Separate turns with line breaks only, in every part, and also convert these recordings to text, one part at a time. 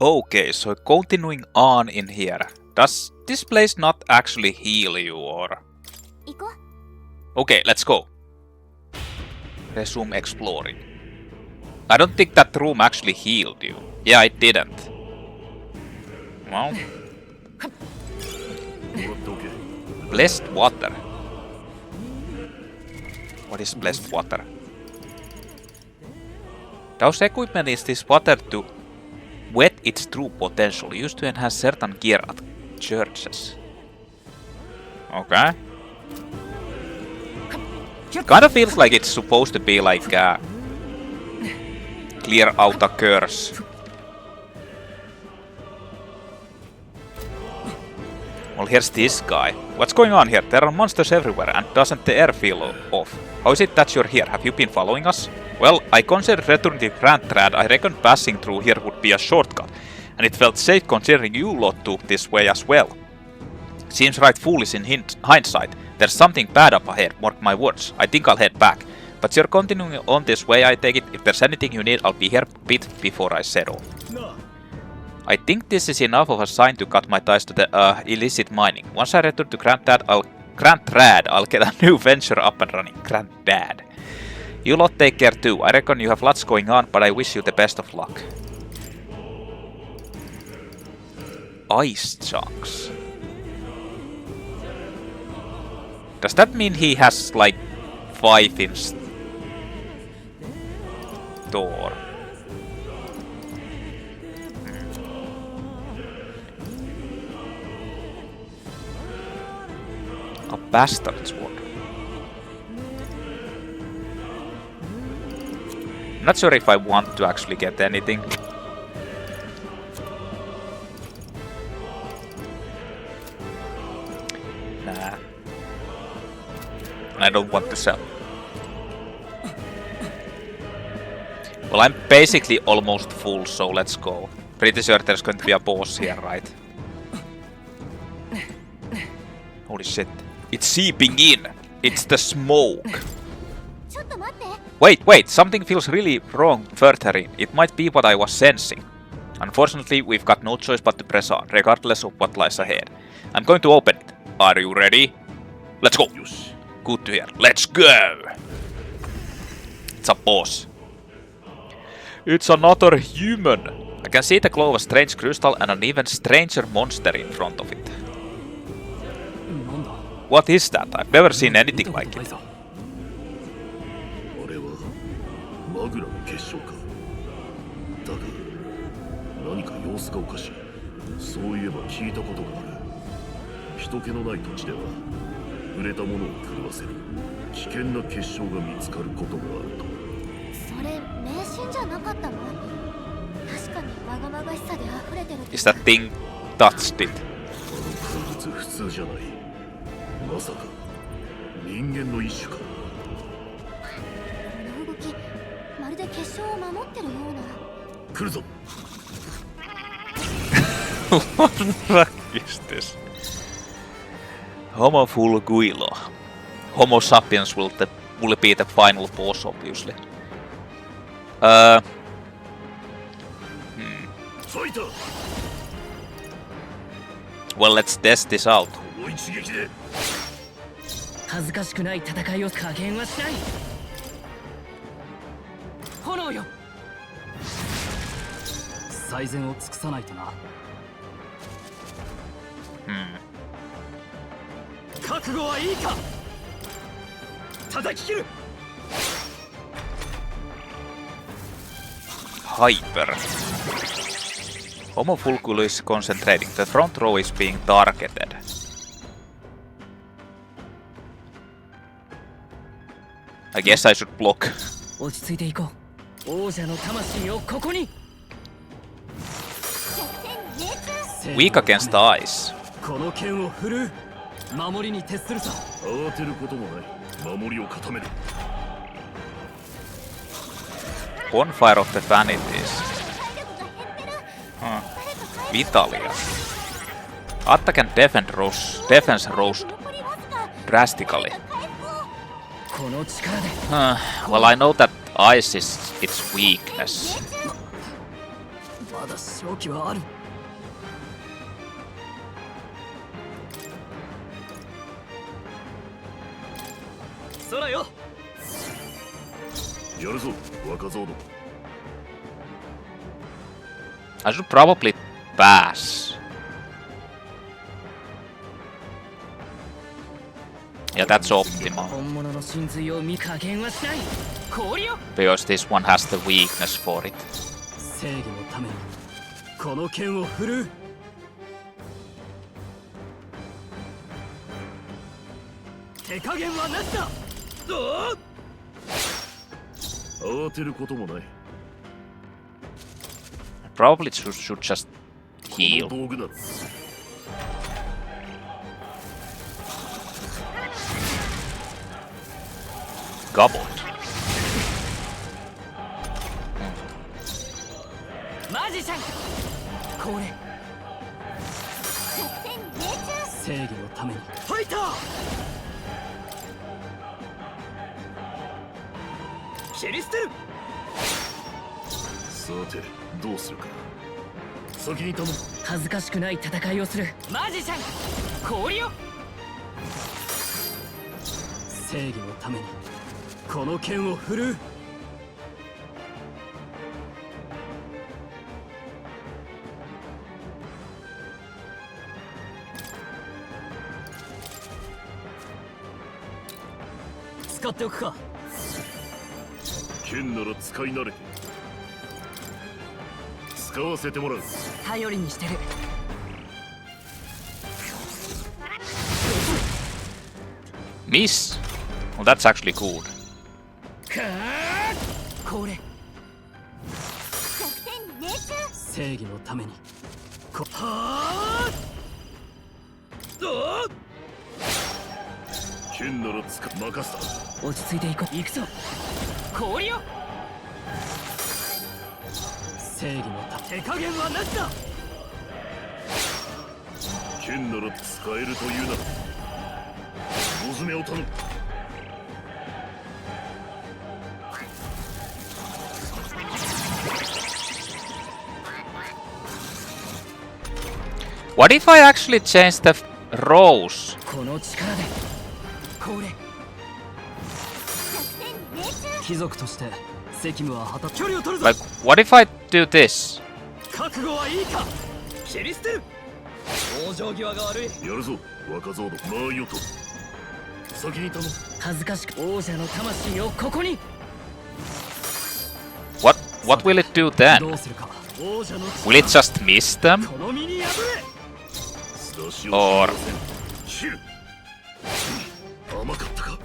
Okay, so continuing on in here. Does this place not actually heal you or? Okay, let's go. Resume exploring. I don't think that room actually healed you. Yeah, it didn't. Well. Blessed water. What is blessed water? Does equipment is this water to whet its true potential, used to enhance certain gear at churches. Okay. Kinda feels like it's supposed to be like clear out a curse. Well, here's this guy. What's going on here? There are monsters everywhere, and doesn't the air feel off? How is it that you're here? Have you been following us? Well, I considered returning to Cathedral. I reckon passing through here would be a shortcut, and it felt safe considering you lot took this way as well. Seems right foolish in hindsight. There's something bad up ahead, mark my words. I think I'll head back. But you're continuing on this way, I take it. If there's anything you need, I'll be here a bit before I settle. I think this is enough of a sign to cut my ties to the illicit mining. Once I return to Granddad, I'll get a new venture up and running. Granddad. You lot take care too. I reckon you have lots going on, but I wish you the best of luck. Ice chunks. Does that mean he has like 5 in store? A bastard sword. Not sure if I want to actually get anything. Nah. I don't want to sell. Well, I'm basically almost full, so let's go. Pretty sure there's going to be a boss here, right? Holy shit. It's seeping in! It's the smoke! Wait, something feels really wrong further in. It might be what I was sensing. Unfortunately, we've got no choice but to press on, regardless of what lies ahead. I'm going to open it. Are you ready? Let's go! Good to hear. Let's go! It's a boss. It's another human! I can see the glow of a strange crystal and an even stranger monster in front of it. What is that? I've never seen anything like it.
Magla の結晶か。だが何か様子がおかしい。そういえば聞いたことがある。人気のない土地では触れたものを狂わせる危険な結晶が見つかることがあると。
それ迷信じゃなかったの？確かにまがまがしさで溢れてる。
Is that thing touched it?
あの怪物普通じゃない。まさか人間の一種か。こ
の動き。まるで結晶を守ってるような。
来るぞ。
What the fuck is this? Homo Fulquilo. Homo sapiens will be the final boss, obviously. Well, let's test this out.
恥ずかしくない戦いを加減はしない。炎よ。最善を尽くさないとな。覚悟はいいか。叩き切る。
Hyper. Homo Fulquilo is concentrating. The front row is being targeted. I guess I should block.
落ち着いていこう。王者の魂をここに。
Weak against ice.
この剣を振るう。守りに徹するさ。
慌てることもない。守りを固める。
Bonfire of the Vanities. Vitalia. Attack and defense rose drastically. Well, I know that ice is its weakness.
まだ勝機はある。空よ。
やるぞ若造ども。
I should probably pass. Yeah, that's optimal.
本物の真髄を見加減はしない。氷よ。
Because this one has the weakness for it.
正義のためにこの剣を振るう。手加減はなしだ。
慌てることもない。
Probably should just heal.
道具だ。
Gobbled.
マジシャン。これ。正義のために。ファイター。切り捨てる。
さてどうするか。先に頼む。
恥ずかしくない戦いをする。マジシャン。氷よ。正義のためにこの剣を振るう。使っておくか。
剣なら使い慣れて使わせてもらう。
頼りにしてる。
Miss. Well, that's actually good.
これ。正義のために。はあ。
剣なら任せた。
落ち着いていこう。行くぞ。氷よ。正義の手加減はなしだ。
剣なら使えるというなら小詰めを頼む。
What if I actually change the rows?
この力でこれ。貴族として責務は果た。距離を取るぞ。
Like, what if I do this?
覚悟はいいか。切り捨てる。往生際が悪い。
やるぞ若造ども。間合いをと先に頼む。
恥ずかしく王者の魂をここに。
What will it do then?
どうするか。王者の
Will it just miss them?
この身に破れ。
Or
切る。甘かったか。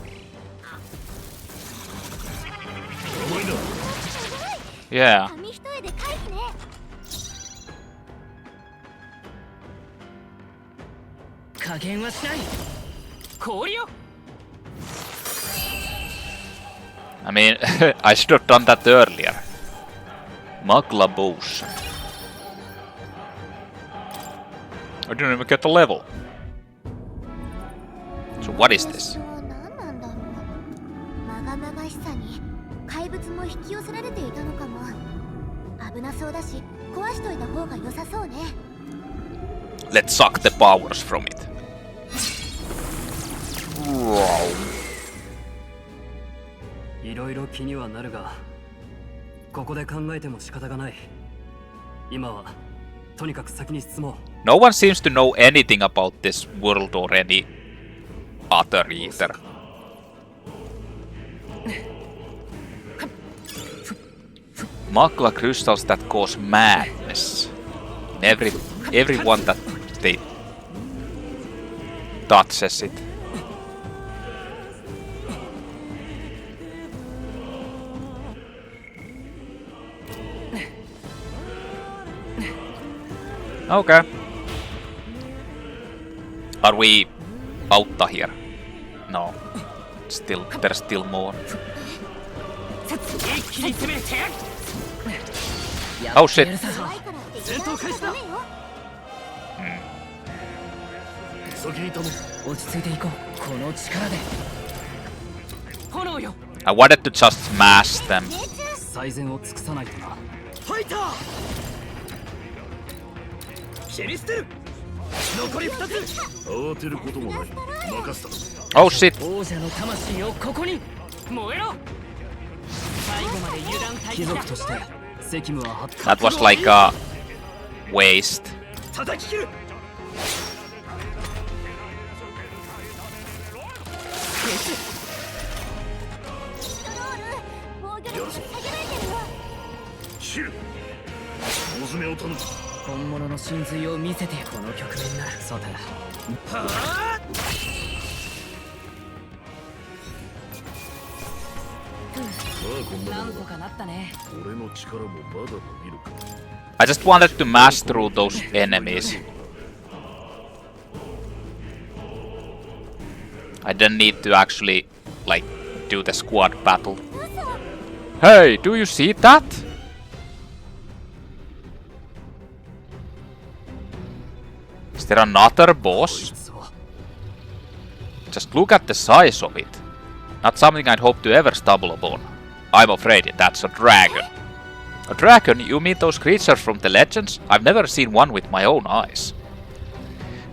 甘いな。
yeah.
紙一重で回避ね。
加減はしない。氷よ。
I mean, I should have done that earlier. Magla bows. I didn't even get the level. So what is this?
何なんだろう。まがまがしさに怪物も引き寄せられていたのかも。危なそうだし壊しといた方が良さそうね。
Let's suck the powers from it.
いろいろ気にはなるが、ここで考えても仕方がない。今はとにかく先に進もう。
No one seems to know anything about this world or any other either. Magla crystals that cause madness. Everyone that they touches it. Okay. Are we out here? No. Still, there's still more. Oh shit.
怖いからって油断しちゃダメよ。
先に頼む。
落ち着いていこう。この力で。炎よ。
I wanted to just smash them.
最善を尽くさないとな。ファイター。
慌てることもない。任せた。
Oh shit!
王者の魂をここに燃えろ。最後まで油断大貴族として責務は果た
That was like a waste.
叩き切る。
シル、大詰めを頼む。
本物の真髄を見せてこの局面ならそうだ。はあ。なんとかなったね。
俺の力もまだ伸びるか。
I just wanted to mash through those enemies. I didn't need to actually, like, do the squad battle. Hey, do you see that? Is there another boss? Just look at the size of it. Not something I'd hope to ever stumble upon. I'm afraid that's a dragon. A dragon? You mean those creatures from the legends? I've never seen one with my own eyes.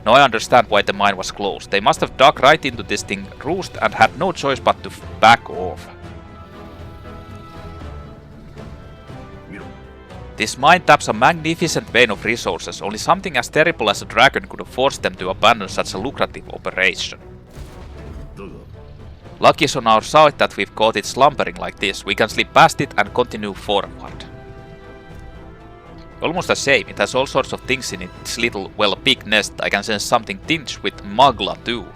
Now I understand why the mine was closed. They must have dug right into this thing roost and had no choice but to back off. This mine taps a magnificent vein of resources. Only something as terrible as a dragon could have forced them to abandon such a lucrative operation. Luck is on our side that we've caught it slumbering like this. We can slip past it and continue forward. Almost a shame, it has all sorts of things in its little, well, big nest. I can sense something tinged with Magla too.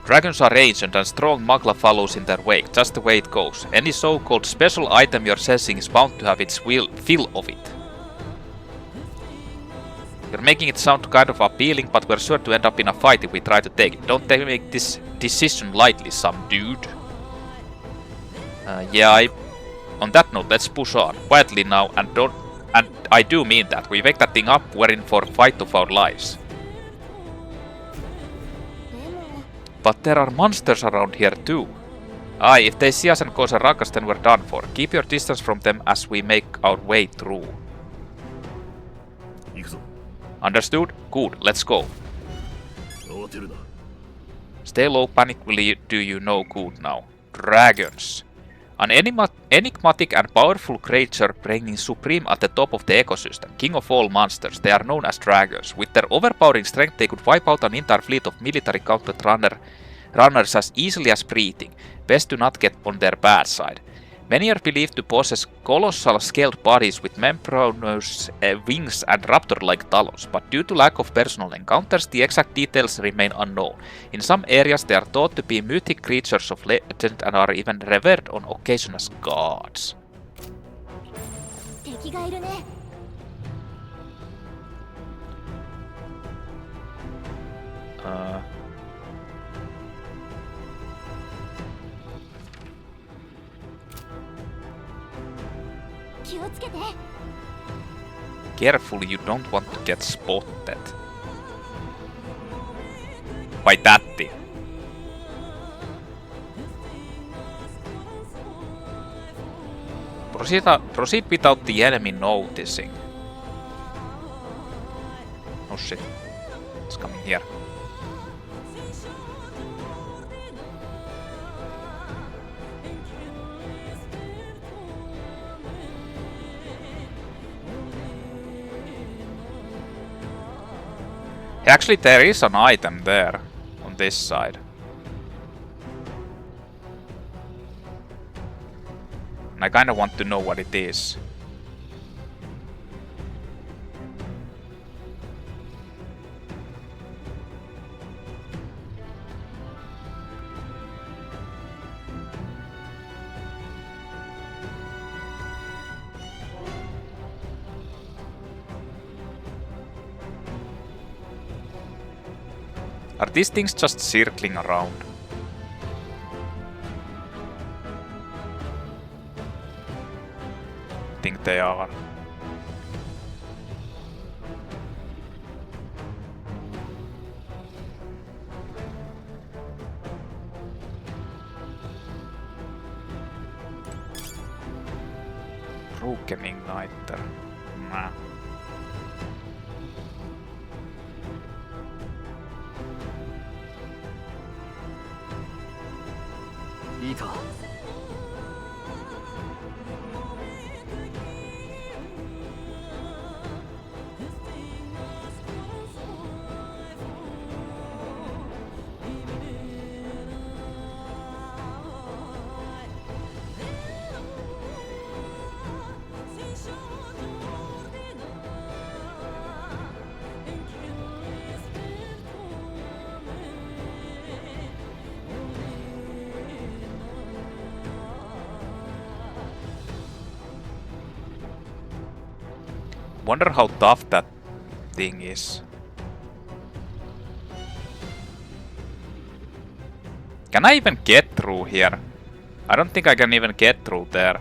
Dragons are ancient and strong Magla follows in their wake, just the way it goes. Any so-called special item you're sensing is bound to have its fill of it. You're making it sound kind of appealing, but we're sure to end up in a fight if we try to take it. Don't make this decision lightly, some dude. On that note, let's push on. Quietly now, and I do mean that. We wake that thing up, we're in for a fight of our lives. But there are monsters around here too. Aye, if they see us and cause a ruckus, then we're done for. Keep your distance from them as we make our way through. Understood? Good, let's go. Stay low, panically do you know good now. Dragons. An enigmatic and powerful creature reigning supreme at the top of the ecosystem, king of all monsters. They are known as dragons. With their overpowering strength, they could wipe out an entire fleet of military gauntlet runners as easily as breathing. Best to not get on their bad side. Many are believed to possess colossal scaled bodies with membranous wings and raptor-like talons, but due to lack of personal encounters, the exact details remain unknown. In some areas, they are thought to be mythic creatures of legend and are even revered on occasion as gods. Careful, you don't want to get spotted. By that thing. Proceed without the enemy noticing. Oh shit. It's coming here. Actually, there is an item there, on this side. And I kinda want to know what it is. Are these things just circling around? I think they are. Broken igniter. Nah.
いいか。
Wonder how tough that thing is. Can I even get through here? I don't think I can even get through there.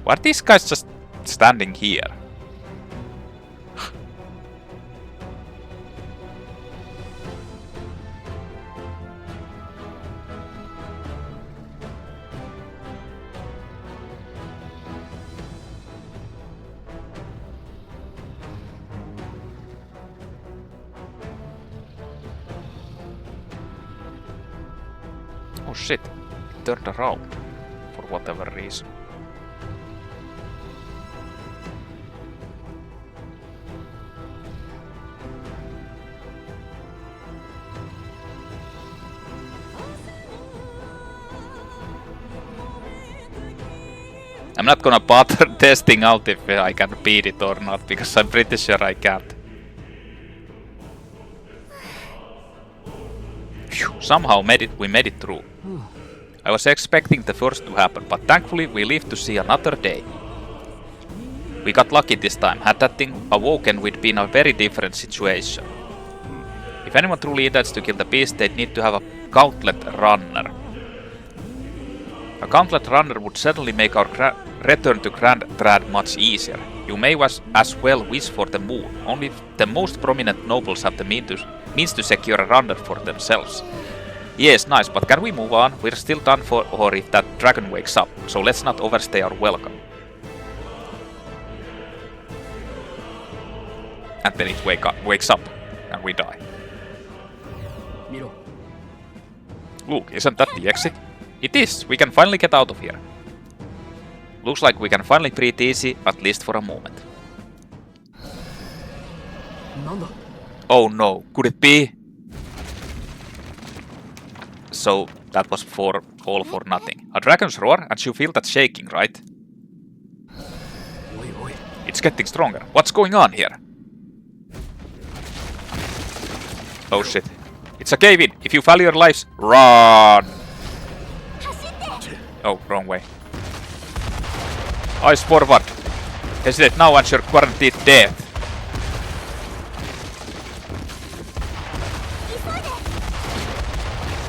Why are these guys just standing here? Oh shit, it turned around for whatever reason. I'm not gonna bother testing out if I can beat it or not, because I'm pretty sure I can't. Phew, somehow we made it through. I was expecting the first to happen, but thankfully we lived to see another day. We got lucky this time. Had that thing awoken, we'd be in a very different situation. If anyone truly intends to kill the beast, they'd need to have a gauntlet runner. A gauntlet runner would certainly make our return to Grand Trad much easier. You may as well wish for the moon. Only the most prominent nobles have the means to secure a runner for themselves. Yes, nice, but can we move on? We're still done for or if that dragon wakes up, so let's not overstay our welcome. And then it wakes up, and we die. Look, isn't that the exit? It is! We can finally get out of here. Looks like we can finally breathe easy, at least for a moment. Oh no, could it be? So, that was all for nothing. A dragon's roar, and you feel that shaking, right? It's getting stronger. What's going on here? Oh shit. It's a cave-in. If you value your lives, run! Oh, wrong way. Eyes forward. Hesitate now and you're guaranteed death.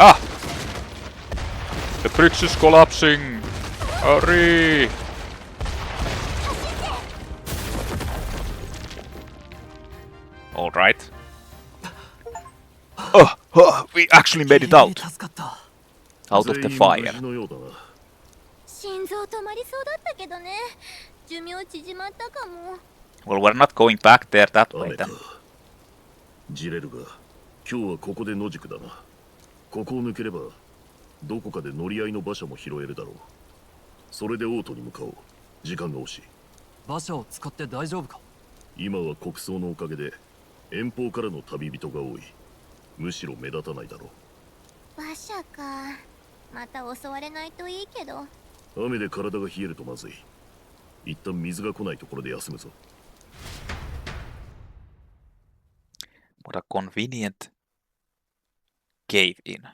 Ah! The bridge is collapsing! Hurry! Alright. Oh, we actually made it out! Out of the fire.
心臓止まりそうだったけどね。寿命縮まったかも。
Well, we're not going back there that way then.
ジレルが今日はここで野宿だな。ここを抜ければどこかで乗り合いの馬車も拾えるだろう。それでオートに向かおう。時間が惜しい。
馬車を使って大丈夫か？
今は国葬のおかげで遠方からの旅人が多い。むしろ目立たないだろう。
馬車か。また襲われないといいけど。
雨で体が冷えるとまずい。一旦水が来ないところで休むぞ。
What a convenient cave-in.
あ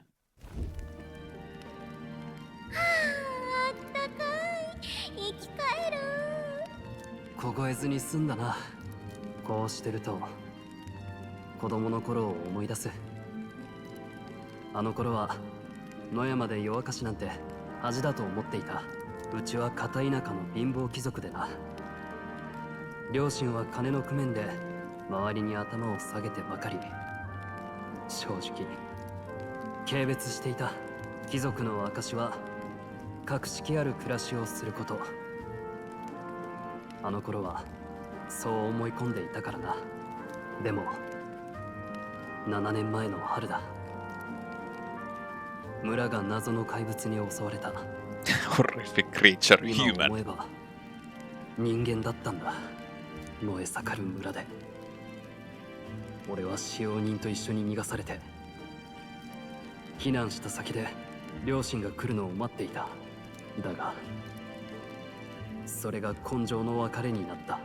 ったかい。生き返る。
凍えずに済んだな。こうしてると子供の頃を思い出す。あの頃は野山で夜明かしなんて恥だと思っていた。うちは片田舎の貧乏貴族でな。両親は金の工面で周りに頭を下げてばかり。正直軽蔑していた。貴族の証は格式ある暮らしをすること。あの頃はそう思い込んでいたからな。でも7年前の春だ。村が謎の怪物に襲われた。
Horrific creature
今
human.
思えば人間だったんだ。燃え盛る村で俺は使用人と一緒に逃がされて、避難した先で両親が来るのを待っていた。だがそれが今生の別れになった。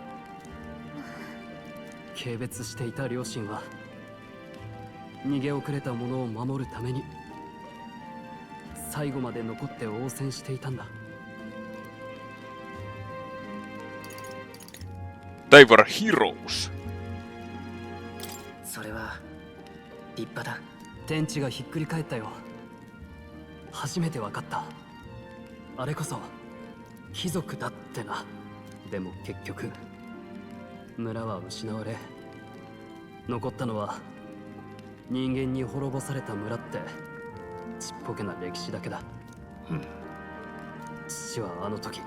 軽蔑していた両親は逃げ遅れた者を守るために最後まで残って応戦していたんだ。
They were heroes.
それは立派だ。
天地がひっくり返ったよ。初めて分かった。あれこそ貴族だってな。でも結局村は失われ、残ったのは人間に滅ぼされた村ってちっぽけな歴史だけだ。父はあの時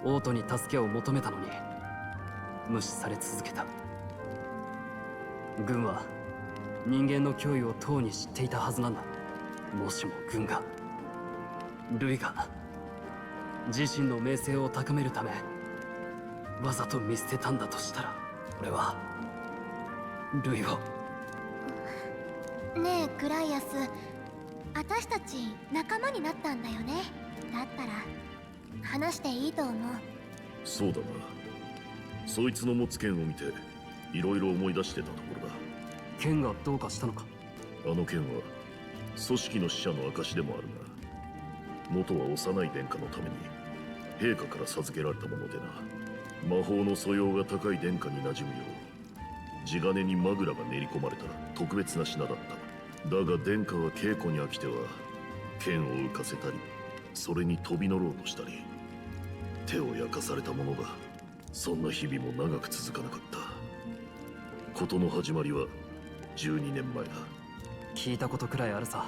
王都に助けを求めたのに無視され続けた。軍は人間の脅威をとうに知っていたはずなんだ。もしも軍が、ルイが自身の名声を高めるためわざと見捨てたんだとしたら、俺はルイを。
ねえクライアス、私たち仲間になったんだよね。だったら話していいと思う。
そうだな。そいつの持つ剣を見ていろいろ思い出してたところだ。
剣がどうかしたのか。
あの剣は組織の使者の証でもあるが、元は幼い殿下のために陛下から授けられたものでな。魔法の素養が高い殿下に馴染むよう地金にマグラが練り込まれた特別な品だった。だが殿下は稽古に飽きては剣を浮かせたり、それに飛び乗ろうとしたり、手を焼かされたものだ。そんな日々も長く続かなかった。事の始まりは12年前だ。
聞いたことくらいあるさ。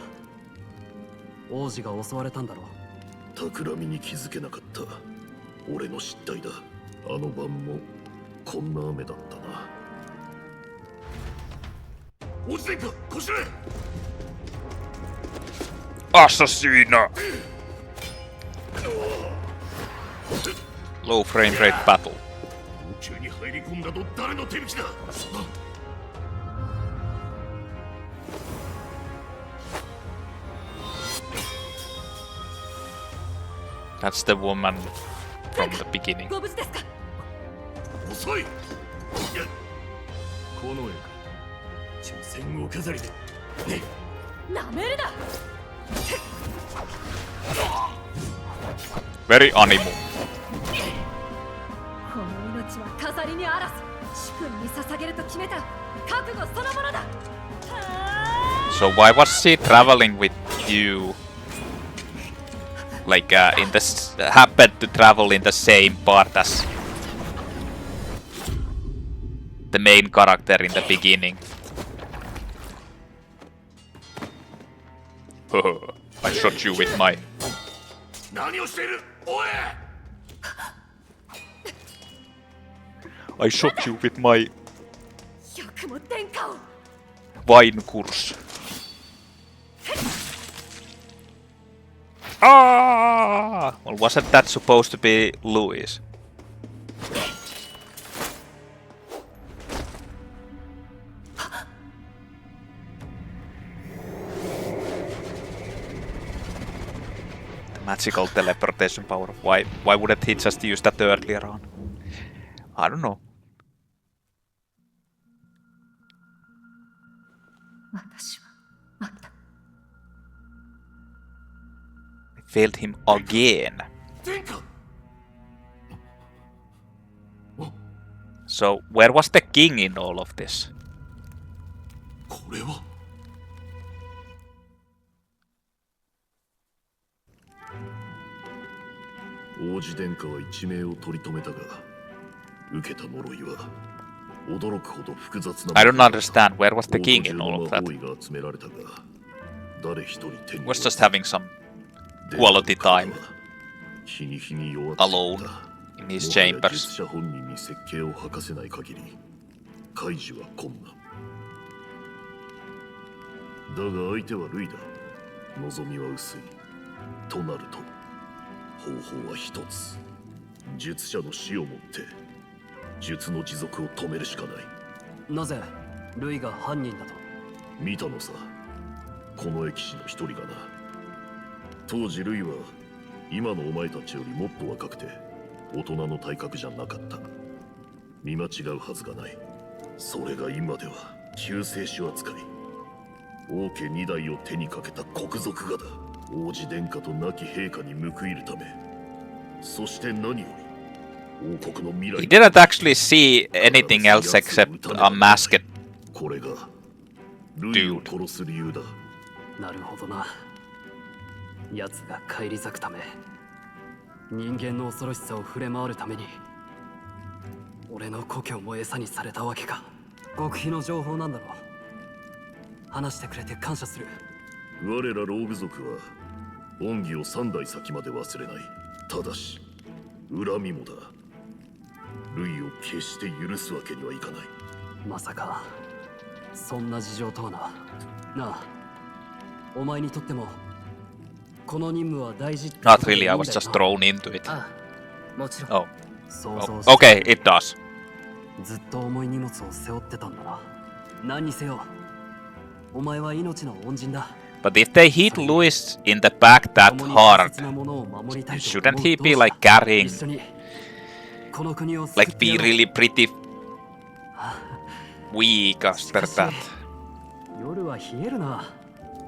王子が襲われたんだろう。
企みに気づけなかった。俺の失態だ。あの晩もこんな雨だったな。落ちていくか、こしらえ。
Assassina! Low frame rate battle.
宇宙に入り込んだと誰の手引きだ。
That's the woman from the beginning.
ご無事ですか。
遅い。この絵か。挑戦を飾りで。ね。
なめるな。
Very animal.
この命は飾りにあらず、主君に捧げると決めた覚悟そのものだ。
So why was she traveling with you? Like in this happened to travel in the same part as the main character in the beginning. I shot you with my.
何をしている。おい。
I shot you with my
よくも天下を。
wine course. Ah! Well, wasn't that supposed to be Louis? The magical teleportation power. Why wouldn't he just use that earlier on? I don't know.
私は待った。
Failed him again. So, where was the king in all of this?
これは。王子殿下は一命を取り留めたが、受けた呪いは驚くほど複雑な。
I don't understand. Where was the king in all of that? Was just having some quality time alone in in his
もはや
chambers.
術者本人に設計を吐かせない限り解除は困難だが相手はルイだ望みは薄いとなると方法は一つ術者の死をもって術の持続を止めるしかない
なぜルイが犯人だと？
見たのさこの駅士の一人がな当時ルイは今のお前たちよりもっと若くて大人の体格じゃなかった見間違うはずがないそれが今では救世主扱い王家2代を手にかけた国賊がだ王子殿下と亡き陛下に報いるためそして何より王国の未来
He didn't actually see anything else except a masked
これがルイを殺す理由だ
なるほどな。奴が返り咲くため、人間の恐ろしさを触れ回るために、俺の故郷も餌にされたわけか。極秘の情報なんだろう。話してくれて感謝する。
我らローグ族は恩義を3代先まで忘れないただし恨みもだルイを決して許すわけにはいかない
まさかそんな事情とはな。なあ、お前にとってもこの任務は大事ってこと
Not
でいい
really,
ん
I
だよ
was
な。
just thrown into it.
ああ、もちろん。
Oh.
想
Oh.
像して
Okay, it does.
ずっと重い荷物を背負ってたんだな。何にせよ、お前は命の恩人だ。
But if they hit Louis in the back that
共に
hard,
大切なものを守りたいと思う
shouldn't he
同
be
志
like carrying,
一緒にこの国を救っ
like
て
be
やろう。
really pretty weak after that?
夜は冷えるな。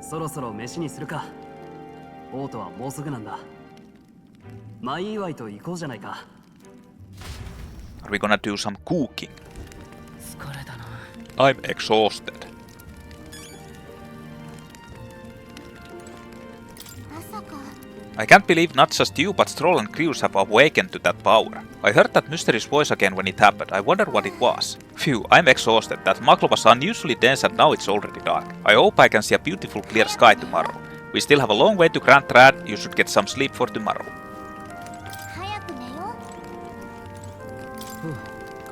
そろそろ飯にするか。王とはもうすぐなんだ。舞祝いと行こうじゃないか。
Are we gonna do some cooking?
疲れたな。
I'm exhausted.
まさか
I can't believe not just you, but Stroll and Crews have awakened to that power. I heard that mysterious voice again when it happened. I wonder what it was. Phew, I'm exhausted. That Magla was unusually dense and now it's already dark. I hope I can see a beautiful clear sky tomorrow. We still have a long way to Grand Trad. You should get some sleep for tomorrow.
早く寝よ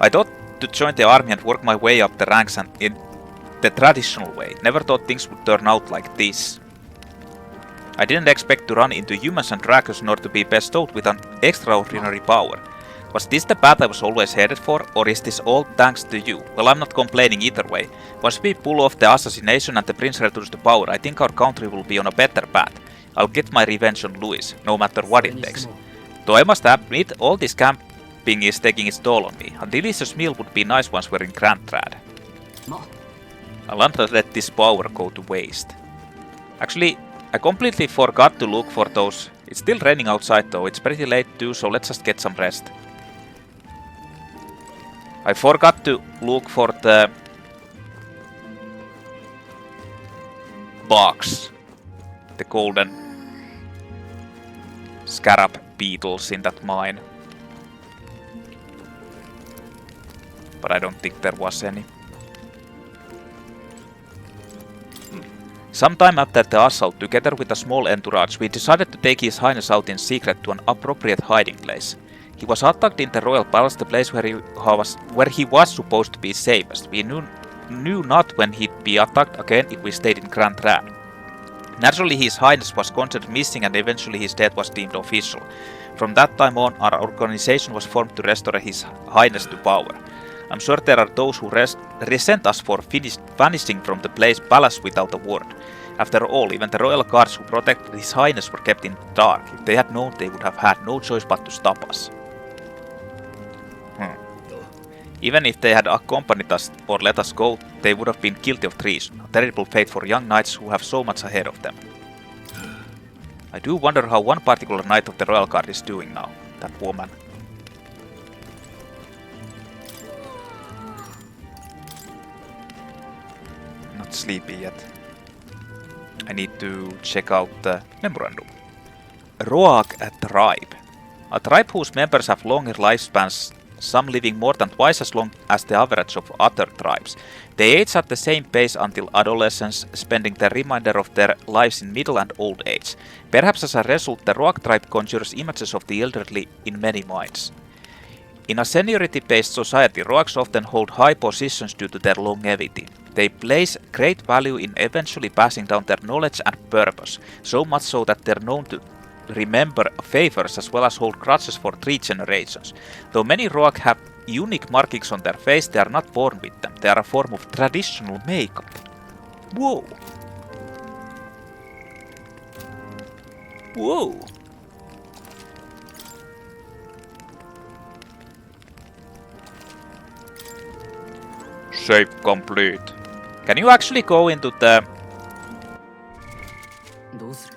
う
I thought to join the army and work my way up the ranks and in the traditional way. Never thought things would turn out like this. I didn't expect to run into humans and dragons nor to be bestowed with an extraordinary power. Was this the path I was always headed for, or is this all thanks to you? Well, I'm not complaining either way. Once we pull off the assassination and the prince returns to power, I think our country will be on a better path. I'll get my revenge on Louis, no matter what it takes. Though I must admit, all this camping is taking its toll on me. A delicious meal would be nice once we're in Grand Trad.
ま、
I'll not let this power go to waste. Actually, I completely forgot to look for those. It's still raining outside though, it's pretty late too, so let's just get some rest. I forgot to look for the box. The golden scarab beetles in that mine. But I don't think there was any. Sometime after the assault, together with a small entourage, we decided to take His Highness out in secret to an appropriate hiding place. He was attacked in the royal palace, the place where he was supposed to be safest. We knew not when he'd be attacked again if we stayed in Grand Trad. Naturally, His Highness was considered missing and eventually his death was deemed official. From that time on, our organization was formed to restore His Highness to power. I'm sure there are those who resent us for vanishing from the palace without a word. After all, even the royal guards who protected His Highness were kept in the dark. If they had known, they would have had no choice but to stop us. Even if they had accompanied us or let us go, they would have been guilty of treason. A terrible fate for young knights who have so much ahead of them. I do wonder how one particular knight of the royal guard is doing now. That woman. Not sleepy yet. I need to check out the memorandum. Rogue tribe. A tribe whose members have longer lifespans, some living more than twice as long as the average of other tribes. They age at the same pace until adolescence, spending the remainder of their lives in middle and old age. Perhaps as a result, the Rogue tribe conjures images of the elderly in many minds. In a seniority-based society, rogues often hold high positions due to their longevity. They place great value in eventually passing down their knowledge and purpose, so much so that they're known to remember favors as well as hold grudges for 3 generations. Though many rogues have unique markings on their face, they are not born with them. They are a form of traditional makeup. Whoa! Whoa! Save complete. Can you actually go into the...
どうする？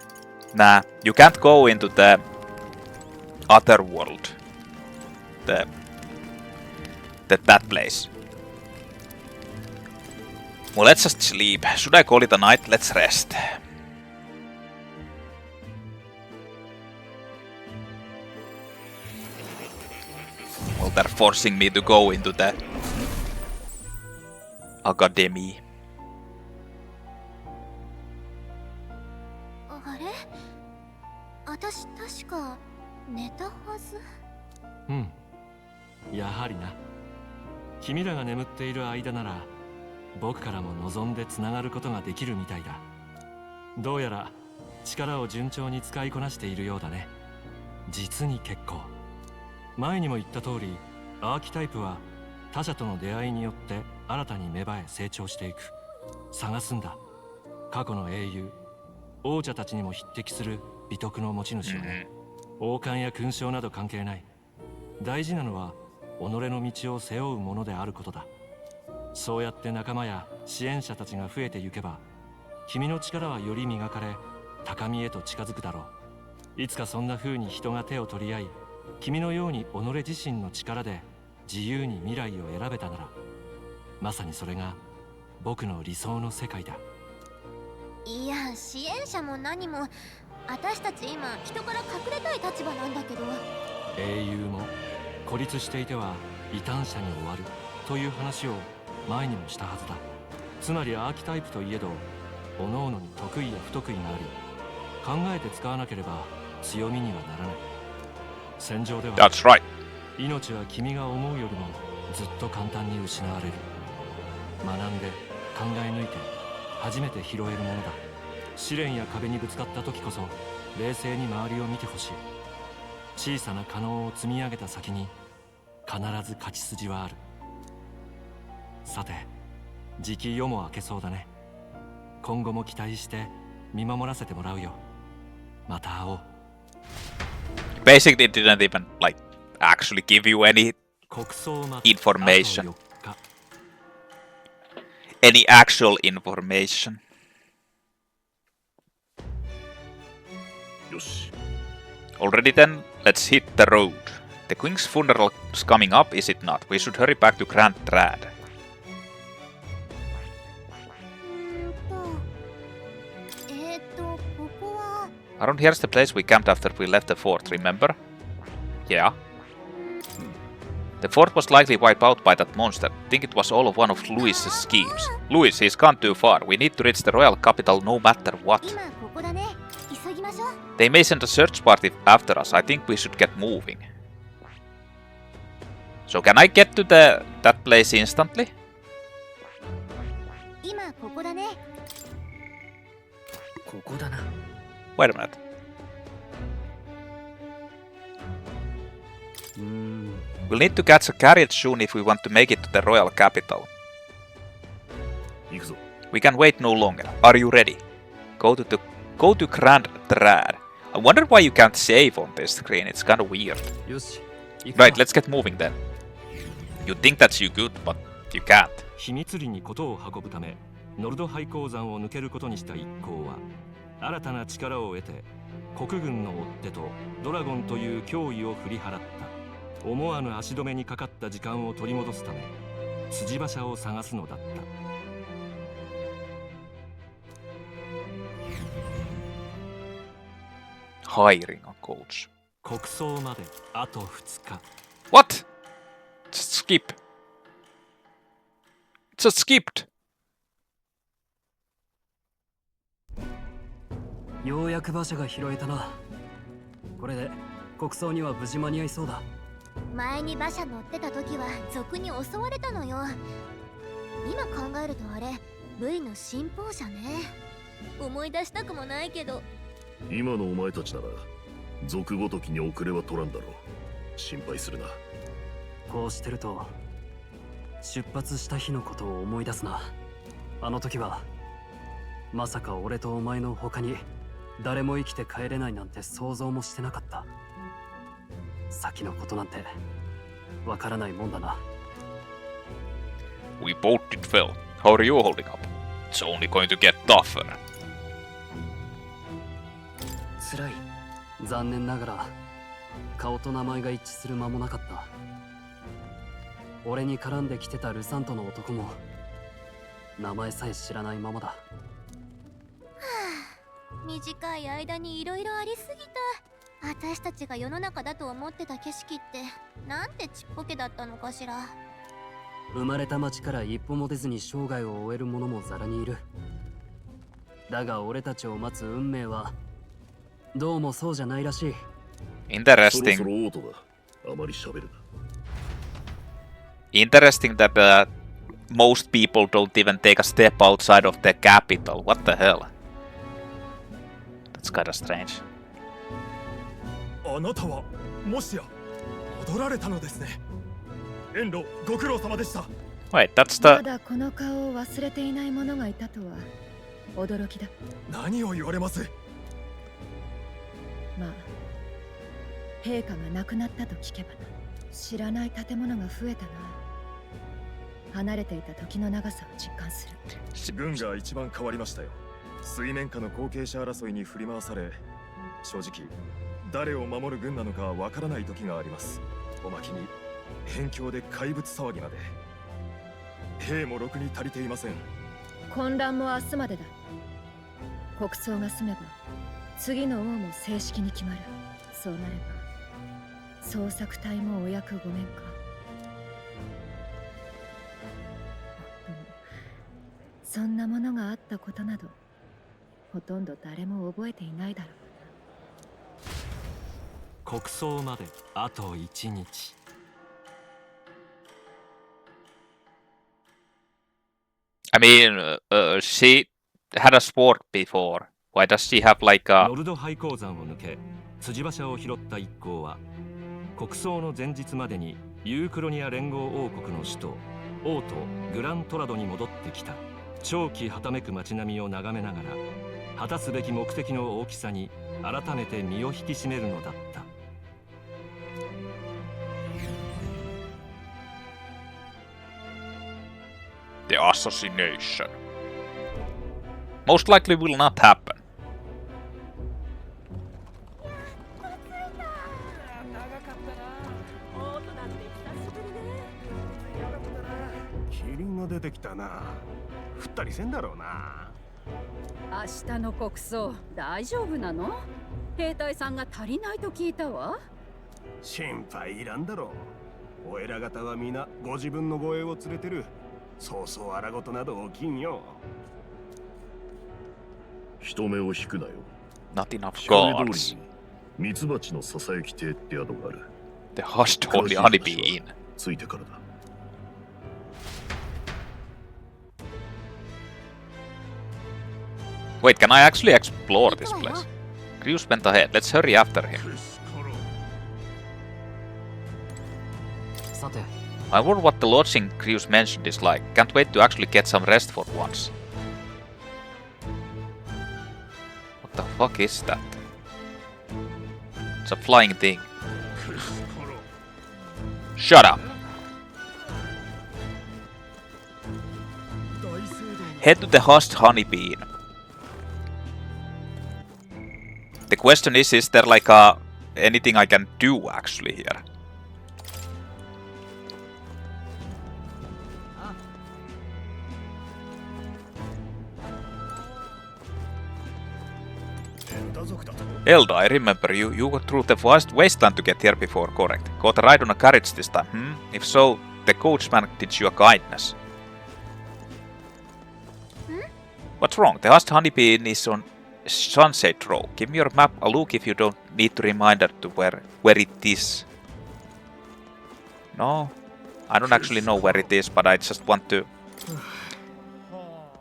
Nah, you can't go into the other world. That place. Well, let's just sleep. Should I call it a night? Let's rest. Well, they're forcing me to go into the academy.
あれ？私確か寝たはず。
うん。やはりな。君らが眠っている間なら、僕からも望んでつながることができるみたいだ。どうやら力を順調に使いこなしているようだね。実に結構。前にも言った通り、アーキタイプは他者との出会いによって新たに芽生え成長していく。探すんだ。過去の英雄、王者たちにも匹敵する美徳の持ち主をね。王冠や勲章など関係ない。大事なのは己の道を背負うものであることだ。そうやって仲間や支援者たちが増えてゆけば、君の力はより磨かれ、高みへと近づくだろう。いつかそんな風に人が手を取り合い、君のように己自身の力で自由に未来を選べたなら、まさにそれが僕の理想の世界だ。
いや、支援者も何も、私たち今人から隠れたい立場なんだけど。
英雄も孤立していては異端者に終わるという話を前にもしたはずだ。つまりアーキタイプといえど、各々に得意や不得意があり、考えて使わなければ強みにはならない。戦場では
That's right.
命は君が思うよりもずっと簡単に失われる。学んで考え抜いて初めて拾えるものだ。試練や壁にぶつかった時こそ冷静に周りを見てほしい。小さな可能を積み上げた先に必ず勝ち筋はある。さて、じき夜も明けそうだね。今後も期待して見守らせてもらうよ。また会おう。
Basically, it didn't even actually give you any information. Any actual information.
よし。
Already then, let's hit the road. The Queen's funeral is coming up, is it not? We should hurry back to Grand Trad.
ここは。
Around here's the place we camped after we left the fort, remember? Yeah. The fort was likely wiped out by that monster. I think it was all of one of Louis's schemes. Louis, he's gone too far. We need to reach the royal capital no matter what.
今ここだね。急ぎましょう。
They may send a search party after us. I think we should get moving. So can I get to that place instantly?
今ここだね。
ここだな。
Wait a minute. We'll need to catch a carriage soon if we want to make it to the royal capital.
行くぞ。
We can wait no longer. Are you ready? Go to Grand Trad. I wonder why you can't save on this screen. It's kind of weird.
よし。
Right, let's get moving then. You think that's you good, but you can't.
秘密裏に事を運ぶため、ノルド廃鉱山を抜けることにした一行は、新たな力を得て国軍の追っ手とドラゴンという脅威を振り払った。思わぬ足止めにかかった時間を取り戻すため、辻馬車を探すのだった。
Hiring a coach.
国葬まであと2日。
What? Just skip. Just skipped.
ようやく馬車が拾えたな。これで国葬には無事間に合いそうだ。
前に馬車乗ってた時は賊に襲われたのよ。今考えるとあれ V の信奉者ね。思い出したくもないけど。
今のお前たちなら賊ごときに遅れは取らんだろう。心配するな。
こうしてると出発した日のことを思い出すな。あの時はまさか俺とお前の他に誰も生きて帰れないなんて想像もしてなかった。先のことなんてわからないもんだな。
We both did well. How are you holding up? It's only going to get tougher.
辛い。残念ながら顔と名前が一致する間もなかった。俺に絡んできてたルサントの男も名前さえ知らないままだ。
短い間に色々ありすぎた。私たちが世の中だと思ってた景色ってなんてちっぽけだったのかしら。
生まれた町から一歩も出ずに生涯を終える者もザラにいる。だが俺たちを待つ運命はどうもそうじゃないらしい。
Interesting.
そろそろオートだ。あまり喋るな。
Interesting that most people don't even take a step outside of the capital. What the hell? That's kinda strange.
あなたはもしや戻られたのですね。遠路ご苦労様でした。
Wait, that's
ま
the...
だこの顔を忘れていない者がいたとは驚きだ。
何を言われます。
まあ陛下が亡くなったと聞けばな。知らない建物が増えたな。離れていた時の長さを実感する。
軍が一番変わりましたよ。水面下の後継者争いに振り回され、正直誰を守る軍なのかわからない時があります。おまけに辺境で怪物騒ぎまで。兵もろくに足りていません。
混乱も明日までだ。国葬が済めば次の王も正式に決まる。そうなれば捜索隊もお役御免か。でもそんなものがあったことなどほとんど誰も覚えていないだろう。
国葬まであと1日。
I mean, she had a sport before. Why does she have like a...
ノルド廃鉱山を抜け辻馬車を拾った一行は国葬の前日までにユークロニア連合王国の首都オート・グラントラドに戻ってきた。長期はためく街並みを眺めながら果たすべき目的の大きさに改めて身を引き締めるのだった。
The assassination. Most likely will not happen.
キリンが出てきたな。降ったりせんだろうな。
明日の国葬大丈夫なの？兵隊さんが足りないと聞いたわ。
心配いらんだろう。お偉方は皆ご自分の護衛を連れてる。そうそう荒事など起きんよ。
人目を引くなよ。
Not enough
調べ
guards.
通りにミツバチのささやき亭って宿がある。
The host only Honeybee in.
ついてからだ。
Wait, can I actually explore this place? Crews went ahead. Let's hurry after him.
さて
I wonder what the lodging Crews mentioned is like. Can't wait to actually get some rest for once. What the fuck is that? It's a flying thing. Shut up! Head to the host Honeybee. The question is there like anything I can do actually here? Elda, I remember you. You got through the vast wasteland to get here before, correct? Got a ride on a carriage this time, hmm? If so, the coachman did you a kindness. What's wrong? The last Honeybee Inn is on Sunset Row. Give me your map a look if you don't need a reminder to where it is. No, I don't actually know where it is, but I just want to...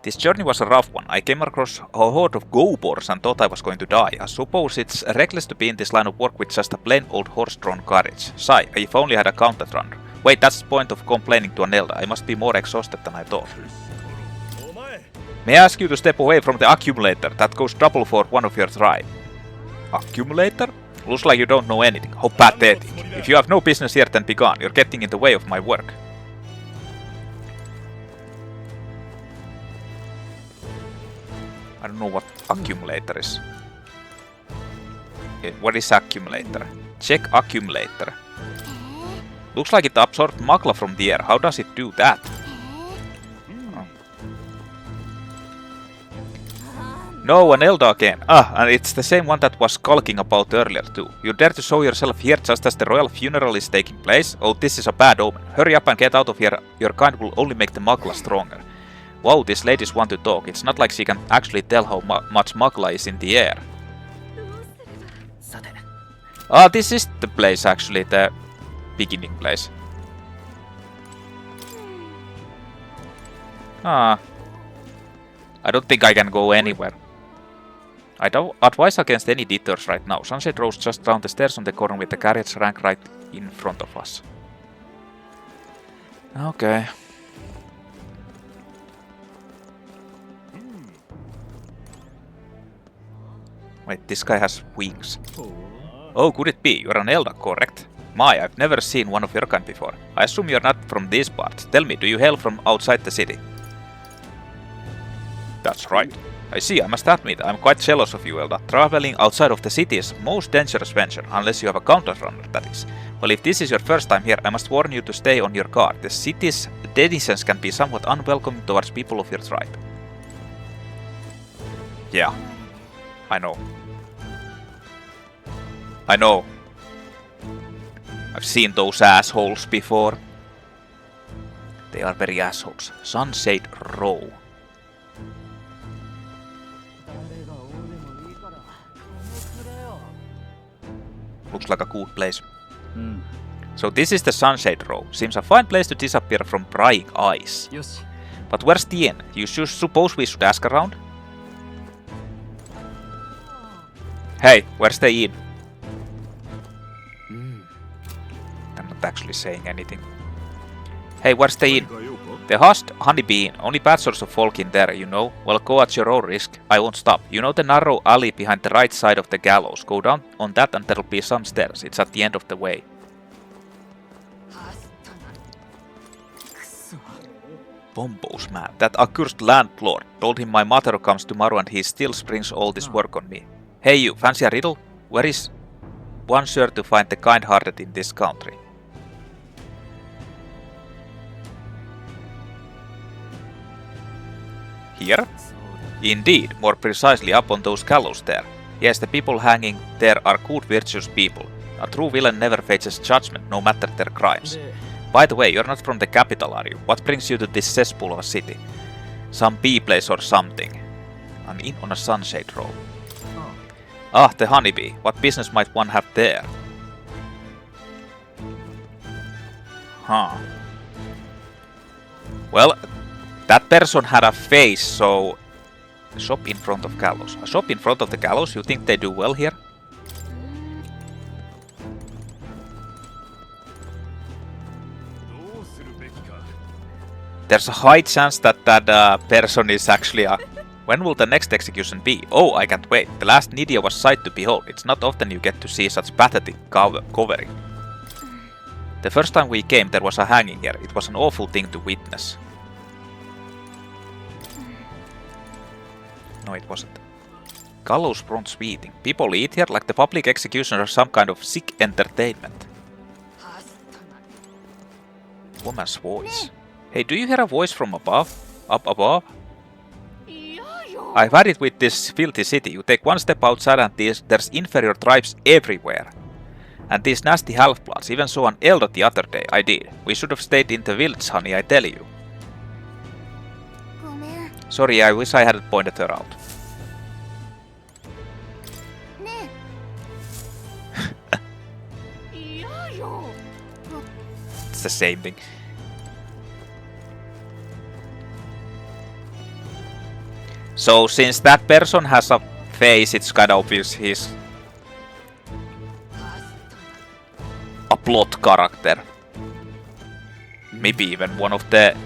This journey was a rough one. I came across a horde of go-boars and thought I was going to die. I suppose it's reckless to be in this line of work with just a plain old horse-drawn carriage. Sigh, if only I had a counter runner. Wait, that's the point of complaining to an elder. I must be more exhausted than I thought. May I ask you to step away from the accumulator? That goes double for one of your tribe. Accumulator? Looks like you don't know anything. How pathetic. If you have no business here, then be gone. You're getting in the way of my work. I don't know what accumulator is. Okay, what is accumulator? Check accumulator. Looks like it absorbed Magla from the air. How does it do that? No, an elder again. Ah, and it's the same one that was skulking about earlier too. You dare to show yourself here just as the royal funeral is taking place? Oh, this is a bad omen. Hurry up and get out of here. Your kind will only make the Magla stronger. Wow, these ladies want to talk. It's not like she can actually tell how much Magla is in the air. Ah, this is the place actually, the beginning place. Ah. I don't think I can go anywhere. I don't advise against any detours right now. Sunset Rose just down the stairs on the corner with the carriage rank right in front of us. Okay. Wait, this guy has wings. Oh, could it be? You're an elder, correct? My, I've never seen one of your kind before. I assume you're not from these parts. Tell me, do you hail from outside the city? That's right. I see, I must admit, I'm quite jealous of you, Elda. Traveling outside of the city is a most dangerous venture, unless you have a counter runner, that is. Well, if this is your first time here, I must warn you to stay on your guard. The city's denizens can be somewhat unwelcoming towards people of your tribe. Yeah, I know. I know. I've seen those assholes before. They are very assholes. Sunset Row. Looks like a good place. So this is the Sunset Row. Seems a fine place to disappear from prying eyes. But where's the inn? You suppose we should ask around? Hey, where's the inn? I'm not actually saying anything. Hey, where's the inn? The host Honeybee Inn. Only bad sorts of folk in there, you know. Well, go at your own risk. I won't stop. You know the narrow alley behind the right side of the gallows. Go down on that and there'll be some stairs. It's at the end of the way. Bombos, man. That accursed landlord told him my mother comes tomorrow and he still springs all this work on me. Hey you, fancy a riddle? Where is one sure to find the kind-hearted in this country? Here? Indeed, more precisely up on those gallows there. Yes, the people hanging there are good, virtuous people. A true villain never faces judgment, no matter their crimes. By the way, you're not from the capital, are you? What brings you to this cesspool of a city? Some bee place or something. I'm in on a Sunset Row. Ah, the Honeybee. What business might one have there? Huh. Well, that person had a face, so... Shop in front of gallows. A shop in front of the gallows? You think they do well here? There's a high chance that that person is actually a... When will the next execution be? Oh, I can't wait. The last Nidia was sight to behold. It's not often you get to see such pathetic covering. The first time we came, there was a hanging here. It was an awful thing to witness. No, it wasn't. Gallows bronze eating. People eat here like the public execution or some kind of sick entertainment. Woman's voice. Hey, do you hear a voice from above? Up above? I've had it with this filthy city. You take one step outside and there's inferior tribes everywhere. And these nasty half-bloods. Even saw an elder the other day. I did. We should have stayed in the village, honey, I tell you. Sorry, I wish I hadn't pointed her out. it's the same thing. So since that person has a face, it's kind of obvious he's a plot character. Maybe even one of the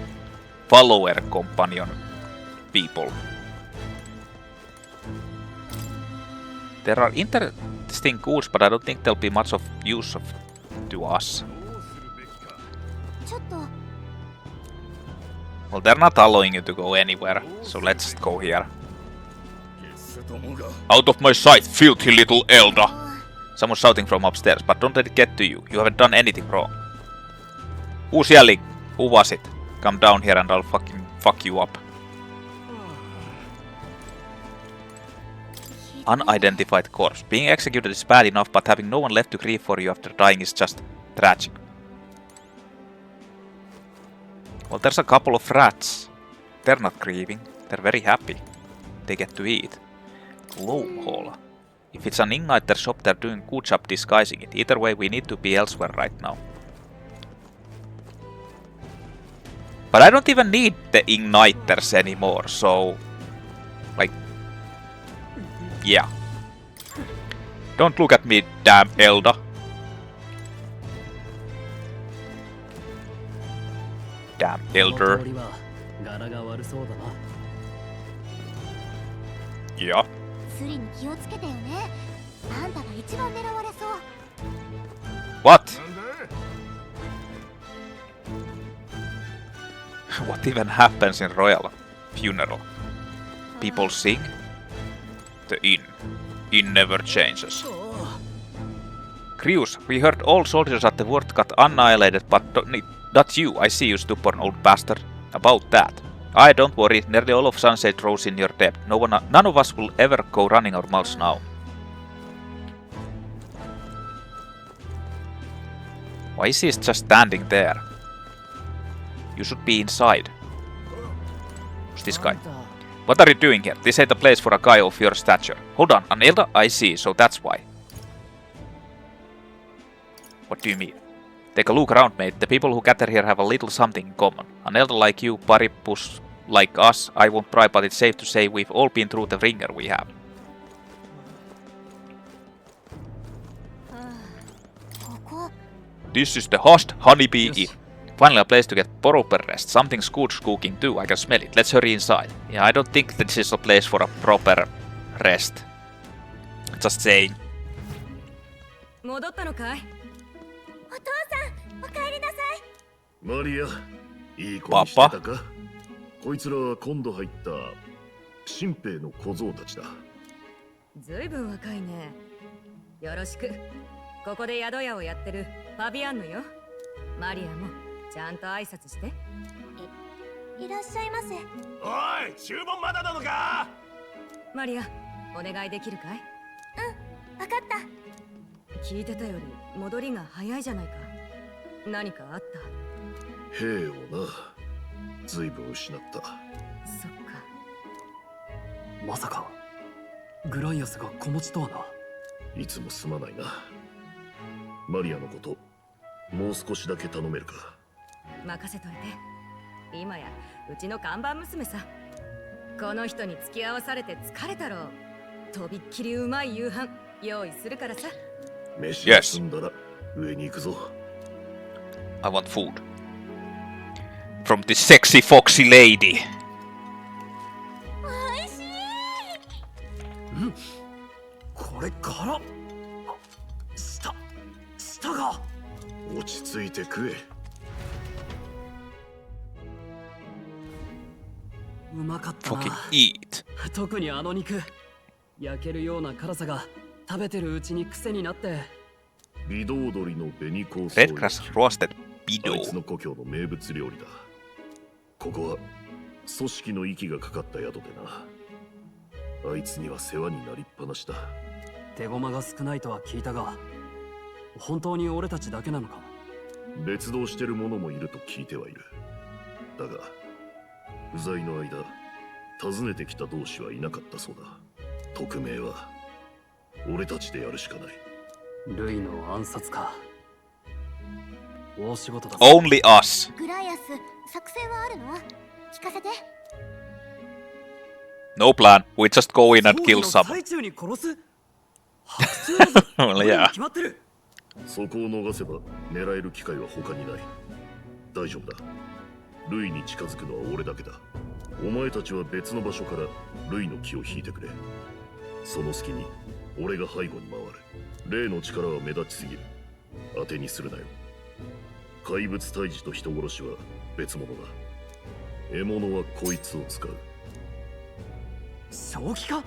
follower companion people. There are interesting goods, but I don't think there'll be much of use to us. Well, they're not allowing you to go anywhere, so let's just go here. Out of my sight, filthy little elder! Someone's shouting from upstairs, but don't let it get to you. You haven't done anything wrong. Who's yelling? Who was it? Come down here and I'll fucking fuck you up. Unidentified corpse. Being executed is bad enough, but having no one left to grieve for you after dying is just tragic. Well, there's a couple of rats. They're not grieving. They're very happy. They get to eat. Gloam hole. If it's an igniter shop, they're doing a good job disguising it. Either way, we need to be elsewhere right now. But I don't even need the igniters anymore, so... like... yeah. Don't look at me, damn elder. Damn elder. Yeah. What? What even happens in royal funeral? People sing? The inn. Inn never changes. Crews, we heard all soldiers at the fort got annihilated, but not you. I see you, stubborn old bastard. About that. Don't worry, nearly all of Sunset rose in your debt. None of us will ever go running our mouths now. Why is he just standing there? You should be inside. Who's this guy? What are you doing here? This ain't the place for a guy of your stature. Hold on, an elder? I see, so that's why. What do you mean? Take a look around, mate. The people who gather here have a little something in common. An elder like you, paripus like us, I won't pry, but it's safe to say we've all been through the ringer we have. This is the host Honeybee Inn. Finally a place to get proper rest. Something's good cooking too, I can smell it. Let's hurry inside. Yeah, I don't think this is a place for a proper rest. Just saying.
Maria, いい子にしてたか? こいつらは今度入った新兵の小僧たちだ。
ずいぶん若いね。よろしく。ここで宿屋をやってるファビアンヌよ。マリアもちゃんと挨拶して。
いらっしゃいませ。
おい、注文まだなのか？
マリア、お願いできるかい？
うん、わかった。
聞いてたより戻りが早いじゃないか。何かあった？
兵をな、ずいぶん失った。
そっか。
まさかグライアスが子持ちとはな。
いつもすまないな。マリアのこと、もう少しだけ頼めるか。
任せといて。今やうちの看板娘さ。この人に付き合わされて疲れたろう。とびっきりうまい夕飯用意するからさ。
飯が済んだら上に行くぞ。
I want food. From this sexy foxy lady.
おいしい。
うん。これから舌が
落ち着いて食え。
うまかったな。
Fucking eat.
特にあの肉、焼けるような辛さが食べてるうちに癖になって。
微動鳥の紅香草。
Red grass roasted beetle.
あいつの故郷の名物料理だ。ここは組織の息がかかった宿でな。あいつには世話になりっぱなしだ。
手駒が少ないとは聞いたが、本当に俺たちだけなのか？
別動してる者もいると聞いてはいる。だが不在の間、訪ねてきた同志はいなかったそうだ。匿名は俺たちでやるしかない。
ルイの暗殺か。大仕事だ。
Only us.
グライアス、作戦はあるの？聞かせて。
No plan. We just go in and kill some.
最中に殺す？
Well, yeah.
決まってる。
そこを逃せば狙える機会は他にない。大丈夫だ。ルイに近づくのは俺だけだ。お前たちは別の場所からルイの気を引いてくれ。その隙に俺が背後に回る。例の力は目立ちすぎる。当てにするなよ。怪物退治と人殺しは別物だ。獲物はこいつを使う。
正気か？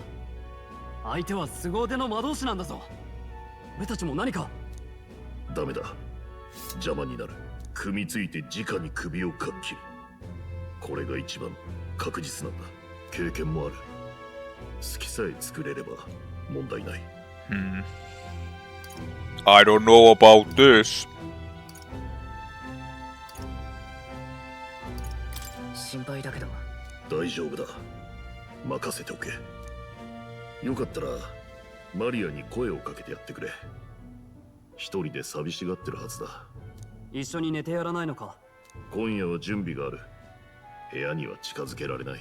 相手は凄腕の魔導士なんだぞ。俺たちも何か。
ダメだ。邪魔になる。組みついて直に首をかっきる。これが一番確実なんだ。経験もある。好きさえ作れれば問題ない。
I don't know about this.
心配だけど。
大丈夫だ。任せておけ。よかったらマリアに声をかけてやってくれ。一人で寂しがってるはずだ。
一緒に寝てやらないのか？
今夜は準備がある。部屋には近づけられない。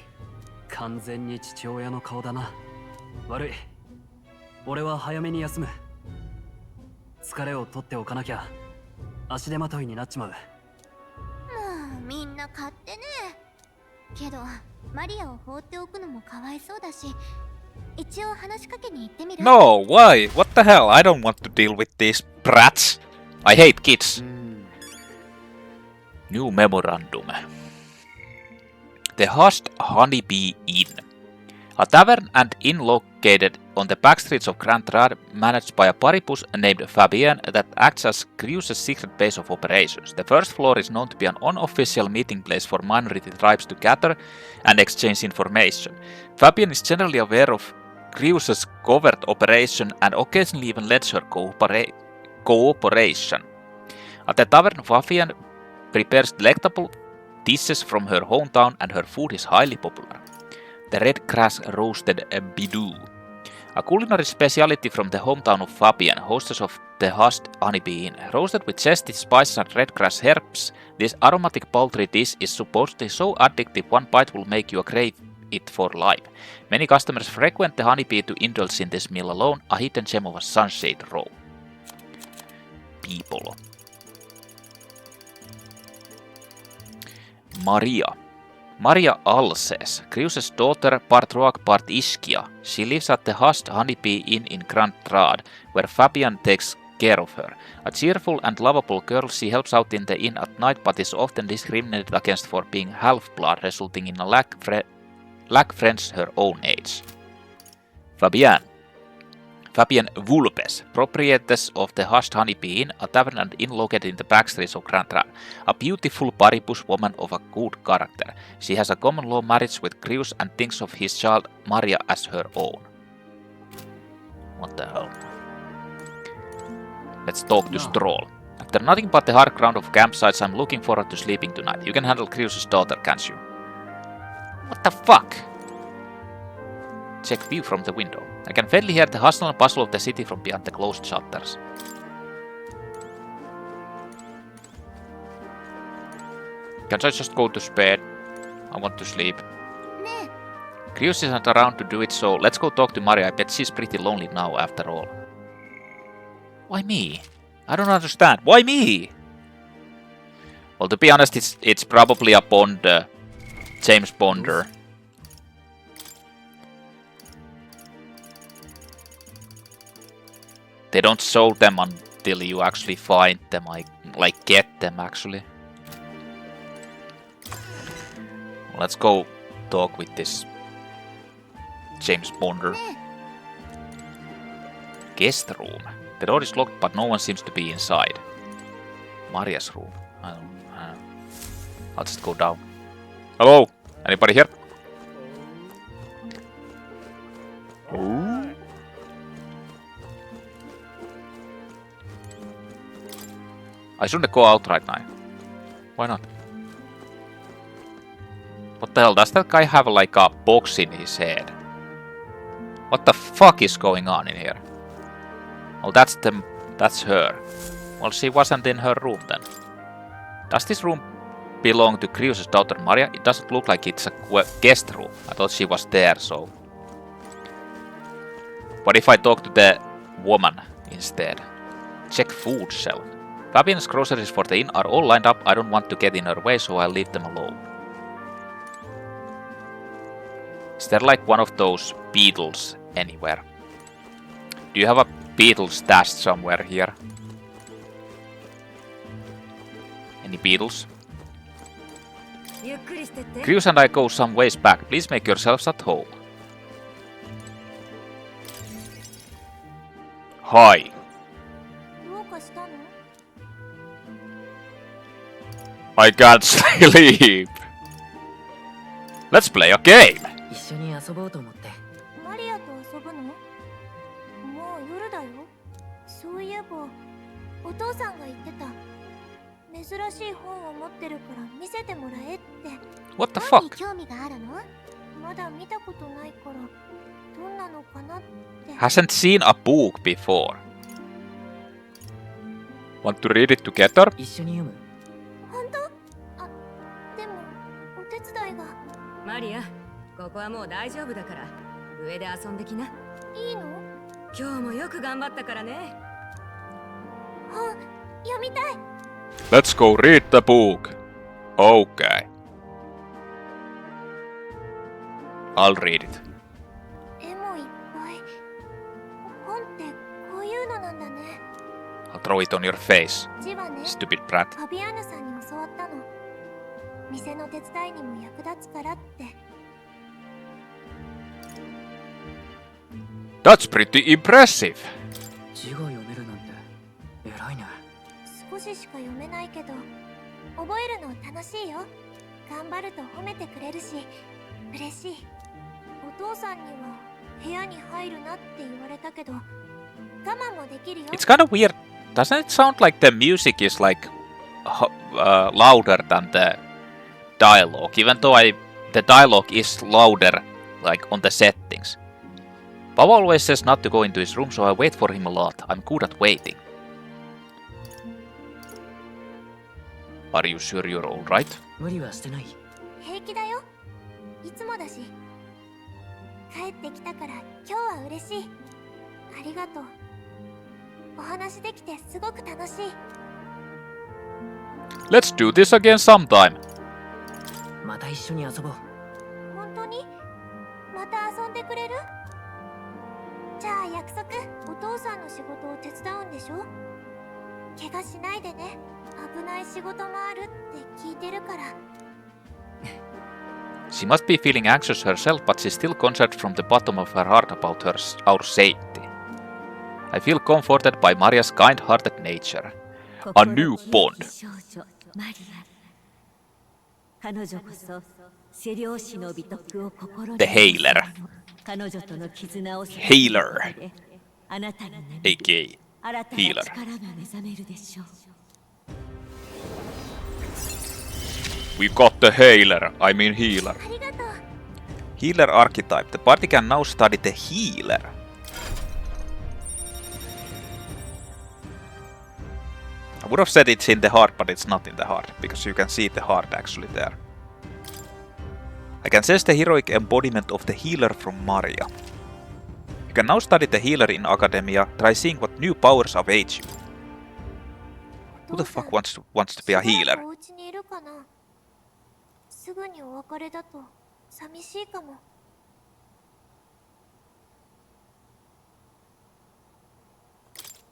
完全に父親の顔だな。悪い。俺は早めに休む。疲れを取っておかなきゃ足手まといになっちまう。
もうみんな勝手ね。けどマリアを放っておくのもかわいそうだし、一応話しかけに行ってみる。
No, why? What the hell? I don't want to deal with these brats. I hate kids. New memorandum. The Hushed Honeybee Inn. A tavern and inn located on the backstreets of Grand Rad, managed by a paribus named Fabienne that acts as Creuse's secret base of operations. The first floor is known to be an unofficial meeting place for minority tribes to gather and exchange information. Fabienne is generally aware of Creuse's covert operation and occasionally even lends her cooperation. At the tavern, Fabienne prepares delectable dishes from her hometown and her food is highly popular. The red grass roasted Beetle, a culinary specialty from the hometown of Fabienne, hostess of the Hushed Honeybee Inn. Roasted with zesty spices and red grass herbs, this aromatic poultry dish is supposedly so addictive one bite will make you crave it for life. Many customers frequent the Honeybee to indulge in this meal alone, a hidden gem of a sunshade row. People. Maria Alses, Creuse's daughter, part Roag, part Ischia. She lives at the Hushed Honeybee Inn in Grand Rad, where Fabienne takes care of her. A cheerful and lovable girl, she helps out in the inn at night but is often discriminated against for being half-blood, resulting in a lack friends her own age. Fabienne Vulpes, proprietress of the Hushed Honeybee Inn, a tavern and inn located in the backstreets of Grand Rad. A beautiful paribus woman of a good character. She has a common law marriage with Creuse and thinks of his child Maria as her own. What the hell? Let's talk to Stroll. After nothing but the hard ground of campsites, I'm looking forward to sleeping tonight. You can handle Creuse's daughter, can't you? What the fuck? Check view from the window. I can faintly hear the hustle and bustle of the city from beyond the closed shutters. Can I just go to bed? I want to sleep. Creuse isn't around to do it, so let's go talk to Maria. I bet she's pretty lonely now after all. Why me? I don't understand. Why me? Well, to be honest, it's probably a Bond, James Bonder. They don't show them until you actually find them, like get them actually. Let's go talk with this James Bonder. Guest room. The door is locked but no one seems to be inside. Maria's room. I don't know. I'll just go down. Hello? Anybody here? Ooh. I shouldn't go out right now. Why not? What the hell? Does that guy have like a box in his head? What the fuck is going on in here? Oh, that's her. Well, she wasn't in her room then. Does this room belong to Krius's daughter Maria? It doesn't look like it's a guest room. I thought she was there, so... What if I talk to the woman instead? Check food shelf. Fabian's groceries for the inn are all lined up. I don't want to get in her way, so I'll leave them alone. Is there like one of those beetles anywhere? Do you have a beetle stashed somewhere here? Any beetles? Krius and I go some ways back. Please make yourselves at home. Hi. I can't sleep. Let's play a game.
一緒に遊ぼうと思って。
マリアと遊ぶの？もう夜だよ。そういえばお父さんが言ってた。珍しい本を持ってるから見せてもらえって。
What the fuck?
何に興味があるの？まだ見たことないからどんなのかなって。
Hasn't seen a book before. Want to read it together?
一緒に読む。
本当？あ、でもお手伝いが。
マリア、ここはもう大丈夫だから上で遊んできな。
いいの？
今日もよく頑張ったからね。
本読みたい。
Let's go read the book. Okay. I'll read it.
絵もいっぱい。本ってこういうのなんだね。
I'll throw it on your face.
字はね、
Stupid brat.
ファビアーヌさんに教わったの。店の手伝いにも役立つからって。
That's pretty impressive.
字が読めるなんて偉いね。
少ししか読めないけど覚えるの楽しいよ。頑張ると褒めてくれるし嬉しい。お父さんには部屋に入るなって言われたけど我慢もできるよ。
It's kind of weird. Doesn't it sound like the music is like louder than the dialogue? Even though the dialogue is louder like on the settings. Papa always says not to go into his room, so I wait for him a lot. I'm good at waiting. Are you sure you're alright?
無理はしてない。
平気だよ。いつもだし。帰ってきたから今日は嬉しい。ありがとう。お話できてすごく楽しい。
Let's do this again sometime.
また一緒に遊ぼう。
本当に？また遊んでくれる？じゃあ約束。お父さんの仕事を手伝うんでしょ？怪我しないでね。危ない仕事もあるって聞いてるから。
She must be feeling anxious herself, but she's still concerned from the bottom of her heart about our safety. I feel comforted by Maria's kind-hearted nature. A new bond. The Healer. Healer. A.k.a. Healer. We got the Healer. I mean Healer. Healer archetype. The party can now study the Healer. I would have said it's in the heart, but it's not in the heart, because you can see the heart actually there. I can sense the heroic embodiment of the Healer from Maria. You can now study the Healer in Academia. Try seeing what new powers await you. Who the fuck wants to be a healer?
すぐにお別れだと寂しいかも。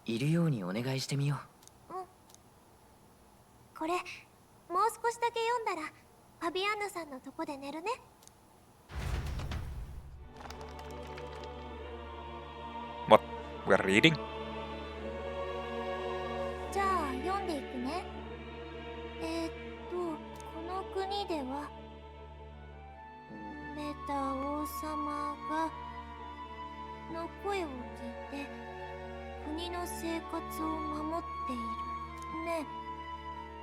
いるようにお願いしてみよう。
これもう少しだけ読んだらファビアンヌさんのとこで寝るね。
What? We're reading?
じゃあ読んでいくね。この国ではメタ王様がの声を聞いて国の生活を守っているね。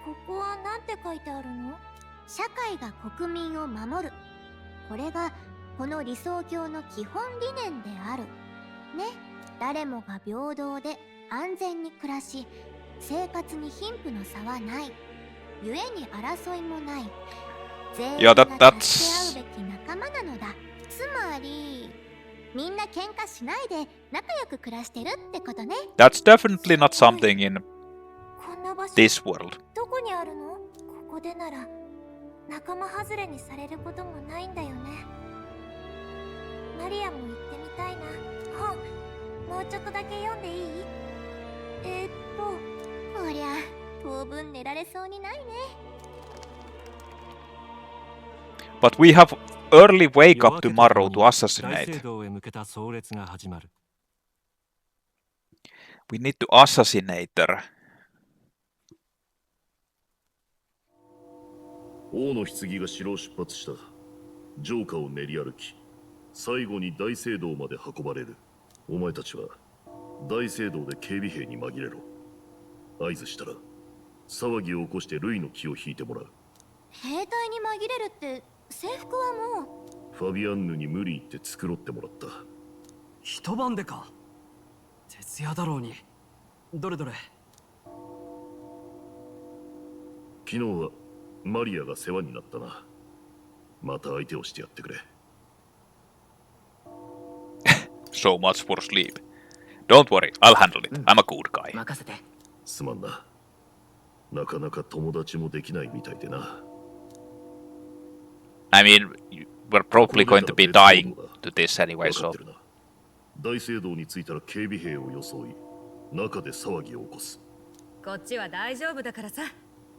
ここは何て書いてあるの？社会が国民を守る。これがこの理想郷の基本理念であるね。誰もが平等で安全に暮らし、生活に貧富の差はない。故に争いもない。全員
Yeah,
が
that's
助け合うべき仲間なのだ。つまりみんな喧嘩しないで仲良く暮らしてるってことね。
that's definitely not something in
こんな場所
this world.
どこにあるの？ここでなら仲間外れにされることもないんだよね。マリアも行ってみたいな。本もうちょっとだけ読んでいい？こりゃ当分寝られそうにないね。
But we have early wake up tomorrow to
大
assassinate.
聖堂へ向けた葬列が始まる。
We need to assassinate her.
王の棺が城を出発した。城下を練り歩き、最後に大聖堂まで運ばれる。お前たちは大聖堂で警備兵に紛れろ。合図したら騒ぎを起こしてルイの気を引いてもらう。
兵隊に紛れるって制服はもう。
ファビアンヌに無理言って繕ってもらった。
一晩でか。徹夜だろうに。どれどれ。
昨日はマリアが世話になったな。また相手をしてやってくれ。
So much for sleep. Don't worry, I'll handle it. I'm a good guy.
任せて。
すまんな。なかなか友達もできないみたいでな。
I mean, we're probably going to be dying to this anyway, so...
大聖堂に着いたら警備兵を装い、中で騒ぎを起こす。
こっちは大丈夫だからさ。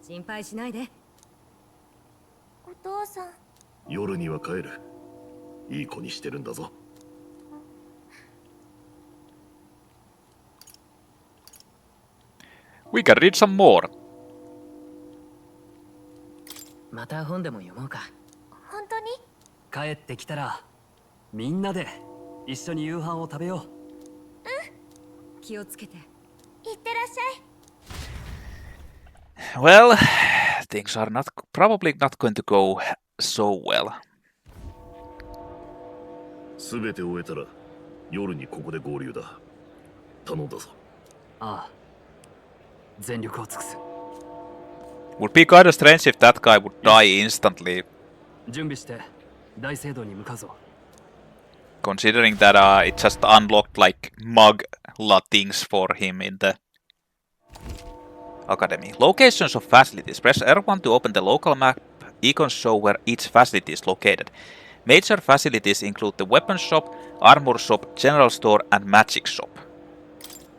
心配しないで。
お父さん。
夜には帰る。いい子にしてるんだぞ。
We can read some more.
また本でも読もうか。
本当に？
帰ってきたらみんなで一緒に夕飯を食べよう。
気をつけて。
いってらっしゃい。
Well, things are probably not going to go so well.
すべて終えたら夜にここで合流だ。頼んだぞ。
ああ。全力を尽くす。
Would be kind of strange if that guy would die instantly.
準備して大聖堂に向かうぞ。
Considering that it just unlocked like Magla things for him in the academy. Locations of facilities. Press R1 to open the local map. Icons show where each facility is located. Major facilities include the weapon shop, armor shop, general store, and magic shop.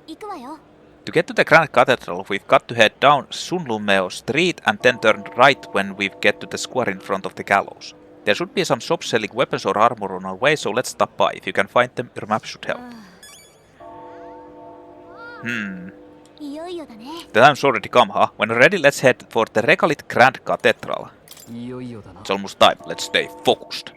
行くわよ。
To get to the Grand Cathedral, we've got to head down Sunlumeo Street and then turn right when we get to the square in front of the gallows. There should be some shops selling weapons or armor on our way, so let's stop by. If you can find them, your map should help. The time's already come, huh? When ready, let's head for the Regalith Grand Cathedral. It's almost time. Let's stay focused.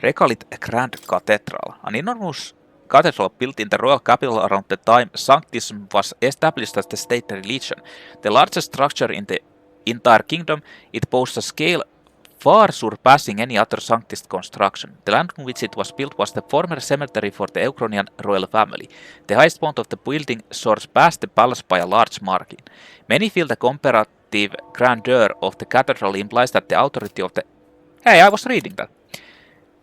Regalith Grand Cathedral. An enormous cathedral built in the royal capital around the time Sanctism was established as the state religion. The largest structure in the entire kingdom, it boasts a scale far surpassing any other Sanctist construction. The land on which it was built was the former cemetery for the Eucronian royal family. The highest point of the building soars past the palace by a large margin. Many feel the comparative grandeur of the cathedral implies that the authority of the... Hey, I was reading that.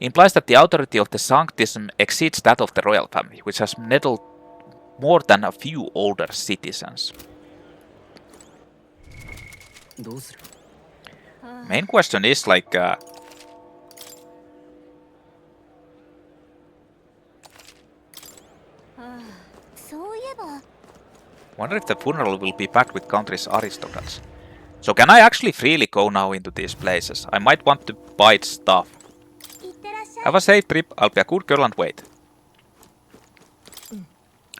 Implies that the authority of the Sanctism exceeds that of the royal family, which has nettled more than a few older citizens. Main question is like... wonder if the funeral will be packed with country's aristocrats. So can I actually freely go now into these places? I might want to buy stuff. Have a safe trip, I'll be a good girl and wait.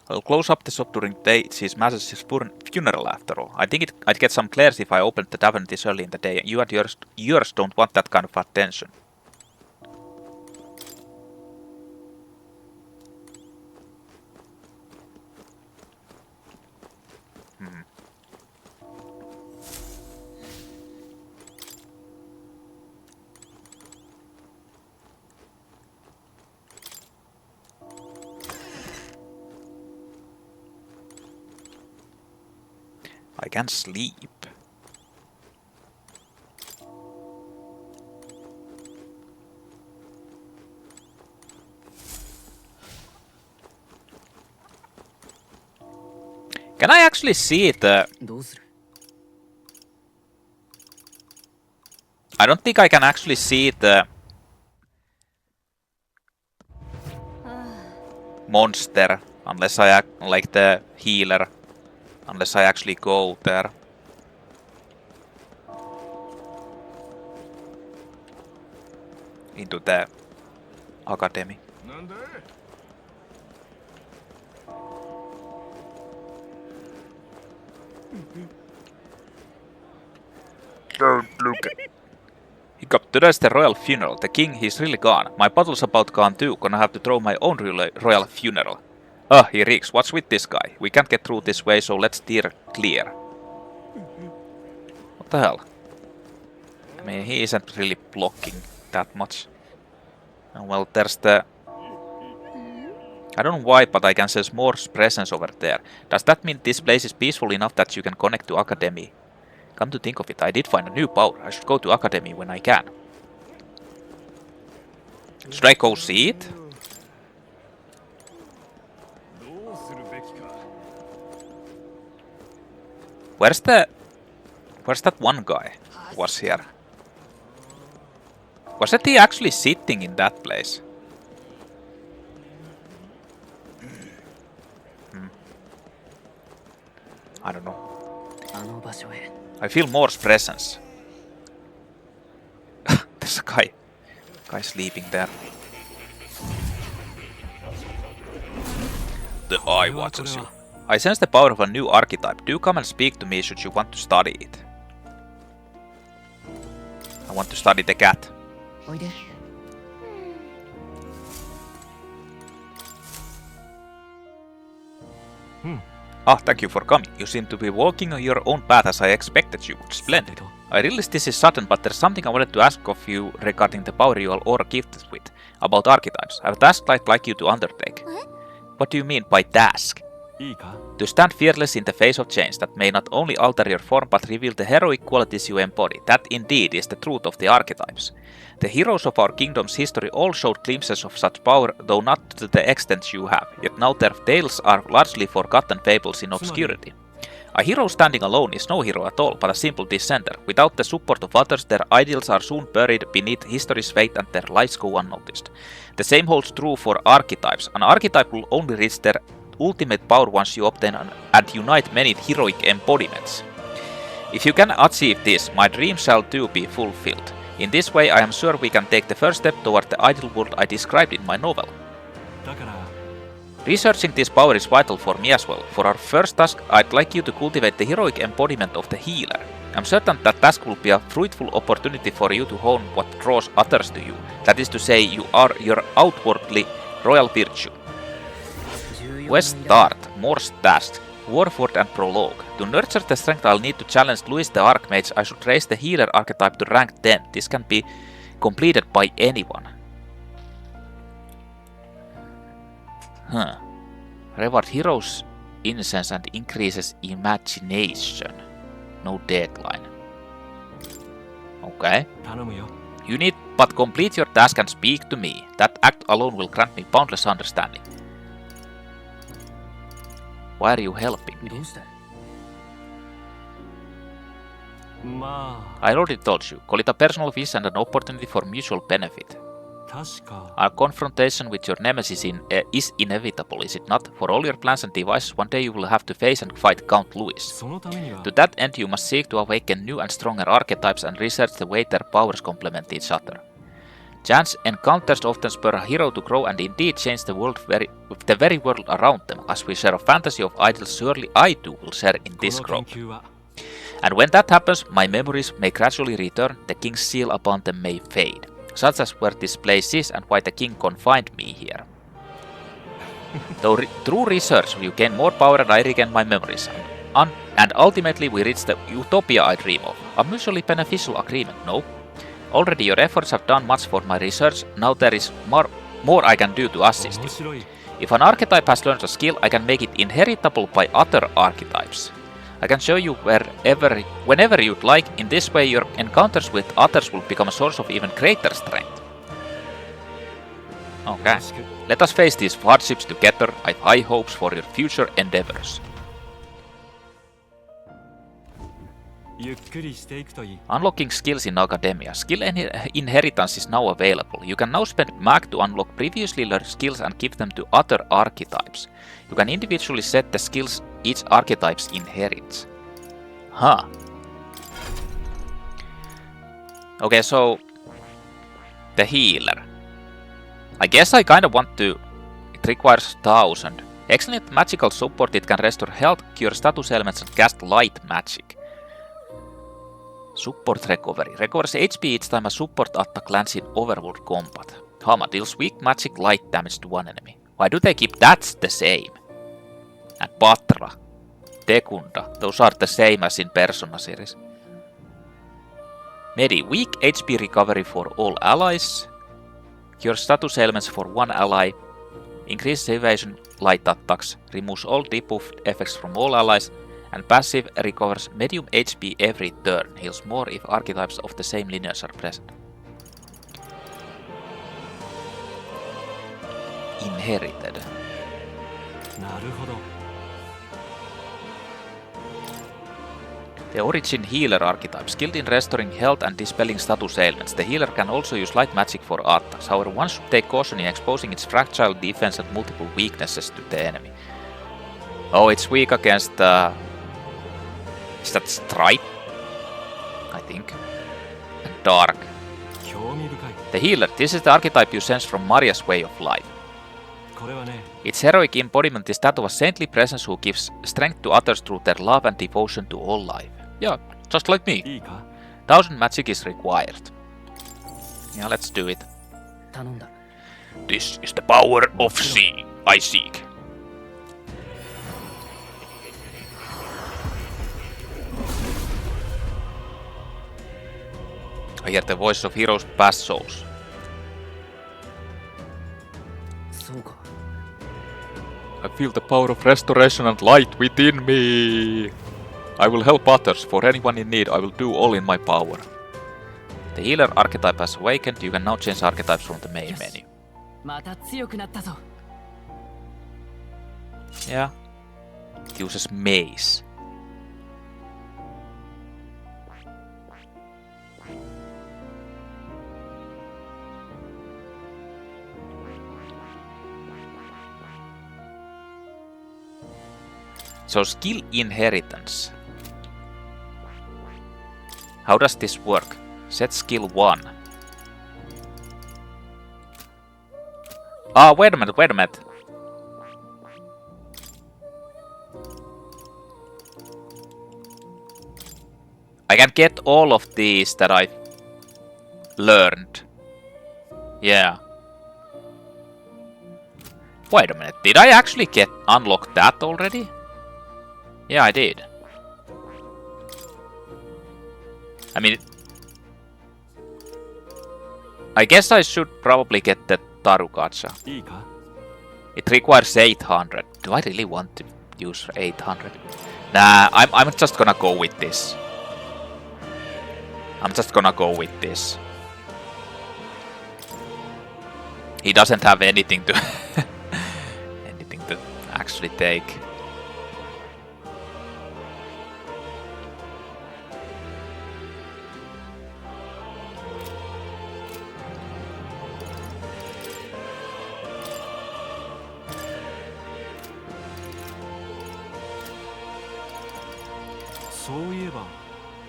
I'll close up the shop during the day, it's his majesty's funeral after all. I think I'd get some clarity if I opened the tavern this early in the day. You and yours don't want that kind of attention. I can sleep. Can I actually see the... I don't think I can actually see the... monster unless I like the healer, unless I actually go there. Into the academy. Don't look. Hiccup, today's the royal funeral. The king, he's really gone. My bottle's about gone too. Gonna have to throw my own royal funeral. Ah, he reeks. What's with this guy? We can't get through this way, so let's steer clear. What the hell? I mean, he isn't really blocking that much. Oh, well, there's the... I don't know why, but I can sense more presence over there. Does that mean this place is peaceful enough that you can connect to Academy? Come to think of it, I did find a new power. I should go to Academy when I can. Should I go see it? Where's that one guy who was here? Wasn't he actually sitting in that place? I don't know. I feel more presence. There's a guy sleeping there. The eye watches you. I sense the power of a new archetype. Do come and speak to me should you want to study it. I want to study the cat. Ah, thank you for coming. You seem to be walking on your own path as I expected you would. Splendid. I realize this is sudden, but there's something I wanted to ask of you regarding the power you are all gifted with. About archetypes. I have a task I'd like you to undertake. What do you mean by task? To stand fearless in the face of change that may not only alter your form but reveal the heroic qualities you embody. That indeed is the truth of the archetypes. The heroes of our kingdom's history all showed glimpses of such power, though not to the extent you have, yet now their tales are largely forgotten fables in obscurity. A hero standing alone is no hero at all, but a simple dissenter. Without the support of others, their ideals are soon buried beneath history's fate and their lives go unnoticed. The same holds true for archetypes. An archetype will only reach their ultimate power once you obtain and unite many heroic embodiments. If you can achieve this, my dream shall too be fulfilled. In this way, I am sure we can take the first step toward the ideal world I described in my novel. Researching this power is vital for me as well. For our first task, I'd like you to cultivate the heroic embodiment of the healer. I'm certain that task will be a fruitful opportunity for you to hone what draws others to you. That is to say, you are your outwardly royal virtue. Quest start, more tasks, Foreword and Prologue. To nurture the strength I'll need to challenge Louis the Archmage, I should raise the healer archetype to rank 10. This can be completed by anyone. Reward heroes incense and increases imagination. No deadline. Okay. You need but complete your task and speak to me. That act alone will grant me boundless understanding. Why are you helping me? I already told you. Call it a personal wish and an opportunity for mutual benefit. Our confrontation with your nemesis is inevitable, is it not? For all your plans and devices, one day you will have to face and fight Count Louis. To that end, you must seek to awaken new and stronger archetypes and research the way their powers complement each other. Chance encounters often spur a hero to grow and indeed change the world the very world around them. As we share a fantasy of ideals, surely I too will share in this growth. And when that happens, my memories may gradually return, the king's seal upon them may fade. Such as where this place is and why the king confined me here. Through research, you gain more power and I regain my memories. And ultimately we reach the utopia I dream of. A mutually beneficial agreement, no? Already your efforts have done much for my research, now there is more I can do to assist you. If an archetype has learned a skill, I can make it inheritable by other archetypes. I can show you whenever you'd like. In this way, your encounters with others will become a source of even greater strength. Okay. Let us face these hardships together. I have high hopes for your future endeavors.
ゆっくりしていくといい。
Unlocking skills in Academia. Skill inheritance is now available. You can now spend mag to unlock previously learned skills and give them to other archetypes. You can individually set the skills each archetype inherits. Huh. Okay, so the healer. I guess I kind of want to. It requires 1000. Excellent magical support. It can restore health, cure status elements, and cast light magic. Support recovery. Recovers HP each time a support attack lands in overworld combat. Homo deals weak magic light damage to one enemy. Why do they keep that the same? And Patra, Tekunda, those are the same as in Persona series. Medi, weak HP recovery for all allies. Cure status elements for one ally. Increases evasion light attacks. Removes all debuffed effects from all allies. And passive recovers medium HP every turn. Heals more if archetypes of the same lineage are present. Inherited.
なるほど。
The origin healer archetype, skilled in restoring health and dispelling status ailments. The healer can also use light magic for attacks. However, one should take caution in exposing its fragile defense and multiple weaknesses to the enemy. Oh, it's weak against is that Stripe? I think. And Dark. The healer. This is the archetype you sense from Maria's way of life. Its heroic embodiment is that of a saintly presence who gives strength to others through their love and devotion to all life. Yeah, just like me. 1000 magic is required. Yeah, let's do it. This is the power of seeing. I seek. I hear the voice of heroes past souls. I feel the power of restoration and light within me. I will help others. For anyone in need, I will do all in my power. The healer archetype has awakened. You can now change archetypes from the main menu. Yeah. It uses mace. So skill inheritance. How does this work? Set skill 1. Ah, wait a minute. I can get all of these that I've learned. Yeah. Wait a minute, did I actually unlock that already? Yeah, I did. I mean, I guess I should probably get the Tarugacha. It requires 800. Do I really want to use 800? Nah, I'm just gonna go with this. He doesn't have anything to anything to actually take.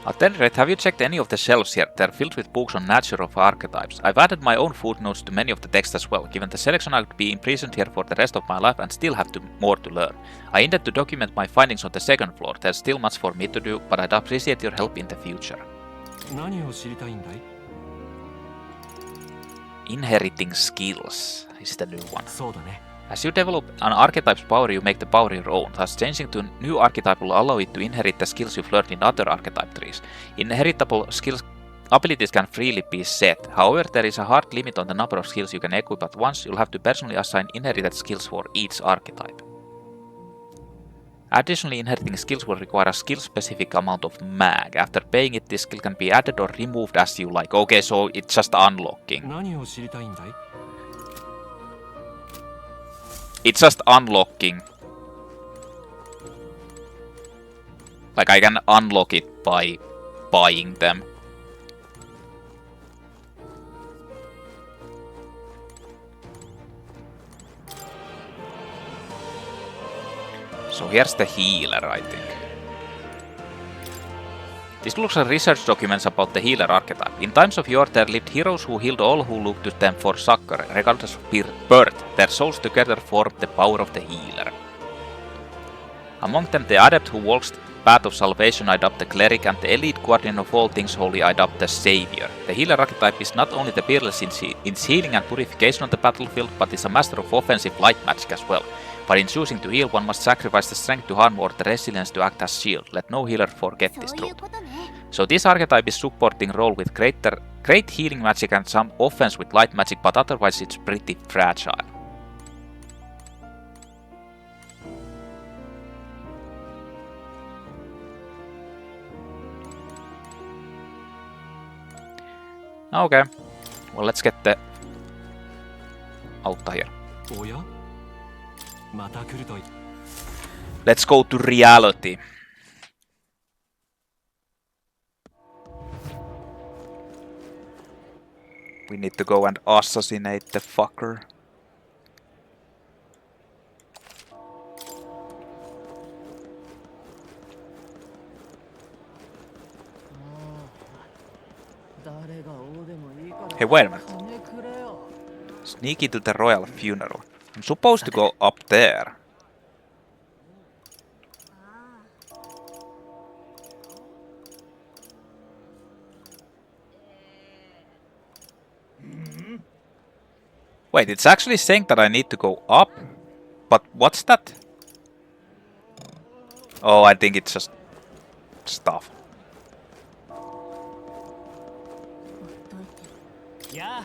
At any rate, have you checked any of the shelves here? They're filled with books on nature of archetypes. I've added my own footnotes to many of the texts as well. Given the selection, I could be imprisoned here for the rest of my life and still have more to learn. I intend to document my findings on the second floor. There's still much for me to do, but I'd appreciate your help in the future. Inheriting skills is the new one. As you develop an archetype's power, you make the power your own. Thus, changing to a new archetype will allow it to inherit the skills you've learned in other archetype trees. Inheritable skills abilities can freely be set. However, there is a hard limit on the number of skills you can equip at once. You'll have to personally assign inherited skills for each archetype. Additionally, inheriting skills will require a skill-specific amount of mag. After paying it, this skill can be added or removed as you like. Okay, so it's just unlocking. It's just unlocking. Like I can unlock it by buying them. So here's the healer, I think. This looks like research documents about the healer archetype. In times of yore there lived heroes who healed all who looked to them for succor, regardless of birth. Their souls together formed the power of the healer. Among them the adept who walks the path of salvation adopt the cleric, and the elite guardian of all things holy adopt the savior. The healer archetype is not only the peerless in healing and purification on the battlefield, but is a master of offensive light magic as well. But in choosing to heal, one must sacrifice the strength to harm or the resilience to act as shield. Let no healer forget this truth. So this archetype is supporting role with great healing magic and some offense with light magic, but otherwise it's pretty fragile. Okay, well let's get the out here. Let's go to reality. We need to go and assassinate the fucker. Hey, wait a minute. Sneak into the royal funeral. I'm supposed to go up there. Wait, it's actually saying that I need to go up? But what's that? Oh, I think it's just stuff.
Yeah.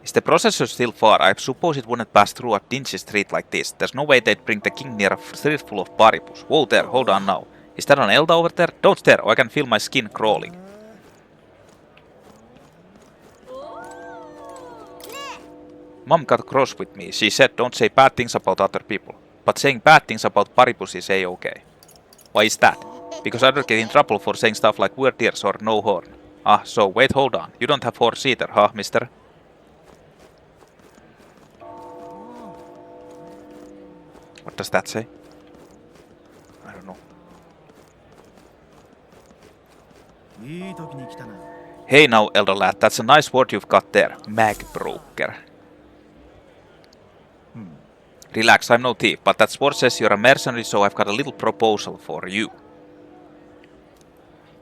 Is the processor still far? I suppose it wouldn't pass through a dingy street like this. There's no way they'd bring the king near a street full of paribus. Whoa there, hold on now. Is that an Elda over there? Don't stare, or I can feel my skin crawling. Mom got cross with me. She said don't say bad things about other people. But saying bad things about paribus is a-okay. Why is that? Because I'd get in trouble for saying stuff like weird ears or no horn. Ah, so wait, hold on. You don't have horse either, huh, mister? What does that say? I don't know. Hey now, elder lad, that's a nice word you've got there. Magbroker. Relax, I'm no thief, but that sword says you're a mercenary, so I've got a little proposal for you.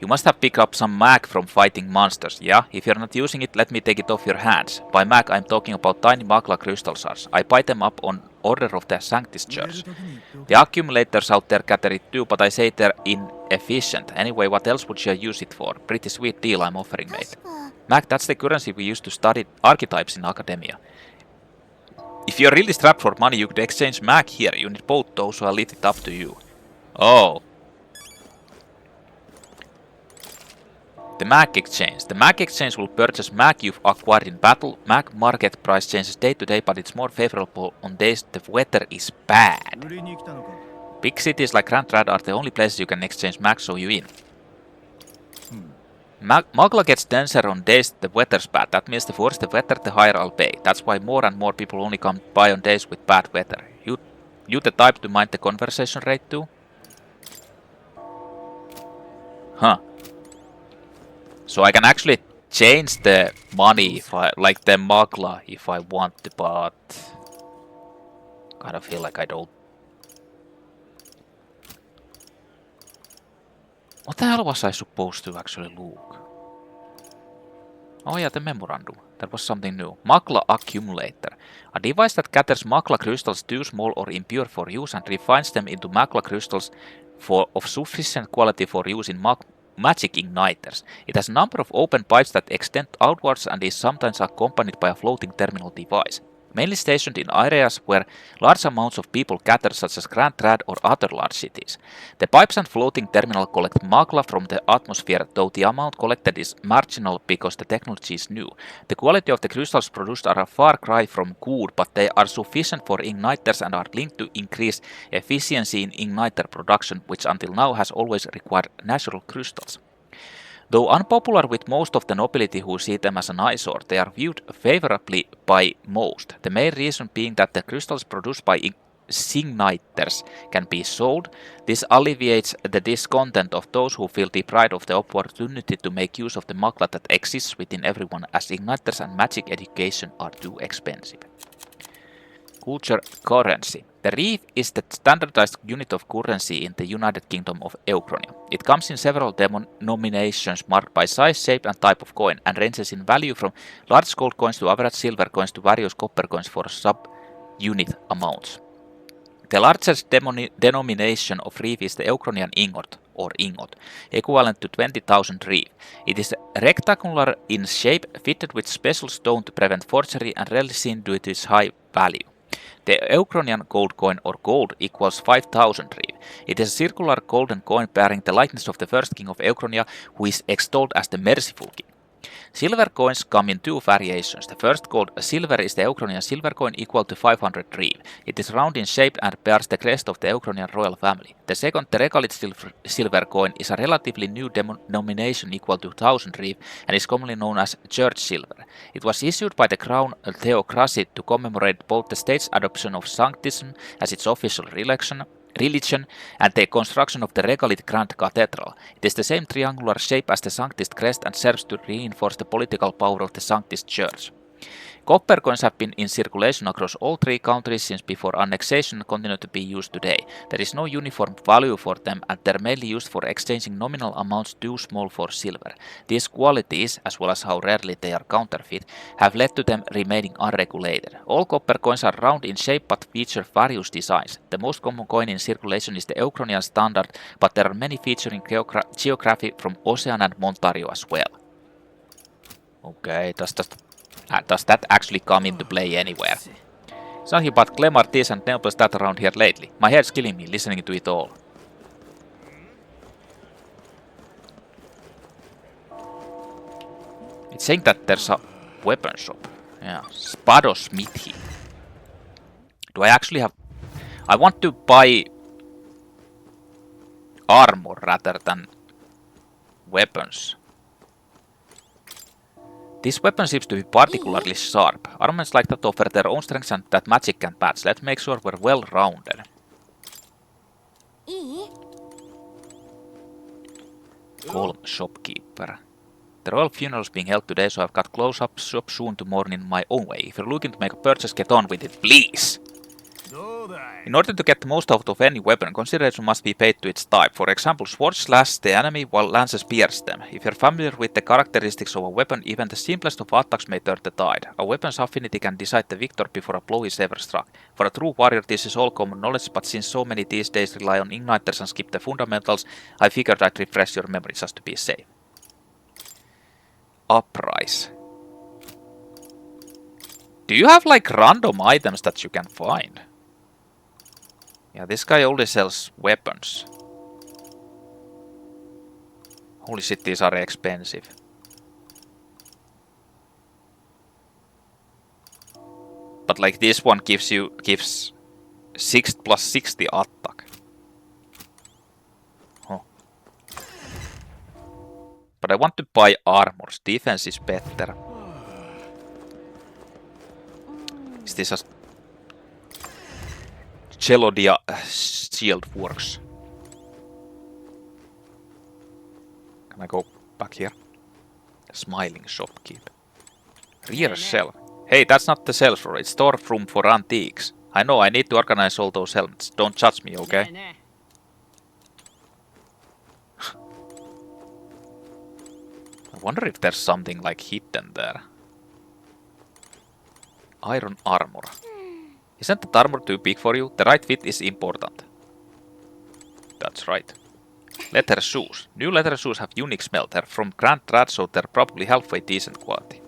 You must have picked up some mag from fighting monsters, yeah? If you're not using it, let me take it off your hands. By mag, I'm talking about tiny Magla crystal shards. I buy them up on order of the Sanctus Church. The accumulators out there gather it too, but I say they're inefficient. Anyway, what else would you use it for? Pretty sweet deal I'm offering, mate. Mag, that's the currency we used to study archetypes in academia. If you're really strapped for money, you could exchange mag here. You need both those, so I'll leave it up to you. Oh. The mag exchange. The mag exchange will purchase mag you've acquired in battle. Mag market price changes day to day, but it's more favorable on days the weather is bad. Big cities like Grand Rad are the only places you can exchange mag, so you in. Magla gets denser on days the weather's bad. That means the worse the weather, the higher I'll pay. That's why more and more people only come by on days with bad weather. You the type to mind the conversation rate too? Huh. So I can actually change the money if I like the Magla if I want to, but kind of feel like I don't. What the hell was I supposed to actually look? Oh yeah, the memorandum. That was something new. Magla accumulator. A device that gathers Magla crystals too small or impure for use and refines them into Magla crystals of sufficient quality for use in magic igniters. It has a number of open pipes that extend outwards and is sometimes accompanied by a floating terminal device. Mainly stationed in areas where large amounts of people gather, such as Grand Rad or other large cities. The pipes and floating terminal collect Magla from the atmosphere, though the amount collected is marginal because the technology is new. The quality of the crystals produced are a far cry from good, but they are sufficient for igniters and are linked to increase efficiency in igniter production, which until now has always required natural crystals. Though unpopular with most of the nobility who see them as an eyesore, they are viewed favorably by most. The main reason being that the crystals produced by signators can be sold. This alleviates the discontent of those who feel deprived of the opportunity to make use of the Magla that exists within everyone, as igniters and magic education are too expensive. Culture currency. The reef is the standardized unit of currency in the United Kingdom of Euchronia. It comes in several denominations marked by size, shape and type of coin, and ranges in value from large gold coins to average silver coins to various copper coins for sub-unit amounts. The largest denomination of reef is the Euchronian ingot, or ingot, equivalent to 20,000 reef. It is rectangular in shape, fitted with special stone to prevent forgery, and rarely seen due to its high value. The Euchronian gold coin, or gold, equals 5,000 reef. It is a circular golden coin bearing the likeness of the first king of Euchronia, who is extolled as the merciful king. Silver coins come in two variations. The first, called silver, is the Euchronian silver coin equal to 500 reef. It is round in shape and bears the crest of the Euchronian royal family. The second, the Regalith silver coin, is a relatively new denomination equal to 1000 reef and is commonly known as church silver. It was issued by the crown theocracy to commemorate both the state's adoption of sanctism as its official religion and the construction of the Regalith Grand Cathedral. It is the same triangular shape as the Sanctist crest and serves to reinforce the political power of the Sanctist Church. Copper coins have been in circulation across all three countries since before annexation and continue to be used today. There is no uniform value for them and they are mainly used for exchanging nominal amounts too small for silver. These qualities, as well as how rarely they are counterfeit, have led to them remaining unregulated. All copper coins are round in shape but feature various designs. The most common coin in circulation is the Euchronian standard, but there are many featuring geography from Oceania and Ontario as well. Okay, does that actually come into play anywhere? It's nothing but Clemartis and Temples that around here lately. My head's killing me listening to it all. It's saying that there's a weapon shop. Yeah, Spadosmithi. Do I actually have... I want to buy armor rather than weapons. This weapon seems to be particularly sharp. Armors like that offer their own strengths and that magic can match. Let's make sure we're well rounded. Calm shopkeeper. The royal funeral is being held today, so I've got close-up shop soon to morning in my own way. If you're looking to make a purchase, get on with it, please! In order to get the most out of any weapon, consideration must be paid to its type. For example, swords slash the enemy while lances pierce them. If you're familiar with the characteristics of a weapon, even the simplest of attacks may turn the tide. A weapon's affinity can decide the victor before a blow is ever struck. For a true warrior this is all common knowledge, but since so many these days rely on igniters and skip the fundamentals, I figured I'd refresh your memory just to be safe. Uprise. Do you have like random items that you can find? Yeah, this guy only sells weapons. Holy shit, these are expensive. But like this one gives 6 plus 60 attack. Oh. But I want to buy armors. Defense is better. Is this a Celodia shield works? Can I go back here? Smiling shopkeep. Rear shelf. Hey, that's not the sales floor, it's storeroom for antiques. I know, I need to organize all those helmets. Don't judge me, okay? I wonder if there's something like hidden there. Iron armor. Isn't that armor too big for you? The right fit is important. That's right. Leather shoes. New leather shoes have unique smell. They're from Grand Trad, so they're probably halfway decent quality.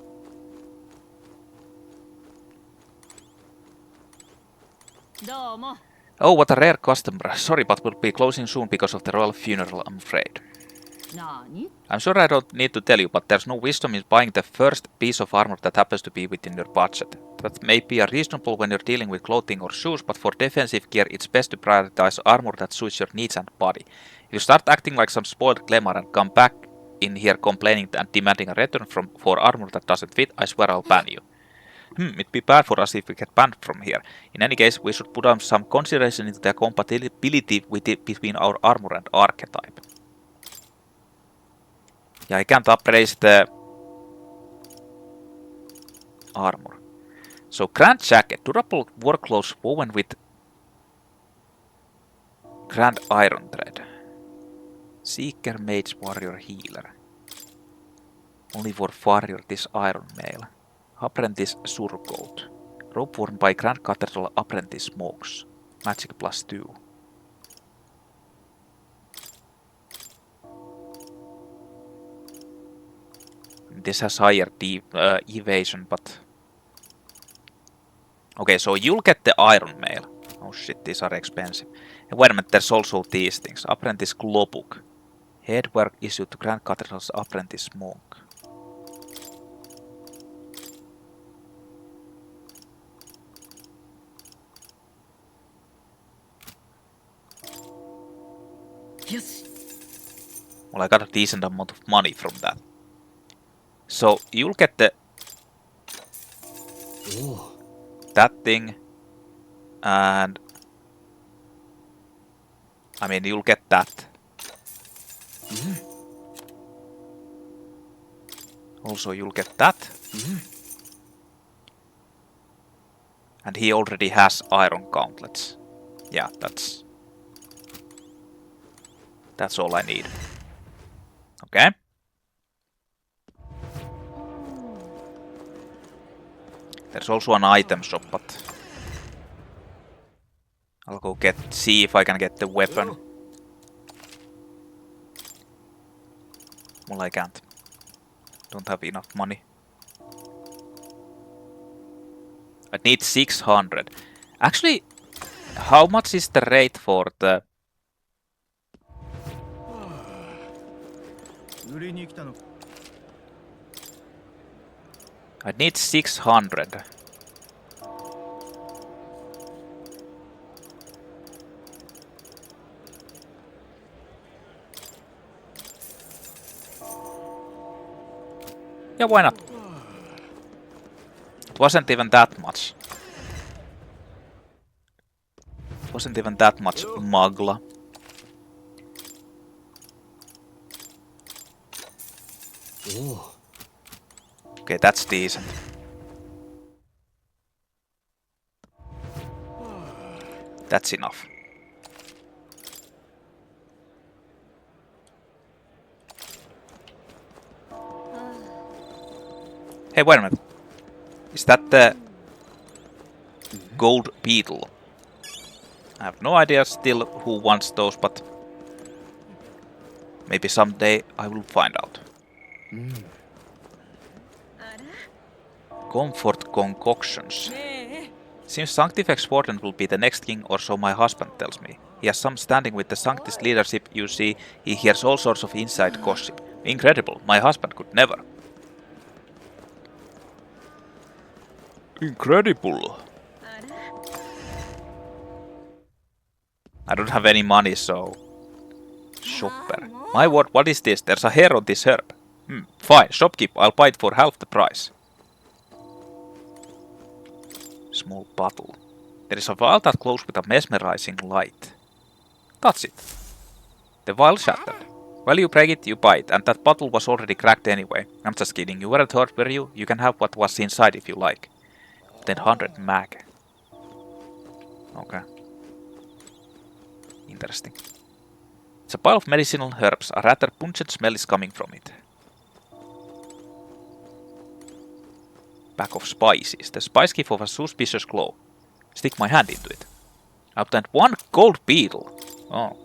Oh, what a rare customer. Sorry, but we'll be closing soon because of the royal funeral, I'm afraid. I'm sure I don't need to tell you, but there's no wisdom in buying the first piece of armor that happens to be within your budget. That may be reasonable when you're dealing with clothing or shoes, but for defensive gear it's best to prioritize armor that suits your needs and body. If you start acting like some spoiled glamour and come back in here complaining and demanding a return for armor that doesn't fit, I swear I'll ban you. It'd be bad for us if we get banned from here. In any case, we should put some consideration into the compatibility between our armor and archetype. Yeah, I can't appraise the armor. So, Grand Jacket, durable war clothes woven with Grand Iron Thread. Seeker, Mage, Warrior, Healer. Only for warrior this Iron Mail. Apprentice Surcoat. Robe worn by Grand Cathedral Apprentice Monks. Magic +2. This has higher evasion, but... Okay, so you'll get the Iron Mail. Oh shit, these are expensive. And wait a minute, there's also these things. Apprentice Glowbook. Headwork issued to Grand Cathedral's Apprentice Monk.
Yes.
Well, I got a decent amount of money from that. So, you'll get the... that thing. And... I mean, you'll get that. Also, you'll get that. And he already has iron gauntlets. Yeah, that's all I need. Okay. There's also an item shop, but I'll go see if I can get the weapon. Well, I can't. Don't have enough money. I need 600. Actually, how much is the rate for the... I need 600. Yeah, why not? It wasn't even that much. It wasn't even that much Magla. Okay, that's decent. That's enough. Hey, wait a minute. Is that the gold Beetle? I have no idea still who wants those, but maybe someday I will find out. Comfort concoctions. Seems Sanctifex Warden will be the next king, or so my husband tells me. He has some standing with the Sanctis leadership, you see. He hears all sorts of inside gossip. Incredible, my husband could never. Incredible. I don't have any money, so... Shopper. My word, what is this? There's a hair on this herb. Fine, shopkeep, I'll buy it for half the price. Small bottle. There is a vial that glows with a mesmerizing light. Touch it. The vial shattered. Well, you break it, you buy it, and that bottle was already cracked anyway. I'm just kidding, you weren't hurt, were you? You can have what was inside if you like. 100 mag. Okay. Interesting. It's a pile of medicinal herbs. A rather pungent smell is coming from it. Pack of spices. The spice gives off a suspicious glow. Stick my hand into it. I obtained 1 gold beetle. Oh.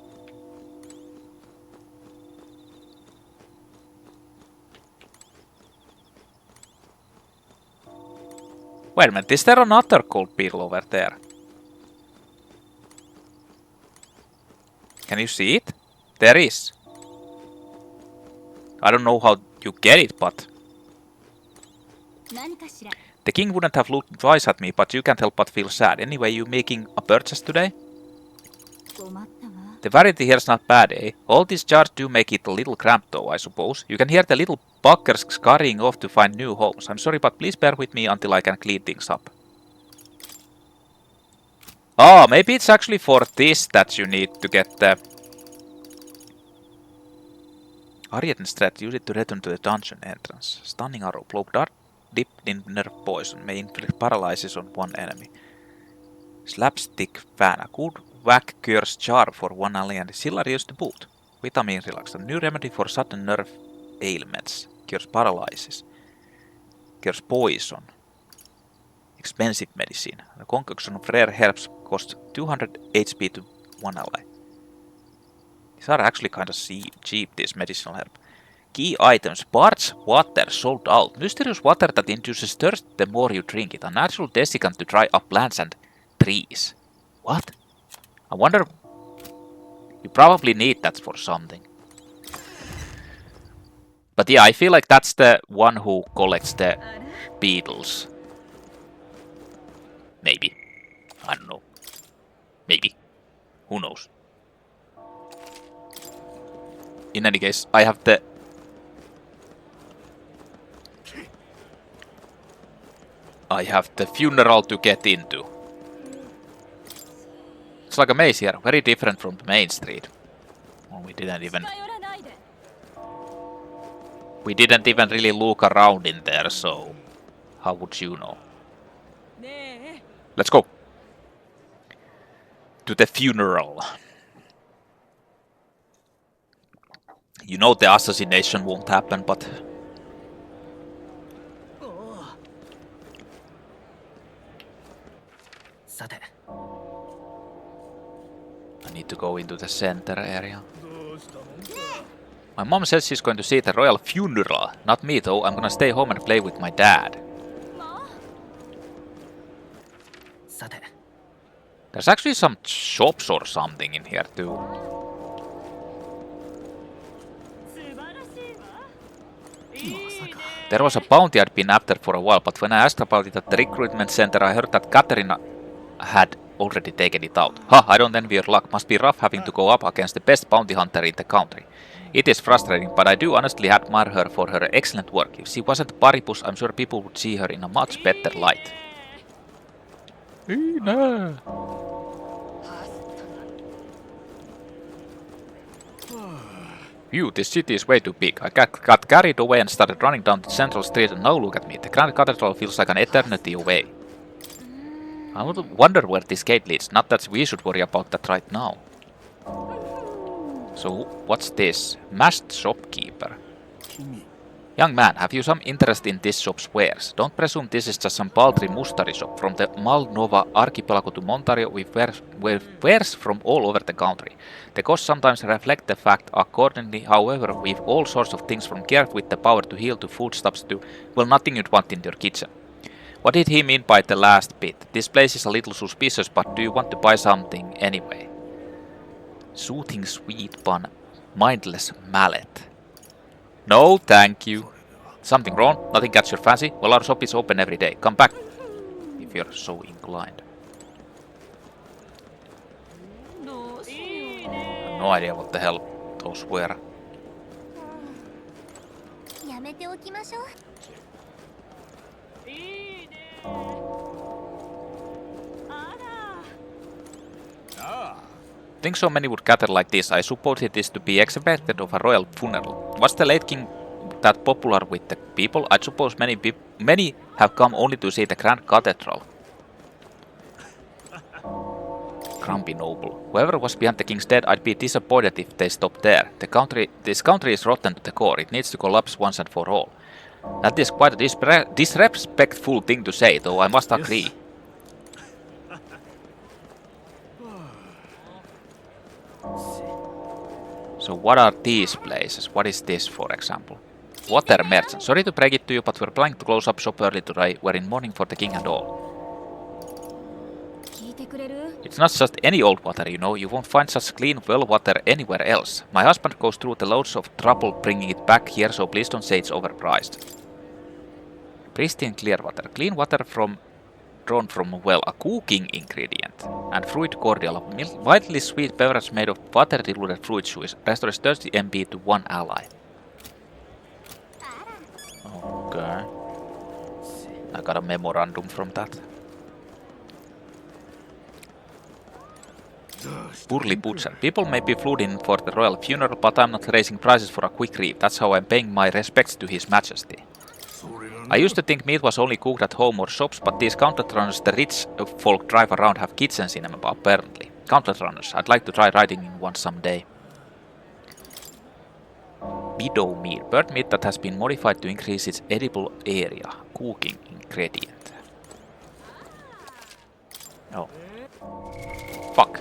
Wait a minute, is there another gold beetle over there? Can you see it? There is. I don't know how you get it, but... The king wouldn't have looked twice at me, but you can't help but feel sad. Anyway, you making a purchase today? The variety here's not bad, eh? All these jars do make it a little cramped though, I suppose. You can hear the little buggers scurrying off to find new homes. I'm sorry, but please bear with me until I can clean things up. Oh, maybe it's actually for this that you need to get the... Ariadne's threat, use it to return to the dungeon entrance. Stunning arrow, blow dart dipped in nerve poison, may inflict paralysis on one enemy. Slapstick fan, a good whack cures jar for one alien, hilarious to boot. Vitamin relaxant, new remedy for sudden nerve ailments, cures paralysis, cures poison. Expensive medicine, the concoction of rare herbs costs 200 HP to one ally. These are actually kind of cheap, these medicinal herbs. Key items, parts, water, sold out. Mysterious water that induces thirst the more you drink it. A natural desiccant to dry up plants and trees. What? I wonder... You probably need that for something. But yeah, I feel like that's the one who collects the beetles. Maybe. I don't know. Maybe. Who knows? In any case, I have the... funeral to get into. It's like a maze here, very different from the main street. Well, we didn't even really look around in there, so how would you know? Let's go to the funeral. You know the assassination won't happen, but I need to go into the center area. My mom says she's going to see the royal funeral. Not me though, I'm gonna stay home and play with my dad. There's actually some shops or something in here too. There was a bounty I'd been after for a while, but when I asked about it at the recruitment center, I heard that Katerina had already taken it out. Ha, I don't envy your luck. Must be rough having to go up against the best bounty hunter in the country. It is frustrating, but I do honestly admire her for her excellent work. If she wasn't Paribus, I'm sure people would see her in a much better light. Phew, this city is way too big. I got carried away and started running down the central street, and now look at me. The Grand Cathedral feels like an eternity away. I would wonder where this gate leads. Not that we should worry about that right now. So, what's this? Masked shopkeeper. Young man, have you some interest in this shop's wares? Don't presume this is just some paltry mustari shop. From the Malnova archipelago to Montario, we wares from all over the country. The costs sometimes reflect the fact accordingly. However, we've all sorts of things from gear with the power to heal to foodstuffs to, well, nothing you'd want in your kitchen. What did he mean by the last bit? This place is a little suspicious, but do you want to buy something anyway? Soothing sweet bun, mindless mallet. No, thank you. Something wrong? Nothing catch your fancy? Well, our shop is open every day. Come back, if you're so inclined. I have no idea what the hell those were. Think so many would gather like this. I suppose it is to be expected of a royal funeral. Was the late king that popular with the people? I suppose many have come only to see the Grand Cathedral. Grumpy noble. Whoever was behind the king's death, I'd be disappointed if they stopped there. This country is rotten to the core. It needs to collapse once and for all. That is quite a disrespectful thing to say, though I must agree. So what are these places? What is this, for example? Water merchant. Sorry to break it to you, but we're planning to close up shop early today. We're in mourning for the king and all. It's not just any old water, you know. You won't find such clean well water anywhere else. My husband goes through the loads of trouble bringing it back here, so please don't say it's overpriced. Pristine clear water. Clean water from drawn from, well, a cooking ingredient. And fruit cordial, a mildly sweet beverage made of water-diluted fruit juice, restores 30 MP to one ally. Okay. I got a memorandum from that. Poorly butchered. People may be flued in for the royal funeral, but I'm not raising prices for a quick reef. That's how I'm paying my respects to His Majesty. I used to think meat was only cooked at home or shops, but these counterrunners the rich folk drive around have kitchens in them apparently. Counterrunners. I'd like to try riding in one someday. Beetle meat. Bird meat that has been modified to increase its edible area. Cooking ingredient. Oh. Fuck.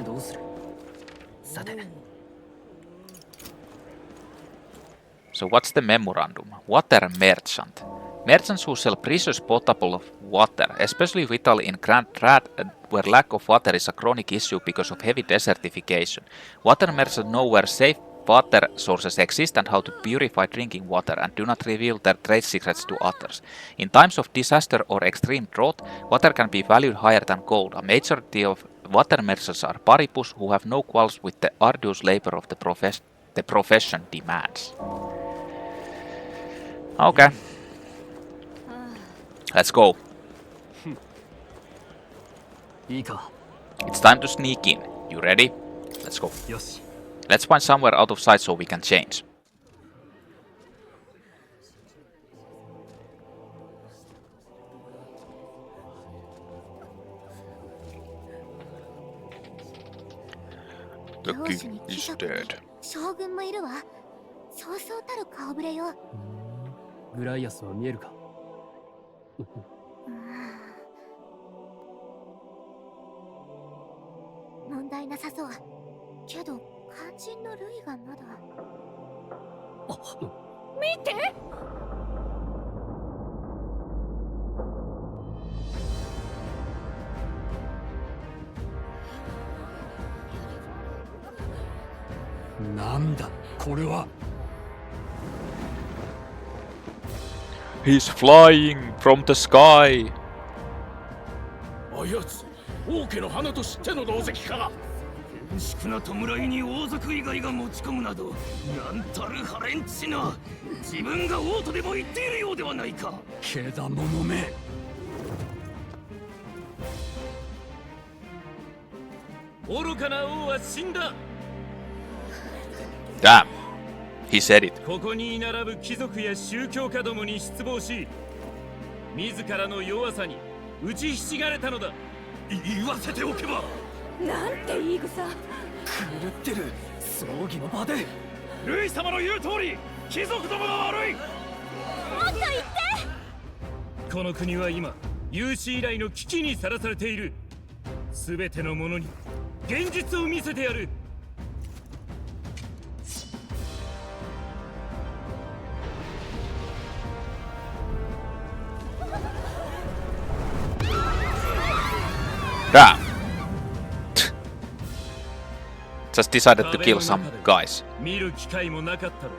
So what's the memorandum? Water merchant. Merchants who sell precious potable water, especially vital in Grand Trad where lack of water is a chronic issue because of heavy desertification. Water merchants know where safe water sources exist and how to purify drinking water and do not reveal their trade secrets to others. In times of disaster or extreme drought, water can be valued higher than gold. A majority of water merchants are paribus who have no qualms with the arduous labor of the profession demands. Okay. Let's go. It's time to sneak in. You ready? Let's go. Let's find somewhere out of sight so we can change. The king is dead.
将軍もいるわ。そうそうたる顔ぶれよ。
グライアスは見えるか？
問題なさそう。けど肝心のルイがまだ。
見て。
なんだこれは。
He's flying from the sky.
あやつ、王家の花と知っての同席か。厳粛な弔いに王族以外が持ち込むなど、なんたるハレンチな。自分が王とでも言っているようではないか。けだものめ。
愚かな王は死んだ。
Damn. He said it.
ここに並ぶ貴族や宗教家どもに失望し、自らの弱さに打ちひしがれたのだ。
言わせておけば。
なんて言い草。
狂ってる。葬儀の場で。
ルイ様の言う通り、貴族どもが悪い。
もっと言って。
この国は今、有史以来の危機にさらされている。すべての者に現実を見せてやる。
Damn. Just decided to kill some guys.
見る機会もなかったろ。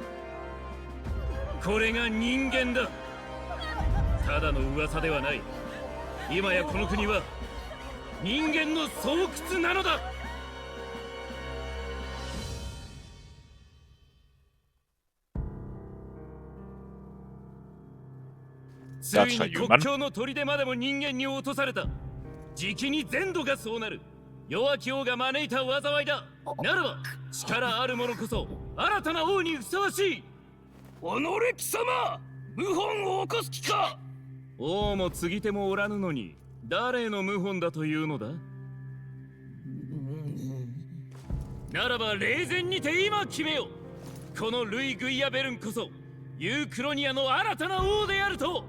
これが人間だ。ただの噂ではない。今やこの国は人間の巣窟なのだ。ついに国境の砦までも人間に落とされた。 じきに全土がそうなる。弱き王が招いた災いだ。ならば力ある者こそ新たな王にふさわしい。
己貴様、謀反を起こす気か。
王も継ぎ手もおらぬのに誰の謀反だというのだ。ならば冷然にて今決めよ。このルイ・グイアベルンこそユークロニアの新たな王であると。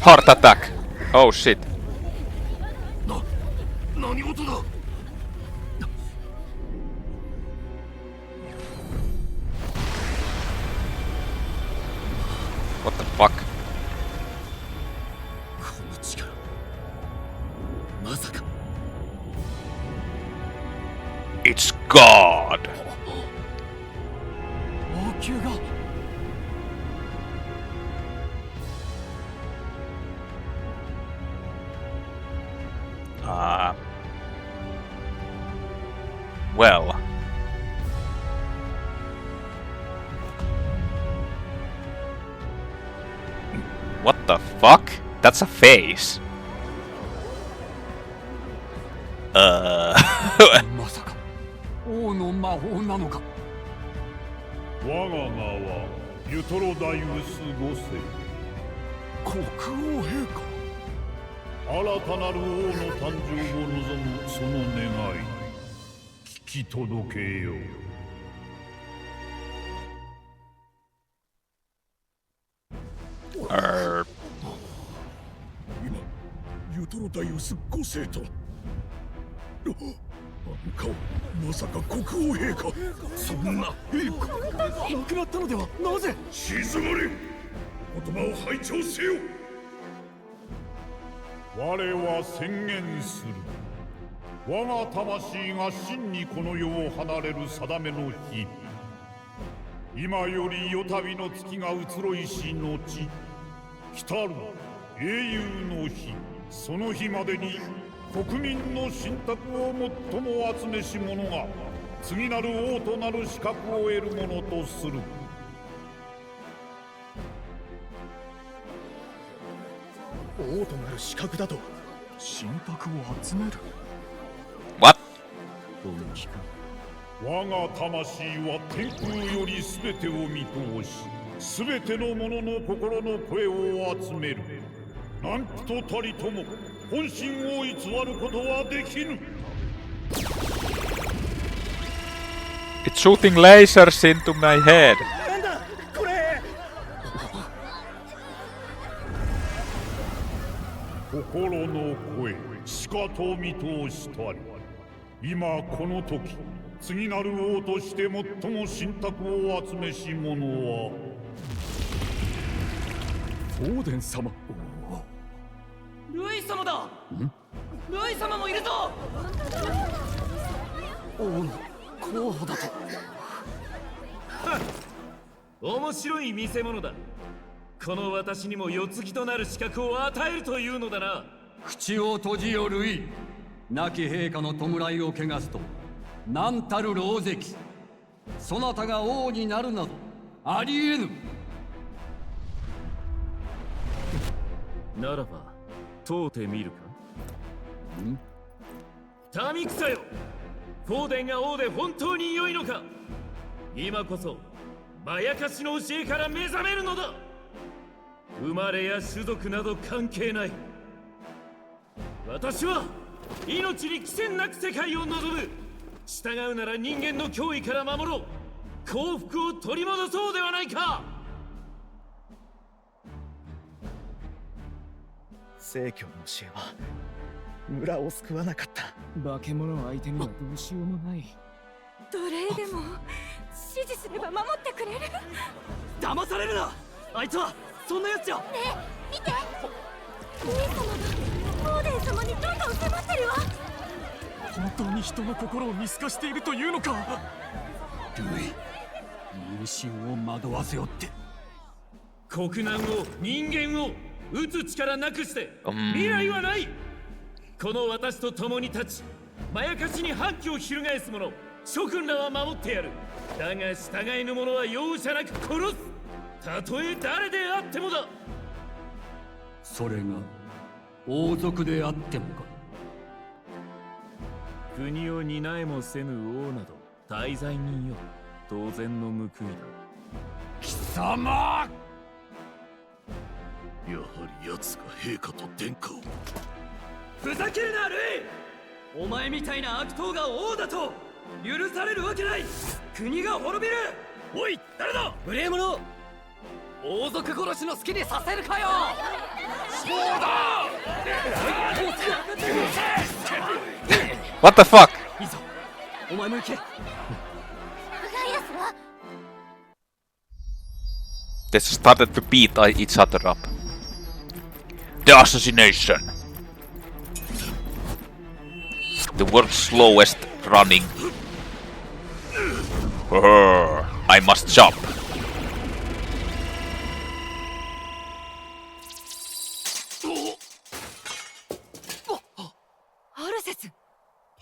Heart attack. Oh shit.
何事だ。
What the fuck?
この力、まさか。
It's God.
王宮が
Well. What the fuck? That's a face.
まさか王の魔法なのか。
我が名はユトロダイウス5世。
国王陛下。
新たなる王の誕生を望むその願い、聞き届けよう。
今ユトロダイウス5世とあの顔、まさか国王陛下。そんな陛下亡くなったのでは。なぜ。
静まれ。言葉を拝聴せよ。我は宣言する。我が魂が真にこの世を離れる定めの日、今より夜旅の月が移ろいし後、来たる英雄の日、その日までに国民の信託を最も集めし者が次なる王となる資格を得るものとする。
王となる資格だと信託を集める。
What?
我が魂は天空より全てを見通し、全ての者の心の声を集める。何人たりとも本心を偽ることはできぬ。
It's shooting lasers into my head.
なんだこれ。
心の声しかと見通したり、今この時次なる王として最も信託を集めし者は
オーデン様。
ルイ様だ。ルイ様もいるぞ。
王の候補だと。
面白い見せ物だ。この私にも世継ぎとなる資格を与えるというのだな。
口を閉じよルイ。亡き陛下の弔いを汚すと何たる狼藉。そなたが王になるなどありえぬ。
ならば問うてみるか。民草よ、フォーデンが王で本当に良いのか。今こそまやかしの教えから目覚めるのだ。生まれや種族など関係ない。私は命に貴賤なく世界を望む。従うなら人間の脅威から守ろう。幸福を取り戻そうではないか。
聖教の教えは村を救わなかった。
化け物相手にはどうしようもない。
奴隷でも指示すれば守ってくれる。
騙されるな。あいつはそんなやつじゃ。ね
え見て、ルイ様がオーデン様にどんどん迫ってるわ。
本当に人の心を見透かしているというのか。ルイ、民心を惑わせよって。
国難を人間を打つ力なくして未来はない。この私と共に立ち、まやかしに反旗を翻す者諸君らは守ってやる。だが従えぬ者は容赦なく殺す。たとえ誰であってもだ。
それが王族であってもか。
国を担えもせぬ王など大罪人よ。当然の報いだ。
貴様、
やはり奴が陛下と殿下を。
ふざけるなルイ。お前みたいな悪党が王だと許されるわけない。国が滅びる。おい誰だ無礼者。王族殺しの好きにさせるかよ。そうだ。
What the fuck?
いいぞ、お前も行け。
They started to beat each other up. The assassination. The world's slowest running. I must jump.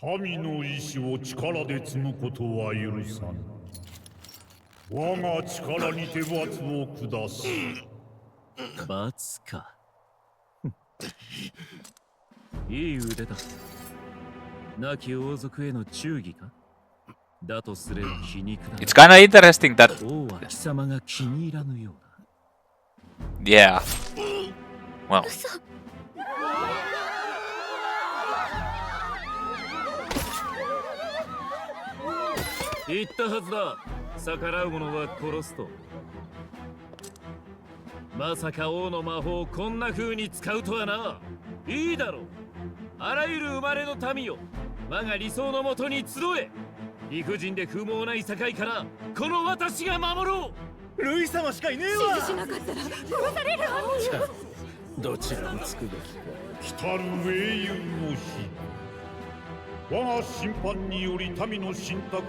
神の意志を力で積むことは許さぬ。我が力にて罰を下す。
罰か。いい腕だ。亡き王族への忠義か。だとすれば皮肉だ。
It's kinda interesting that.
王は貴様が気に入らぬようだ。
Yeah. Well.
言ったはずだ。逆らう者は殺すと。まさか王の魔法をこんな風に使うとはな。いいだろう。あらゆる生まれの民よ、我が理想のもとに集え。理不尽で不毛な世界からこの私が守ろう。
ルイ様しかいねえわ。
指示しなかったら殺されるわ。
どちらもつくべきか。
来たる英雄の日。我が審判により民の信託を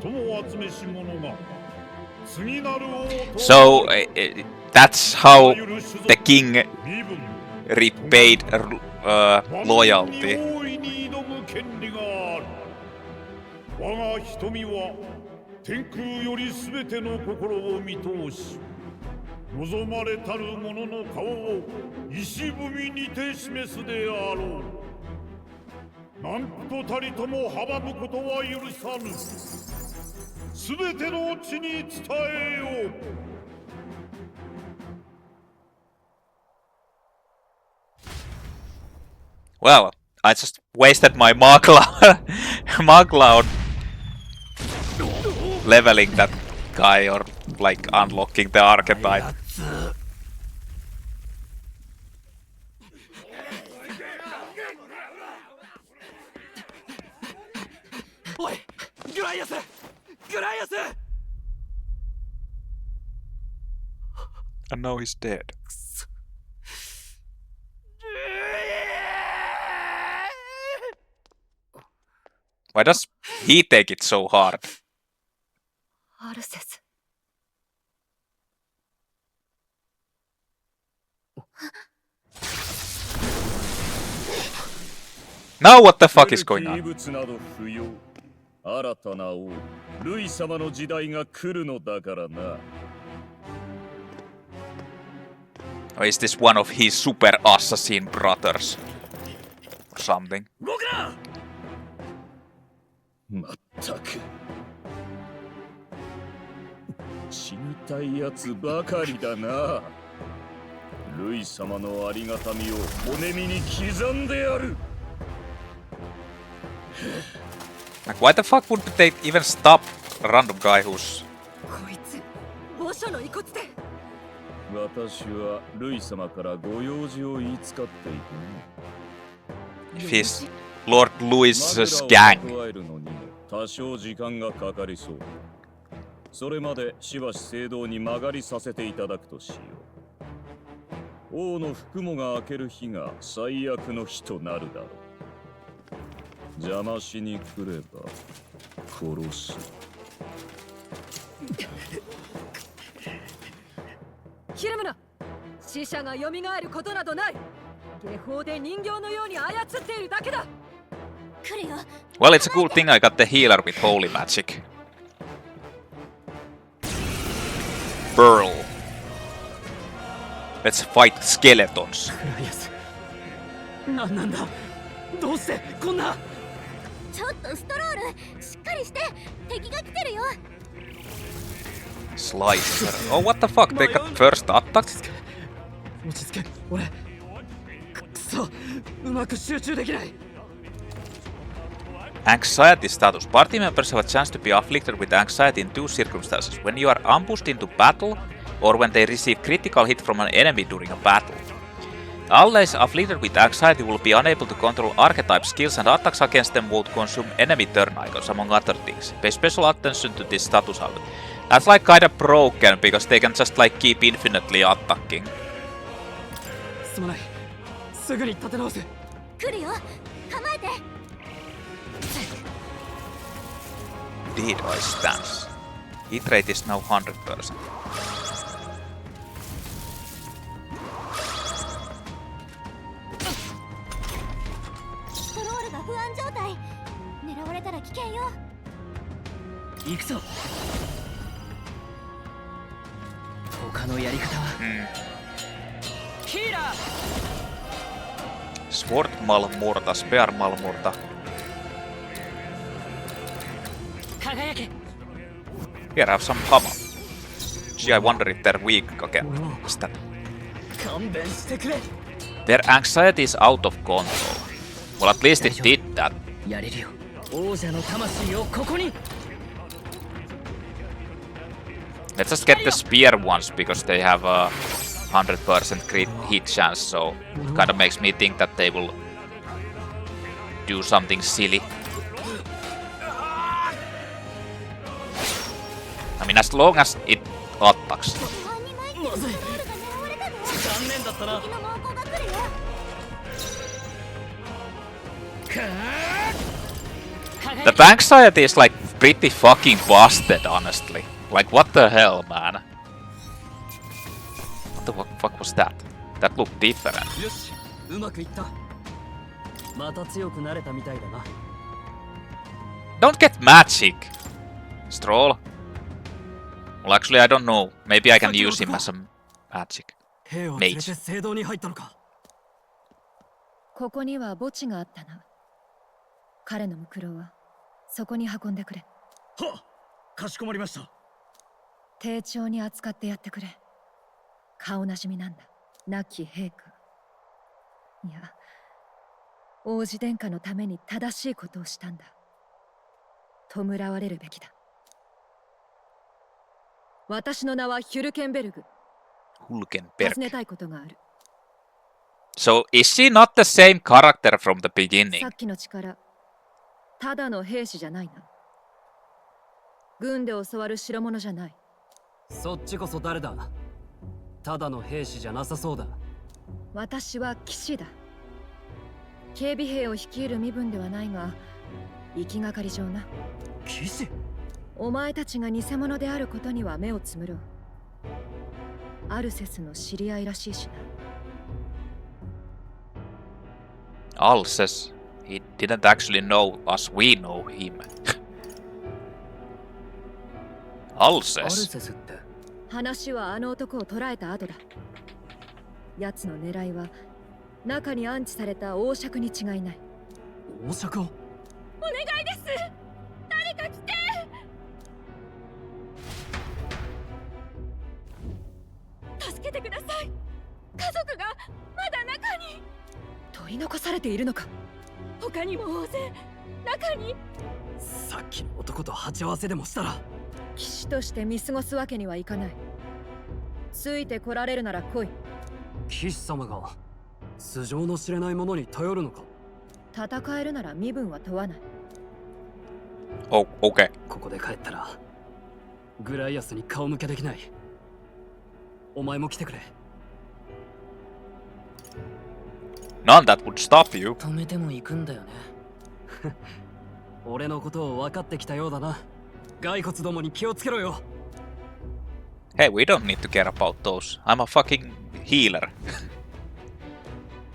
最も集めし者が次なる王と。
So that's how the king repaid loyalty.
我が瞳は天空よりすべての心を見通し、望まれたる者の顔を石踏みにて示すであろう。何とたりとも阻むことは許さぬ。すべての地に伝えよう。
Well, I just wasted my Magla Magla on leveling that guy or like unlocking the archetype.
おい、グライアス！グライアス！
And now he's dead. Why does he take it so hard?
アルセス。
Now what the fuck is going on?
新たな王、ルイ様の時代が来るのだからな。
Or is this one of his super assassin brothers? Or something?
まったく死にたいやつばかりだな。ルイ様のありがたみを骨身に刻んでやる。
Like, why the fuck would they even stop a random guy who's...
こいつ、墓所の遺骨で。
私はルイ様からご用事を言いつかっていてね。
His Lord Louis's gang.
多少時間がかかりそう。それまでしばし聖堂に曲がりさせていただくとしよう。王の服もが開ける日が最悪の日となるだろう。邪魔しに来れば殺す。
ひるむな。死者が蘇ることなどない。下法で人形のように操っているだけだ。
来るよ。
Well, it's a cool thing I got the healer with holy magic. Pearl. Let's fight skeletons.
なんなんだ。どうしてこんな。
ちょっとストロール、しっかりして。敵が来てるよ。
Slicer. Oh, what the fuck? They got first attack?
落ち着け。俺。くそ。うまく集中できない。
Anxiety status. Party members have a chance to be afflicted with anxiety in two circumstances. When you are ambushed into battle, or when they receive critical hit from an enemy during a battle. Allies afflicted with anxiety will be unable to control archetype skills, and attacks against them would consume enemy turn icons, among other things. Pay special attention to this status outlet. That's like kinda broken, because they can just like keep infinitely attacking.
すまない。すぐに立て直せ。
来るよ。構えて。
Did I stance? Hit rate is now 100%.
ストロールが不安状態。
狙われたら危険よ。
行くぞ。他のやり方は、ヒーラー
Sword Malmurta, Spear Malmurta.
輝け。
Here I have some Homo. Gee, I wonder if they're weak again. What's that?
勘弁してくれ。
Their anxiety is out of control. Well, at least it did that.
やれるよ。王者の魂をここに。
Let's just get the spear ones because they have a 100% crit hit chance, so it kind of makes me think that they will do something silly. I mean, as long as it attacks. The anxiety is like pretty fucking busted, honestly. Like, what the hell, man? What the fuck was that? That looked different. Don't get magic! Stroll. Well, actually, I don't know. Maybe I can use him as a magic mage.
ここには墓地があったな。彼のムクロはそこに運んでくれ。
はっ、かしこまりました。
丁重に扱ってやってくれ。顔なじみなんだ。亡き陛下。いや、王子殿下のために正しいことをしたんだ。弔われるべきだ。私の名はヒュルケンベルグ。尋ねたいことがある。
So, is she not the same character from the beginning?
さっきの力、ただの兵士じゃないな。軍で教わる代物じゃない。
そっちこそ誰だ？ただの兵士じゃなさそうだ。
私は騎士だ。警備兵を率いる身分ではないが、行きがかり上な。
騎士？
お前たちが偽物であることには目をつむろう。アルセスの知り合いらしいしな。
Alces. He didn't actually know us, we know him. Alces?
話はあの男を捕らえた後だ。奴の狙いは中に安置された王爵に違いない。
王爵を？
お願いです。誰か来て。助けてください。家族がまだ中に。
取り残されているのか。
他にも大勢中に。
さっきの男と鉢合わせでもしたら。
騎士として見過ごすわけにはいかない。ついてこられるなら来い。
騎士様が素性の知れないものに頼るのか。
戦えるなら身分は問わない。
Oh, okay.
ここで帰ったらグライアスに顔向けできない。お前も来てくれ。
None that would stop you.
止めても行くんだよね。
俺のことを分かってきたようだな。骸骨どもに気をつけろよ。
Hey, we don't need to care about those. I'm a fucking healer.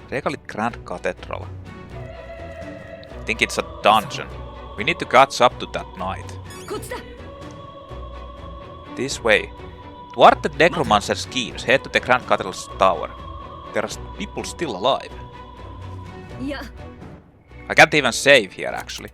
Regalith Grand Cathedral. I think it's a dungeon. We need to catch up to that night. This way. Toward the Necromancer schemes, head to the Grand Cathedral's tower. There are people still alive.
Yeah.
I can't even save here, actually.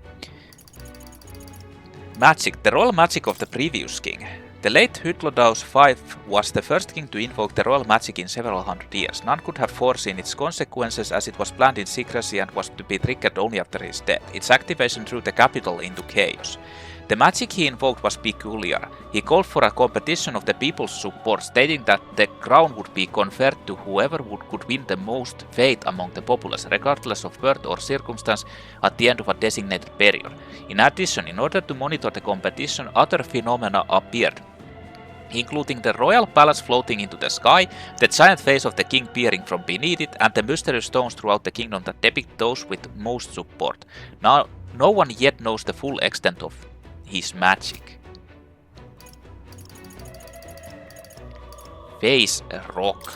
Magic. The royal magic of the previous king. The late Hytlodaus V was the first king to invoke the royal magic in several hundred years. None could have foreseen its consequences as it was planned in secrecy and was to be triggered only after his death. Its activation threw the capital into chaos. The magic he invoked was peculiar. He called for a competition of the people's support, stating that the crown would be conferred to whoever could win the most faith among the populace, regardless of birth or circumstance, at the end of a designated period. In addition, in order to monitor the competition, other phenomena appeared, including the royal palace floating into the sky, the giant face of the king peering from beneath it, and the mysterious stones throughout the kingdom that depict those with most support. Now, no one yet knows the full extent of his magic. Face a rock.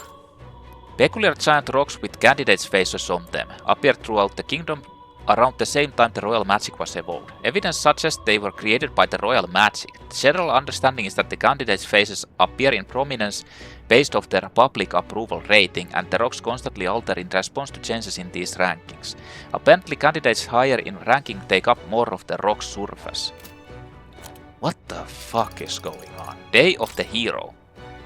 Peculiar giant rocks with candidates' faces on them appeared throughout the kingdom around the same time the royal magic was evolved. Evidence suggests they were created by the royal magic. The general understanding is that the candidates' faces appear in prominence based off their public approval rating, and the rocks constantly alter in response to changes in these rankings. Apparently, candidates higher in ranking take up more of the rock's surface. What the fuck is going on? Day of the Hero.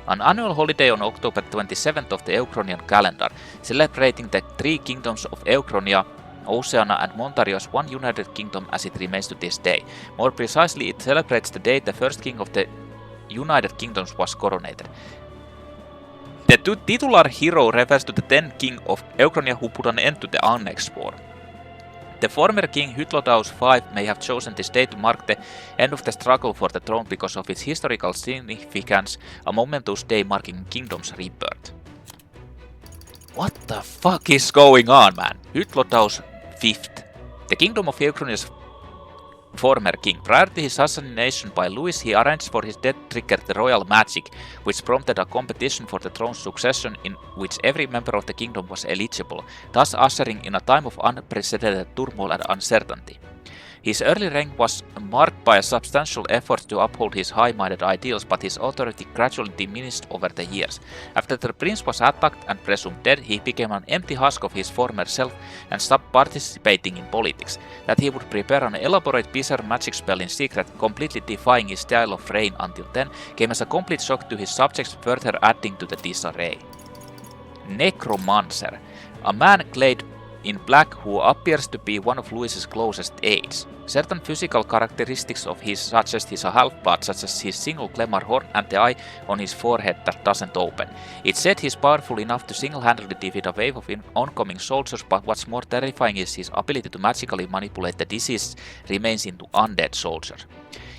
An annual holiday on October 27th of the Eucronian calendar, celebrating the three kingdoms of Eucronia, Oceania and Montario as one united kingdom as it remains to this day. More precisely, it celebrates the day the first king of the United Kingdoms was coronated. The titular hero refers to the 10th king of Eucronia who put an end to the Annexed War. The former king Hytlodaus V may have chosen this day to mark the end of the struggle for the throne because of its historical significance, a momentous day marking kingdom's rebirth. What the fuck is going on, man? Hytlodaus V, the kingdom of Eucronia's former king. Prior to his assassination by Louis, he arranged for his death triggered the royal magic, which prompted a competition for the throne's succession in which every member of the kingdom was eligible, thus ushering in a time of unprecedented turmoil and uncertainty. His early reign was marked by a substantial effort to uphold his high-minded ideals, but his authority gradually diminished over the years. After the prince was attacked and presumed dead, he became an empty husk of his former self and stopped participating in politics. That he would prepare an elaborate bizarre magic spell in secret, completely defying his style of reign until then, came as a complete shock to his subjects, further adding to the disarray. Necromancer, a man clad in black who appears to be one of Louis's closest aides. Certain physical characteristics of his suggest he's a half-god, such as his single glamour horn and the eye on his forehead that doesn't open. It's said he's powerful enough to single-handedly defeat a wave of oncoming soldiers, but what's more terrifying is his ability to magically manipulate the deceased remains into undead soldiers.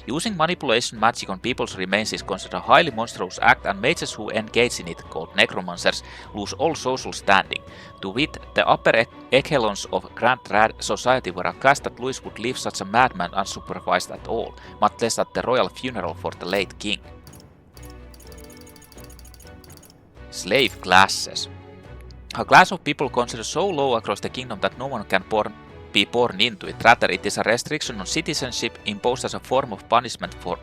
Using manipulation magic on people's remains is considered a highly monstrous act, and mages who engage in it, called necromancers, lose all social standing. To wit, the upper echelons of Grand Rad society were aghast that Louis would leave such a madman unsupervised at all, much less at the royal funeral for the late king. Slave classes. A class of people considered so low across the kingdom that no one can be born into it. Rather, it is a restriction on citizenship imposed as a form of punishment for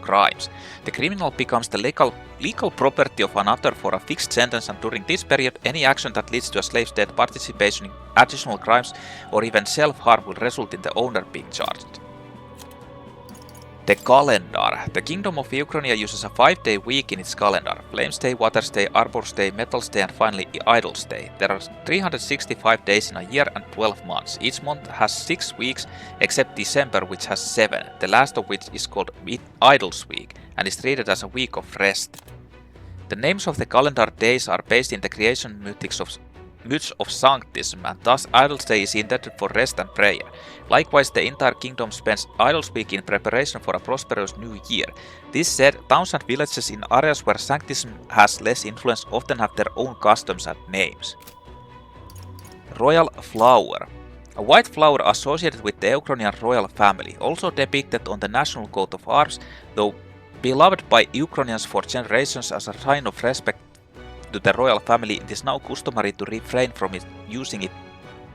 crimes. The criminal becomes the legal property of another for a fixed sentence, and during this period, any action that leads to a slave's death, participation in additional crimes, or even self-harm will result in the owner being charged. The calendar. The kingdom of Eucronia uses a 5-day week in its calendar. Flames Day, Waters Day, Arbors Day, Metals Day, and finally Idols Day. There are 365 days in a year and 12 months. Each month has 6 weeks except December, which has 7, the last of which is called Idols Week and is treated as a week of rest. The names of the calendar days are based in the creation myths of Sanctism, and thus Idols Day is intended for rest and prayer. Likewise, the entire kingdom spends Idols Week in preparation for a prosperous new year. This said, towns and villages in areas where Sanctism has less influence often have their own customs and names. Royal Flower. A white flower associated with the Eucronian royal family, also depicted on the national coat of arms, though beloved by Eucronians for generations as a sign of respect to the royal family, it is now customary to refrain from using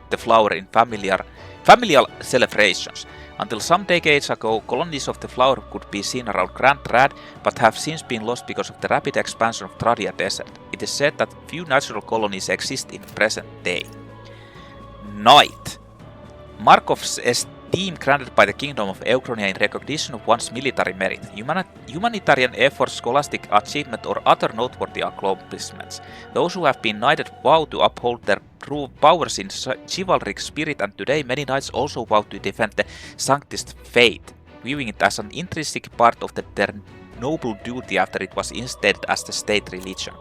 the flower in familial celebrations. Until some decades ago, colonies of the flower could be seen around Grand Rad, but have since been lost because of the rapid expansion of Tradia Desert. It is said that few natural colonies exist in present day. Knight. Mark of esteem granted by the Kingdom of Eucronia in recognition of one's military merit, humanitarian effort, scholastic achievement, or other noteworthy accomplishments. Those who have been knighted vow to uphold their true powers in chivalric spirit, and today many knights also vow to defend the Sanctist faith, viewing it as an intrinsic part of their noble duty after it was instated as the state religion.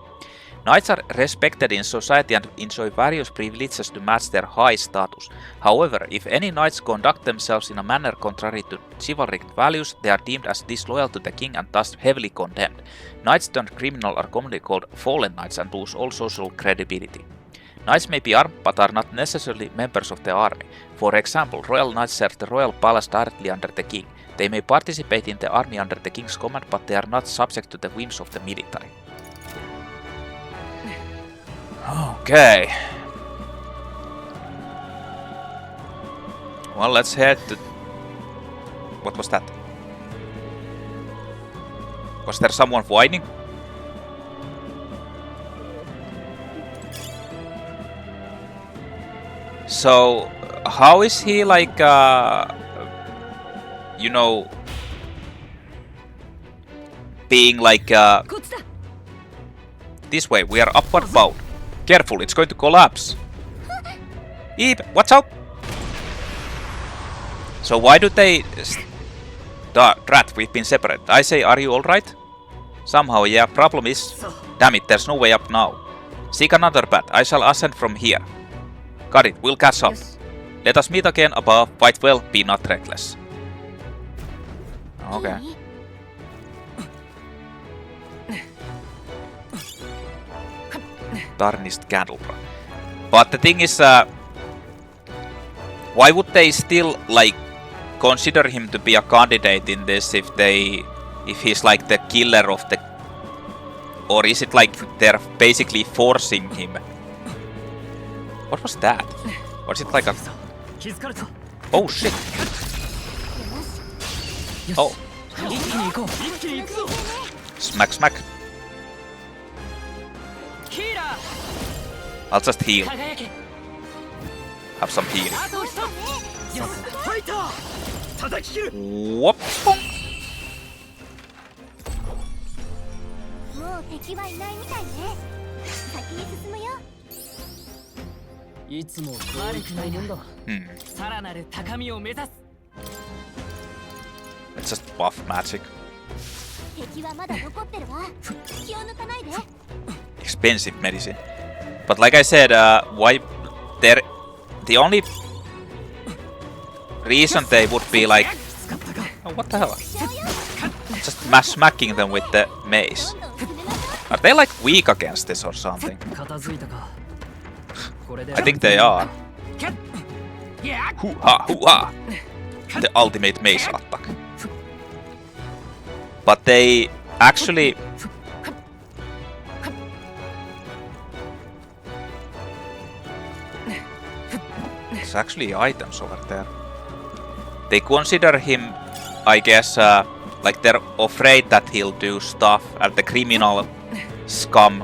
Knights are respected in society and enjoy various privileges to match their high status. However, if any knights conduct themselves in a manner contrary to chivalric values, they are deemed as disloyal to the king and thus heavily condemned. Knights turned criminal are commonly called fallen knights and lose all social credibility. Knights may be armed but are not necessarily members of the army. For example, royal knights serve the royal palace directly under the king. They may participate in the army under the king's command, but they are not subject to the whims of the military. Okay. Well, let's head to... What was that? Was there someone whining? So, how is he like, you know, being like, this way, we are upward bound. Careful, it's going to collapse. Eve, watch out! So why do they... Drat, we've been separated. I say, are you alright? Somehow, yeah, problem is... Damn it, there's no way up now. Seek another path, I shall ascend from here. Got it, we'll catch up. Yes. Let us meet again above, fight well, be not reckless. Okay. Tarnished candle. But the thing is, why would they still like consider him to be a candidate in this if he's like the killer of the, or is it like they're basically forcing him? What was that? Was it like a... Oh shit! Oh! Smack smack! I'll just heal. Have some healing. Whoop! Let's just buff magic. Expensive medicine. But like I said, why there? The only reason they would be like, oh, what the hell? Just smacking them with the mace. Are they like weak against this or something? I think they are. Hoo-ha, hoo-ha! The ultimate mace attack. But they actually... There's actually items over there. They consider him, I guess, like they're afraid that he'll do stuff and the criminal scum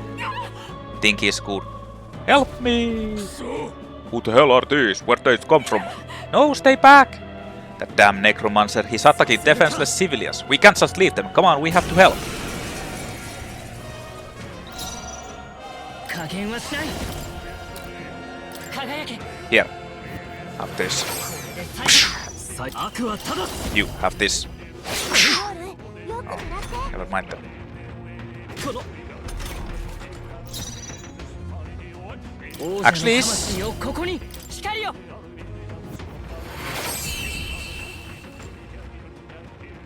think he's good. Help me! Who the hell are these? Where did they come from? No, stay back! That damn Necromancer, he's attacking defenseless civilians. We can't just leave them. Come on, we have to help. Here. Have this. You have this. Oh, never mind them. Actually,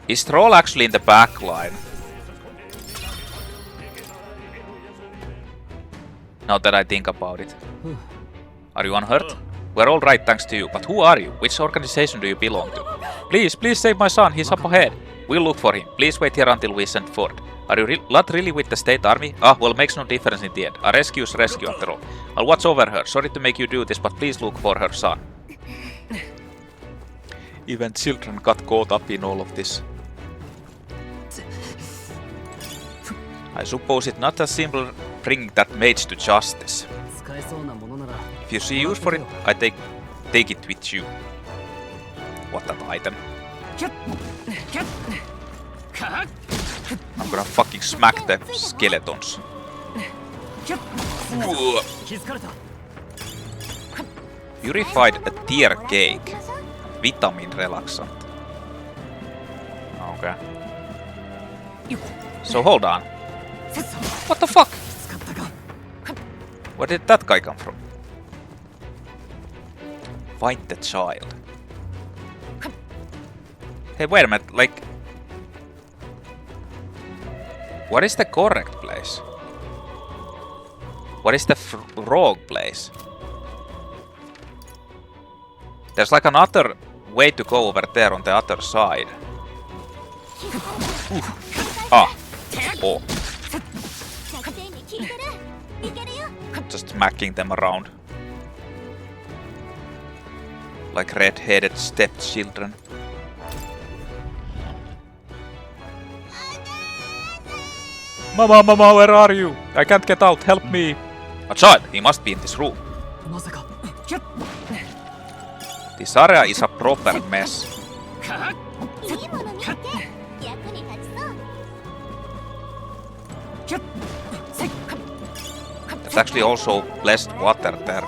is Troll actually in the back line? Now that I think about it. Are you unhurt? We're all right thanks to you, but who are you? Which organization do you belong to? Please save my son, he's up ahead. We'll look for him. Please wait here until we send Ford. Are you not really with the state army? Ah, well, makes no difference in the end. A rescue's rescue after all. I'll watch over her. Sorry to make you do this, but please look for her son. Even children got caught up in all of this. I suppose it's not as simple bringing that mage to justice. If you see use for it, I take it with you. What that item? I'm gonna fucking smack the skeletons. Purified a tear cake. Vitamin relaxant. Okay. So hold on. What the fuck? Where did that guy come from? Find the child. Hey, wait a minute, like... What is the correct place? What is the wrong place? There's like another way to go over there on the other side. Ah. Oh. Just smacking them around. Like red-headed stepchildren. Mama, where are you? I can't get out, help me! A child, he must be in this room. This area is a proper mess. There's actually also blessed water there.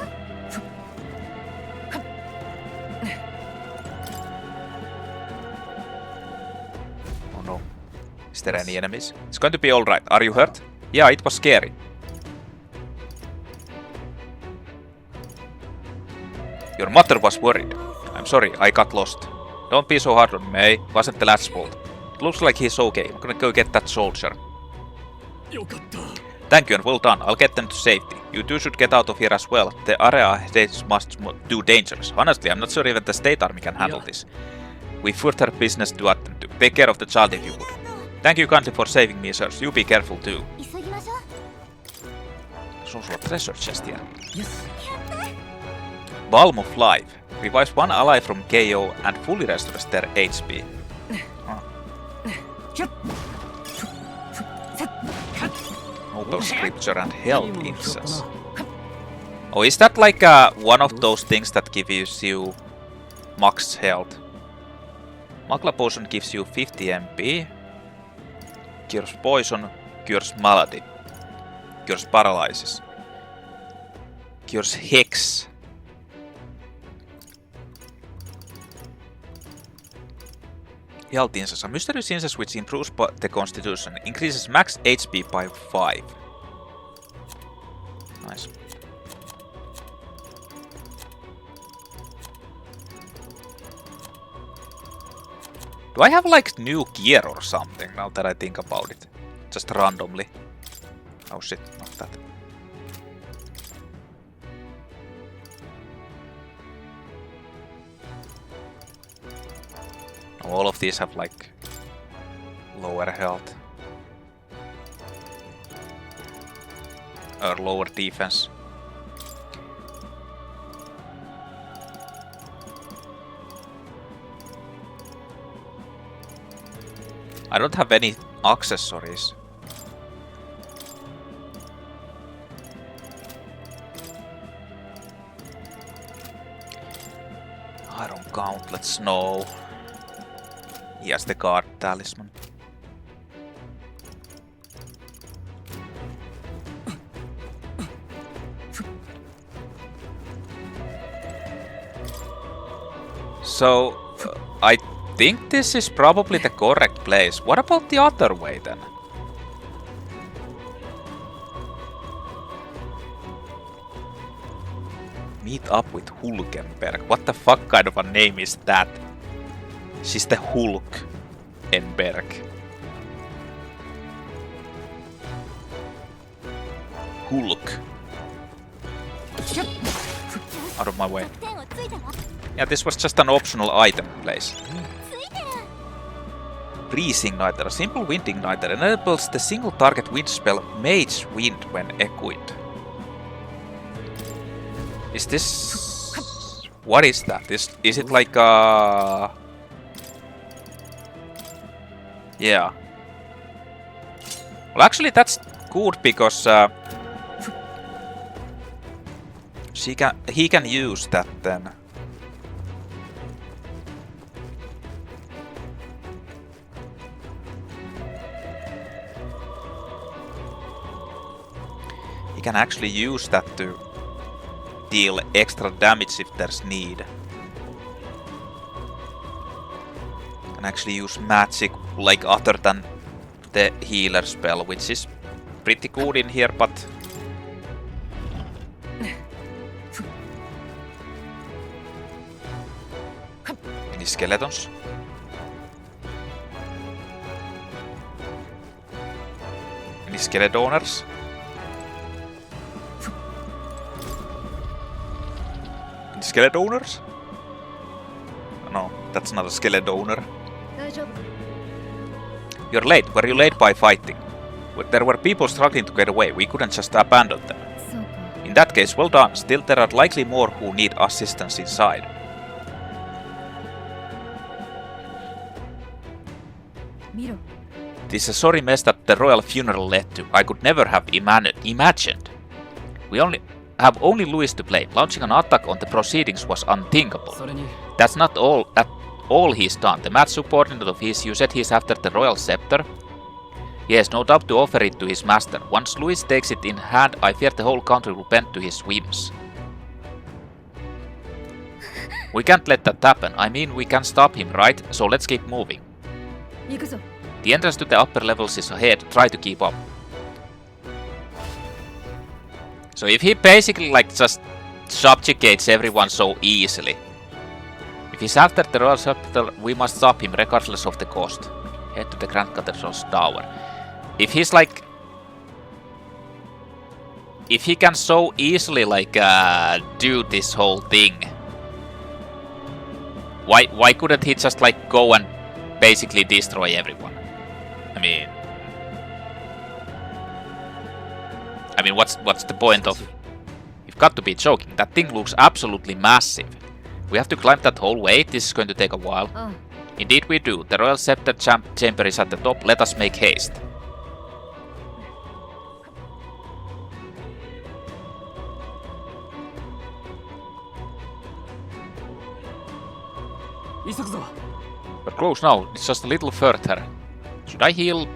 Oh no. Is there any enemies? It's going to be alright. Are you hurt? Yeah, it was scary. Your mother was worried. I'm sorry, I got lost. Don't be so hard on me, wasn't the lad's fault. It looks like he's okay. I'm gonna go get that soldier. Thank you and well done. I'll get them to safety. You two should get out of here as well. The area is much too dangerous. Honestly, I'm not sure even the state army can handle this. We've further business to attend to. Take care of the child if you would. Thank you kindly for saving me, sirs. You be careful too. There's also a treasure chest here.
Yes.
Balm of Life. Revives one ally from KO and fully restores their HP. Noble Scripture and Health Incense. Oh, is that like one of those things that gives you max health? Magla Potion gives you 50 MP. Cures Poison, cures Malady. Cures Paralysis. Cures Hex. Health Incense. A mysterious incense which improves the constitution. Increases max HP by 5. Nice. Do I have like new gear or something now that I think about it? Just randomly. Oh shit, not that. All of these have like lower health or lower defense. I don't have any accessories. Iron gauntlets, no. He has the guard talisman. So, I think this is probably the correct place. What about the other way then? Meet up with Hulkenberg. What the fuck kind of a name is that? She's the Hulkenberg. Hulk. Out of my way. Yeah, this was just an optional item place. Breeze Igniter. A simple wind igniter enables the single target wind spell Mage Wind when equipped. Is this... What is that? Is it like a... Yeah. Well, actually, that's good because he can use that then. He can actually use that to deal extra damage if there's need. Can actually use magic like other than the healer spell, which is pretty good in here, but any skeletons? Any skeletons? Any skeletons? No, that's not a skeleton. You're late. Were you late by fighting? There were people struggling to get away. We couldn't just abandon them. In that case, well done. Still, there are likely more who need assistance inside. This is a sorry mess that the royal funeral led to. I could never have imagined. We have only Louis to blame. Launching an attack on the proceedings was unthinkable. That's not all he's done. The mad subordinate of his, you said he's after the royal scepter? He has no doubt to offer it to his master. Once Louis takes it in hand, I fear the whole country will bend to his whims. We can't let that happen. I mean, we can stop him, right? So let's keep moving. The entrance to the upper levels is ahead. Try to keep up. So if he basically like just subjugates everyone so easily. If he's after the royal scepter, we must stop him regardless of the cost. Head to the Grand Cathedral's tower. If he's like... If he can so easily like do this whole thing, why couldn't he just like go and basically destroy everyone? I mean, what's the point of? You've got to be joking. That thing looks absolutely massive. We have to climb that whole way. This is going to take a while. Indeed we do. The royal scepter chamber is at the top. Let us make haste. We're close now. It's just a little further. Should I heal?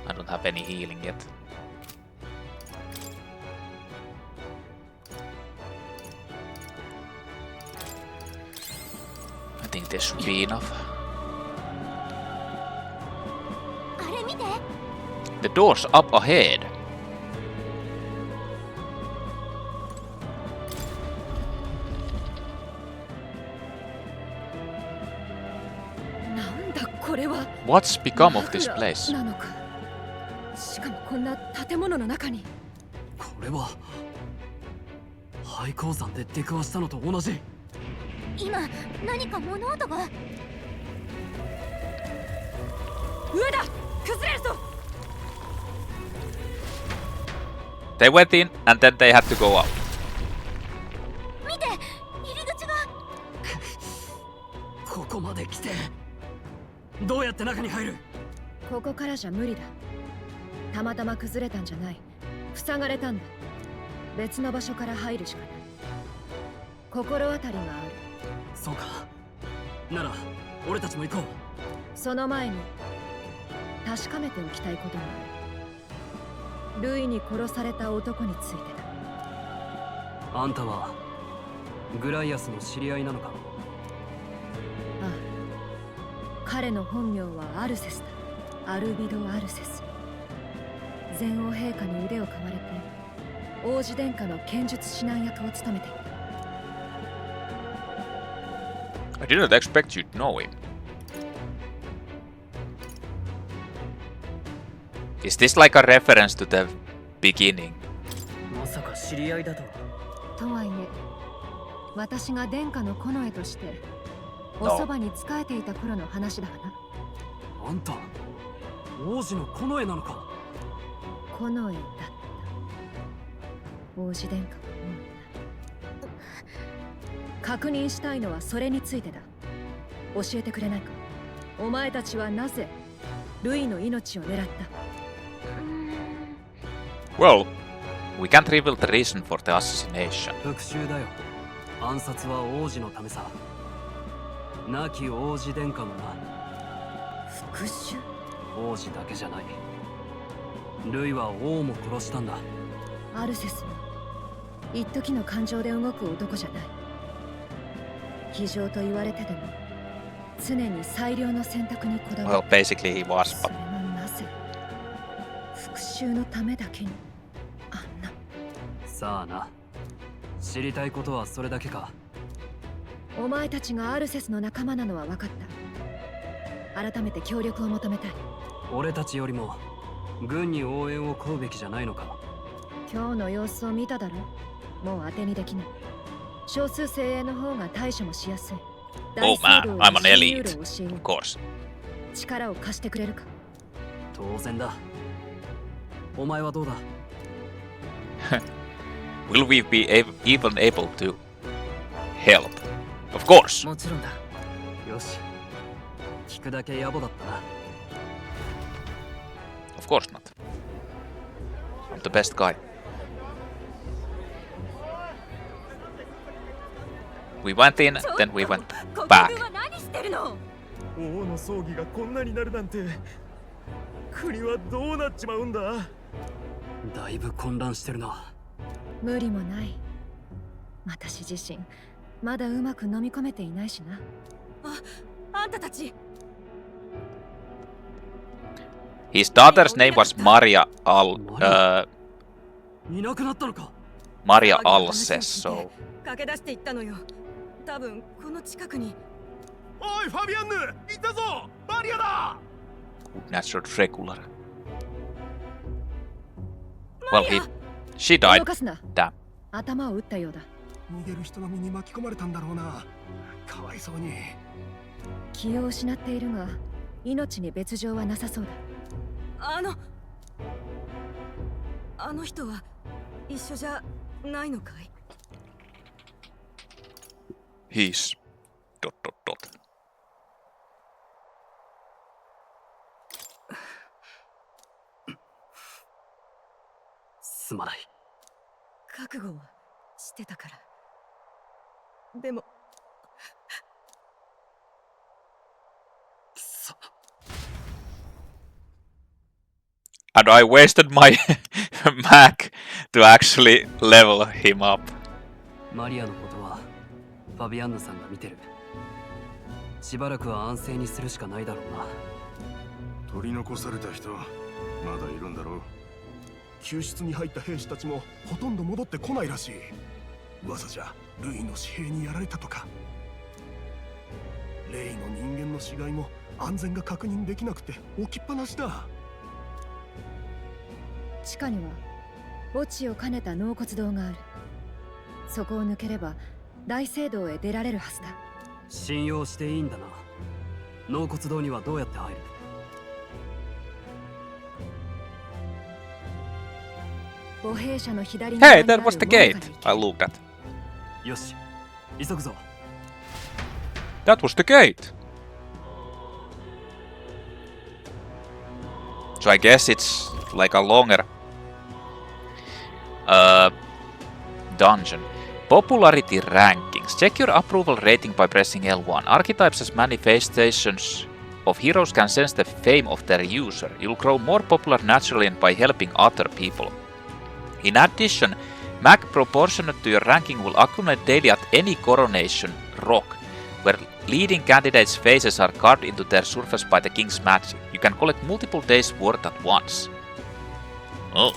I don't have any healing yet. I think this should be enough. The door's up ahead. What's become of this place?
しかもこんな建物の中に。
これは廃鉱山で出くわしたのと同じ。
今何か物音が。
上だ、崩れるぞ。
They went in and then they had to go up.
見て、入り口が。
ここまで来て、どうやって中に入る？
ここからじゃ無理だ。たまたま崩れたんじゃない。塞がれたんだ。別の場所から入るしかない。心当たりがある。
そうか。なら俺たちも行こう。
その前に確かめておきたいことがある。ルイに殺された男についてだ。
あんたはグライアスの知り合いなのか？
ああ。彼の本名はアルセスだ。アルビド・アルセス。前王陛下に腕を噛まれて王子殿下の剣術指南役を務めていた。
I didn't expect you to know him. Is this like a reference to the beginning?
まさか知り合いだとは。
とはいえ、私が殿下の近衛としておそばに仕えていた頃の話だがな。
あんた王子の近衛なのか？
近衛だった。王子殿下はもういない。確認したいのはそれについてだ。教えてくれないか？お前たちはなぜルイの命を狙った？
Well, we can't reveal the reason for the assassination.
復讐だよ。暗殺は王子のためさ。亡き王子殿下もな。
復讐？
王子だけじゃない。ルイは王も殺したんだ。
アルセスは一時の感情で動く男じゃない。非情と言われてでも常に最良の選択にこだわる。
Well, basically he was.
それはなぜ復讐のためだけにあんな。
さあな。知りたいことはそれだけか？
お前たちがアルセスの仲間なのは分かった。改めて協力を求めたい。
俺たちよりも軍に応援を請うべきじゃないのか？
今日の様子を見ただろ。もう当てにできない。少数精鋭の方が対処もしやすい。
Oh man, I'm an elite. Of course.
力を貸してくれるか？
当然だ。お前はどうだ？
Will we be even able to help? Of course.
もちろんだ。よし。聞くだけ野暮だったな。
Of course not. I'm the best guy. We went in, then we went back.
王の葬儀がこんなになるなんて、国はどうなっちまうんだ。
だいぶ混乱してるな。
無理もない。私自身まだうまく飲み込めていないしな。
あんたたち。
His daughter's name was Maria Alses, so
駆け出していったのよ。多分この近くに。
おいファビアンヌ、いたぞ。マリアだ。
good natured regular. Well, she died. Damn.
頭を打ったようだ。
逃げる人の身に巻き込まれたんだろうな。かわいそうに。
気を失っているが、命に別状はなさそうだ。
あの人は一緒じゃないのかい？
He's ...
すまない。
覚悟はしてたから。でも。
And I wasted my Mac to actually level him up.
マリアのことはファビアンヌさんが見てる。しばらくは安静にするしかないだろうな。
取り残された人まだいるんだろう。救出に入った兵士たちもほとんど戻ってこないらしい。噂じゃルイの私兵にやられたとか。レイの人間の死骸も安全が確認できなくて置きっぱなしだ。
地下には墓地を兼ねた納骨堂がある。そこを抜ければ大聖堂へ出られるはずだ。
信用していいんだな。納骨堂にはどうやって入る？
墓兵舎の左に。
Hey, that was the gate I looked at.
よし、急ぐぞ。
That was the gate. So I guess it's like a longer dungeon. Popularity rankings. Check your approval rating by pressing L1. Archetypes as manifestations of heroes can sense the fame of their user. You'll grow more popular naturally and by helping other people. In addition, mag proportionate to your ranking will accumulate daily at any coronation rock, where leading candidates' faces are carved into their surface by the king's magic. You can collect multiple days' worth at once. Oh.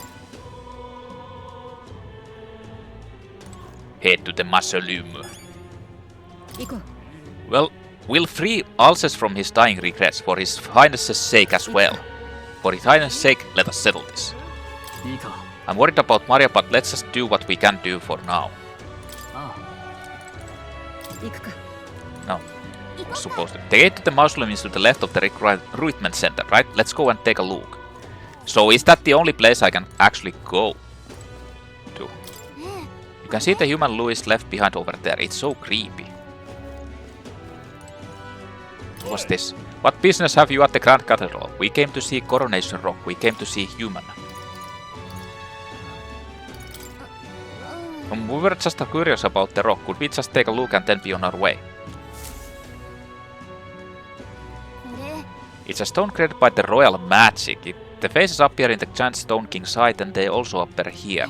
Head to the mausoleum. Well, we'll free Alses from his dying regrets, for his highness's sake as well. For his highness's sake, let us settle this. I'm worried about Maria, but let's just do what we can do for now. No, I was supposed to. The gate to the mausoleum is to the left of the recruitment center, right? Let's go and take a look. So is that the only place I can actually go to? You can see the human Louis left behind over there. It's so creepy. What's this? What business have you at the Grand Cathedral? We came to see Coronation Rock. We came to see human. We were just curious about the rock. Could we just take a look and then be on our way? It's a stone created by the royal magic. The faces appear in the giant stone king's side and they also appear here.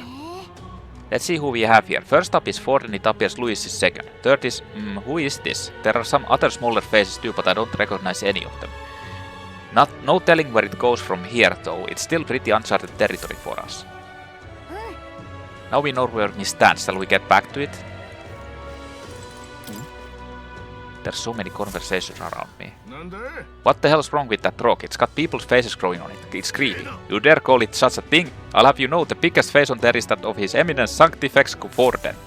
Let's see who we have here. First up is Ford and it appears Louis is second. Third is... who is this? There are some other smaller faces too, but I don't recognize any of them. No telling where it goes from here though. It's still pretty uncharted territory for us. Now we know where we stand. Shall we get back to it? There's so many conversations around me. What the hell's wrong with that rock? It's got people's faces growing on it. It's creepy. You dare call it such a thing? I'll have you know the biggest face on there is that of His Eminence Sanctifex Forden.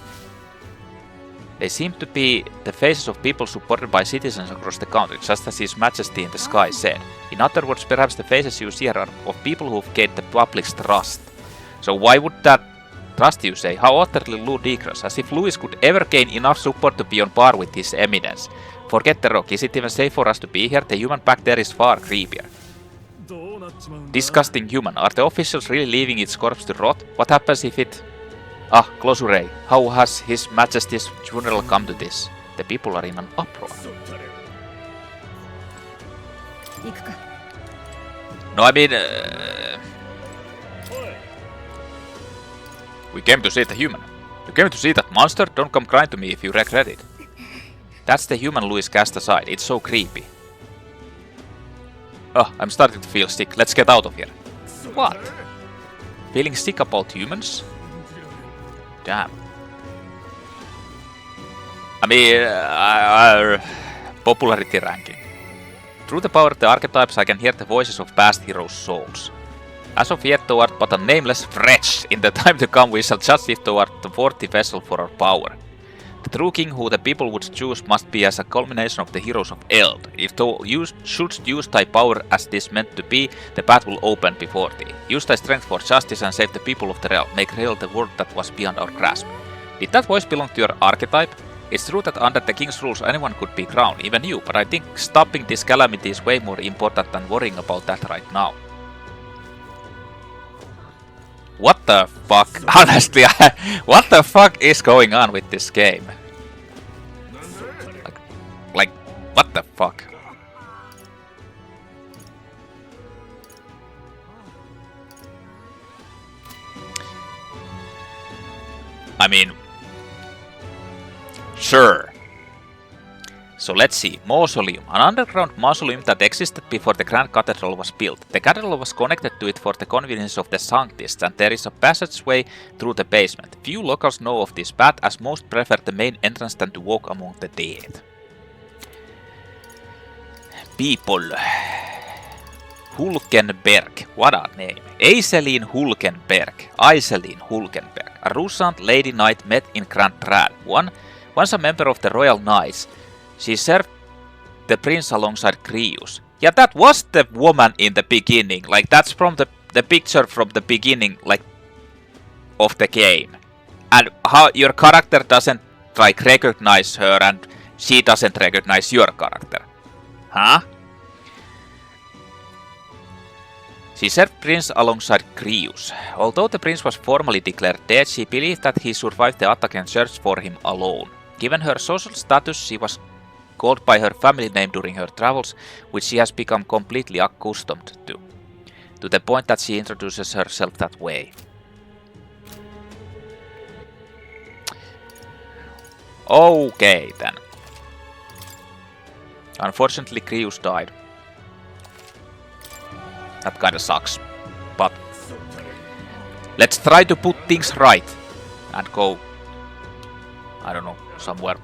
They seem to be the faces of people supported by citizens across the country, just as His Majesty in the sky said. In other words, perhaps the faces you see here are of people who've gained the public's trust. So why would that Trust you say, how utterly ludicrous, as if Louis could ever gain enough support to be on par with his eminence. Forget the rock, is it even safe for us to be here? The human back there is far creepier. Disgusting human, are the officials really leaving its corpse to rot? What happens if it... Ah, Closure, how has His Majesty's funeral come to this? The people are in an uproar. No, I mean... we came to see the human. You came to see that monster? Don't come crying to me if you regret it. That's the human Louis cast aside. It's so creepy. Oh, I'm starting to feel sick. Let's get out of here. What? Feeling sick about humans? Damn. I mean, popularity ranking. Through the power of the archetypes, I can hear the voices of past heroes' souls. As of yet, thou art but a nameless wretch. In the time to come, we shall judge if thou art the worthy vessel for our power. The true king who the people would choose must be as a culmination of the heroes of Eld. If thou shouldst use thy power as this meant to be, the path will open before thee. Use thy strength for justice and save the people of the realm. Make real the world that was beyond our grasp. Did that voice belong to your archetype? It's true that under the king's rules anyone could be crowned, even you, but I think stopping this calamity is way more important than worrying about that right now. What the fuck? Honestly, what the fuck is going on with this game? Like, what the fuck? I mean, sure. So let's see. Mausoleum. An underground mausoleum that existed before the Grand Cathedral was built. The cathedral was connected to it for the convenience of the sanctists, and there is a passageway through the basement. Few locals know of this path, as most prefer the main entrance than to walk among the dead. People. Hulkenberg. What a name. Aiselin Hulkenberg. Aiselin Hulkenberg. A Russant lady knight met in Grand Trad. Once a member of the Royal Knights, she served the prince alongside Creus. Yeah, that was the woman in the beginning. Like, that's from the picture from the beginning, like, of the game. And how your character doesn't, like, recognize her and she doesn't recognize your character. Huh? She served Prince alongside Creus. Although the prince was formally declared dead, she believed that he survived the attack and searched for him alone. Given her social status, she was called by her family name during her travels, which she has become completely accustomed to the point that she introduces herself that way. Okay then. Unfortunately, Creus died. That kinda sucks, but let's try to put things right and go, I don't know, somewhere.